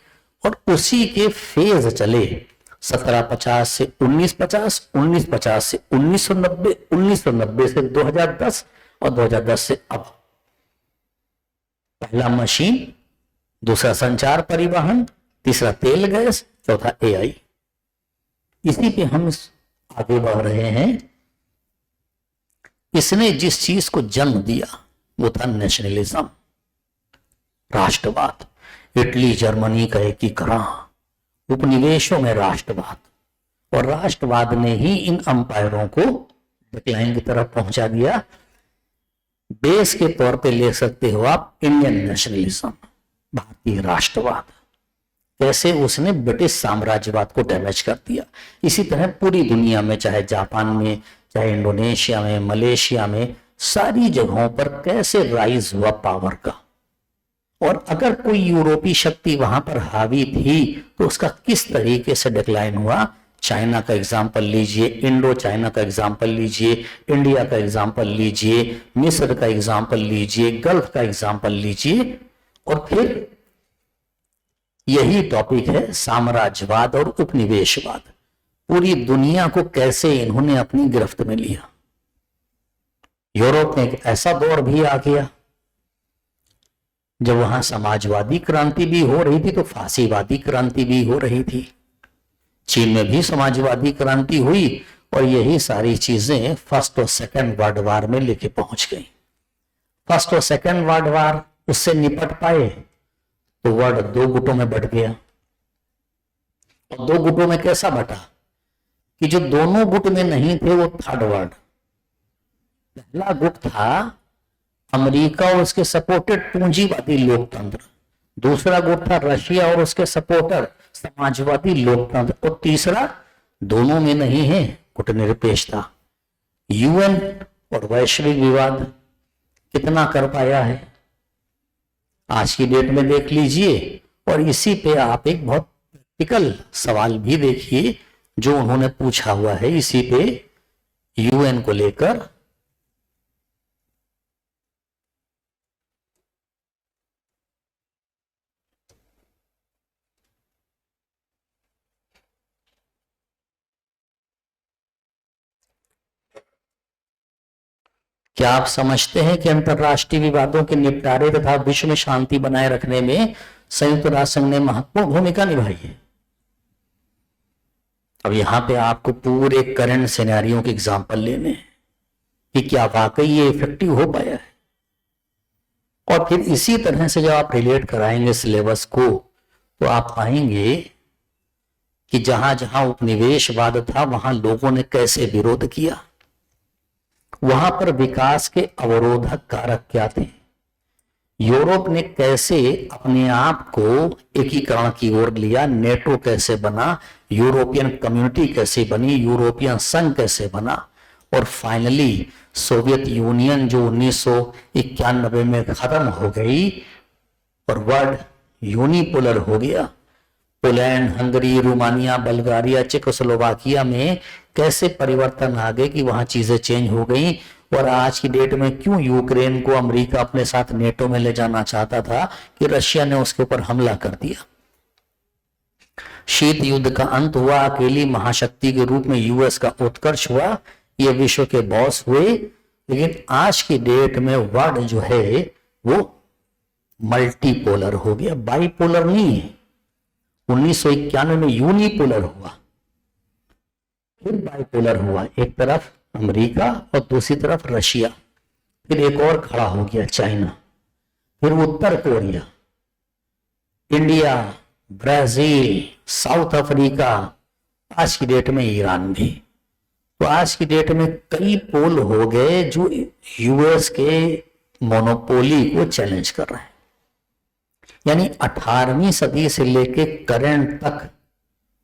और उसी के फेज चले। 1750 से 1950, 1950 से 1990, 1990 से 2010 और 2010 से अब। पहला मशीन, दूसरा संचार परिवहन, तीसरा तेल गैस, चौथा एआई। इसी पे हम आगे बढ़ रहे हैं। इसने जिस चीज को जन्म दिया वो था नेशनलिज्म, राष्ट्रवाद। इटली जर्मनी का एकीकरण, उपनिवेशों में राष्ट्रवाद, और राष्ट्रवाद ने ही इन अंपायरों को डिक्लाइन की तरफ पहुंचा दिया। बेस के तौर पे ले सकते हो आप इंडियन नेशनलिज्म, भारतीय राष्ट्रवाद, कैसे उसने ब्रिटिश साम्राज्यवाद को डैमेज कर दिया। इसी तरह पूरी दुनिया में, चाहे जापान में, चाहे इंडोनेशिया में, मलेशिया में, सारी जगहों पर कैसे राइज हुआ पावर का। और अगर कोई यूरोपीय शक्ति वहां पर हावी थी तो उसका किस तरीके से डिक्लाइन हुआ। चाइना का एग्जाम्पल लीजिए, इंडो चाइना का एग्जाम्पल लीजिए, इंडिया का एग्जाम्पल लीजिए, मिस्र का एग्जाम्पल लीजिए, गल्फ का एग्जाम्पल लीजिए। और फिर यही टॉपिक है साम्राज्यवाद और उपनिवेशवाद। पूरी दुनिया को कैसे इन्होंने अपनी गिरफ्त में लिया। यूरोप में एक ऐसा दौर भी आ गया जब वहां समाजवादी क्रांति भी हो रही थी तो फांसीवादी क्रांति भी हो रही थी। चीन में भी समाजवादी क्रांति हुई और यही सारी चीजें फर्स्ट और सेकंड वर्ल्ड वार में लेके पहुंच गई। फर्स्ट और सेकंड वर्ल्ड वार उससे निपट पाए तो वर्ल्ड दो गुटों में बट गया। और दो गुटों में कैसा बटा कि जो दोनों गुट में नहीं थे वो थर्ड वर्ल्ड। पहला गुट था अमेरिका और उसके सपोर्टेड पूंजीवादी लोकतंत्र, दूसरा गुट था रशिया और उसके सपोर्टर समाजवादी लोकतंत्र, और तीसरा दोनों में नहीं है गुटनिरपेक्षता। यूएन और वैश्विक विवाद कितना कर पाया है आज की डेट में देख लीजिए। और इसी पे आप एक बहुत प्रैक्टिकल सवाल भी देखिए जो उन्होंने पूछा हुआ है इसी पे यूएन को लेकर। क्या आप समझते हैं कि अंतर्राष्ट्रीय विवादों के निपटारे तथा विश्व में शांति बनाए रखने में संयुक्त राष्ट्र संघ ने महत्वपूर्ण भूमिका निभाई है। अब यहां पे आपको पूरे करंट सिनेरियो के एग्जांपल लेने हैं कि क्या वाकई ये इफेक्टिव हो पाया है। और फिर इसी तरह से जब आप रिलेट कराएंगे सिलेबस को तो आप पाएंगे कि जहां जहां उपनिवेशवाद था वहां लोगों ने कैसे विरोध किया, वहां पर विकास के अवरोधक कारक क्या थे, यूरोप ने कैसे अपने आप को एकीकरण की ओर लिया, नेटो कैसे बना, यूरोपियन कम्युनिटी कैसे बनी, यूरोपियन संघ कैसे बना, और फाइनली सोवियत यूनियन जो 1991 में खत्म हो गई और वर्ल्ड यूनिपोलर हो गया। Poland, Hungary, Romania, Bulgaria, Czechoslovakia में कैसे परिवर्तन आ गए कि वहां चीजें चेंज हो गई। और आज की डेट में क्यों यूक्रेन को अमेरिका अपने साथ नेटो में ले जाना चाहता था कि रशिया ने उसके ऊपर हमला कर दिया। शीत युद्ध का अंत हुआ, अकेली महाशक्ति के रूप में यूएस का उत्कर्ष हुआ, ये विश्व के बॉस हुए। लेकिन आज की डेट में वर्ल्ड जो है वो मल्टीपोलर हो गया, बाइपोलर नहीं है। 1991 में यूनिपोलर हुआ, फिर बाइपोलर हुआ, एक तरफ अमेरिका और दूसरी तरफ रशिया, फिर एक और खड़ा हो गया चाइना, फिर उत्तर Korea, India, Brazil, South Africa, आज की डेट में ईरान भी। तो आज की डेट में कई पोल हो गए जो यूएस के मोनोपोली को चैलेंज कर रहे हैं। यानी 18वीं सदी से लेके करंट तक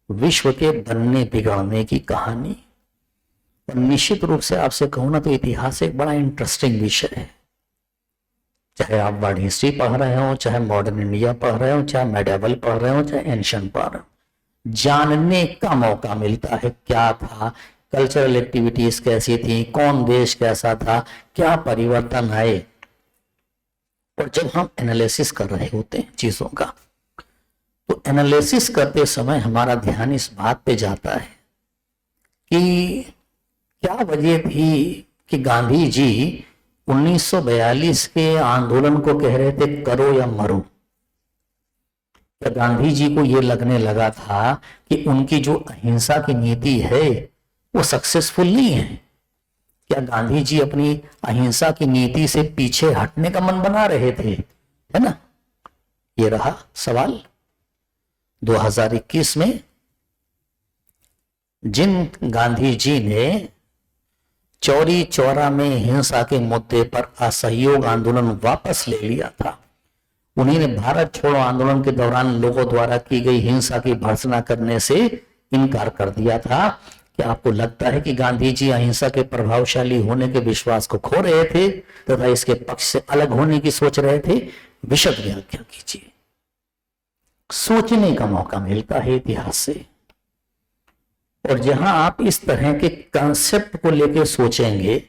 विश्व के बनने बिगड़ने की कहानी। और निश्चित रूप से आपसे कहूं ना तो इतिहास एक बड़ा इंटरेस्टिंग विषय है। चाहे आप वर्ल्ड हिस्ट्री पढ़ रहे हो, चाहे मॉडर्न इंडिया पढ़ रहे हो, चाहे मेडिवल पढ़ रहे हो, चाहे एंशिएंट पढ़ रहे हो, जानने का मौका मिलता है क्या था, कल्चरल एक्टिविटीज कैसी थी, कौन देश कैसा था, क्या परिवर्तन आए। और जब हम एनालिसिस कर रहे होते हैं चीजों का तो एनालिसिस करते समय हमारा ध्यान इस बात पे जाता है कि क्या वजह थी कि गांधी जी 1942 के आंदोलन को कह रहे थे करो या मरो। क्या गांधी जी को ये लगने लगा था कि उनकी जो अहिंसा की नीति है वो सक्सेसफुल नहीं है? क्या गांधी जी अपनी अहिंसा की नीति से पीछे हटने का मन बना रहे थे? है ना, ये रहा सवाल। 2021 में जिन गांधी जी ने चौरी चौरा में हिंसा के मुद्दे पर असहयोग आंदोलन वापस ले लिया था, उन्हीं ने भारत छोड़ो आंदोलन के दौरान लोगों द्वारा की गई हिंसा की भर्त्सना करने से इनकार कर दिया था। क्या आपको लगता है कि गांधी जी अहिंसा के प्रभावशाली होने के विश्वास को खो रहे थे तथा इसके पक्ष से अलग होने की सोच रहे थे? विशद व्याख्या कीजिए। सोचने का मौका मिलता है इतिहास से, और जहां आप इस तरह के कंसेप्ट को लेकर सोचेंगे,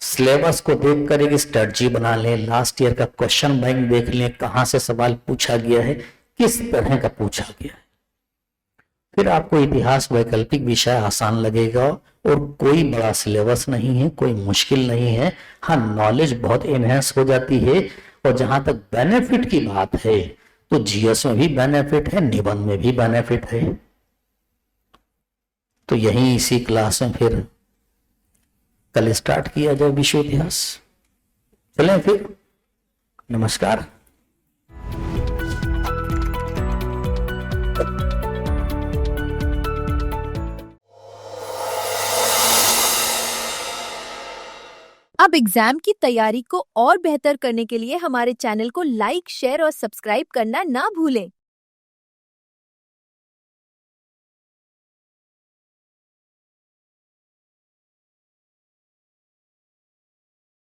सिलेबस को देखकर एक स्ट्रेटजी बना लें, लास्ट ईयर का क्वेश्चन बैंक देख लें, कहां से सवाल पूछा गया है, किस तरह का पूछा गया है, फिर आपको इतिहास वैकल्पिक विषय आसान लगेगा। और कोई बड़ा सिलेबस नहीं है, कोई मुश्किल नहीं है। हाँ, नॉलेज बहुत एनहेंस हो जाती है। और जहां तक बेनिफिट की बात है तो जीएस में भी बेनिफिट है, निबंध में भी बेनिफिट है। तो यही इसी क्लास में फिर कल स्टार्ट किया जाए विश्व इतिहास। चलें फिर, नमस्कार। अब एग्जाम की तैयारी को और बेहतर करने के लिए हमारे चैनल को लाइक, शेयर और सब्सक्राइब करना ना भूलें।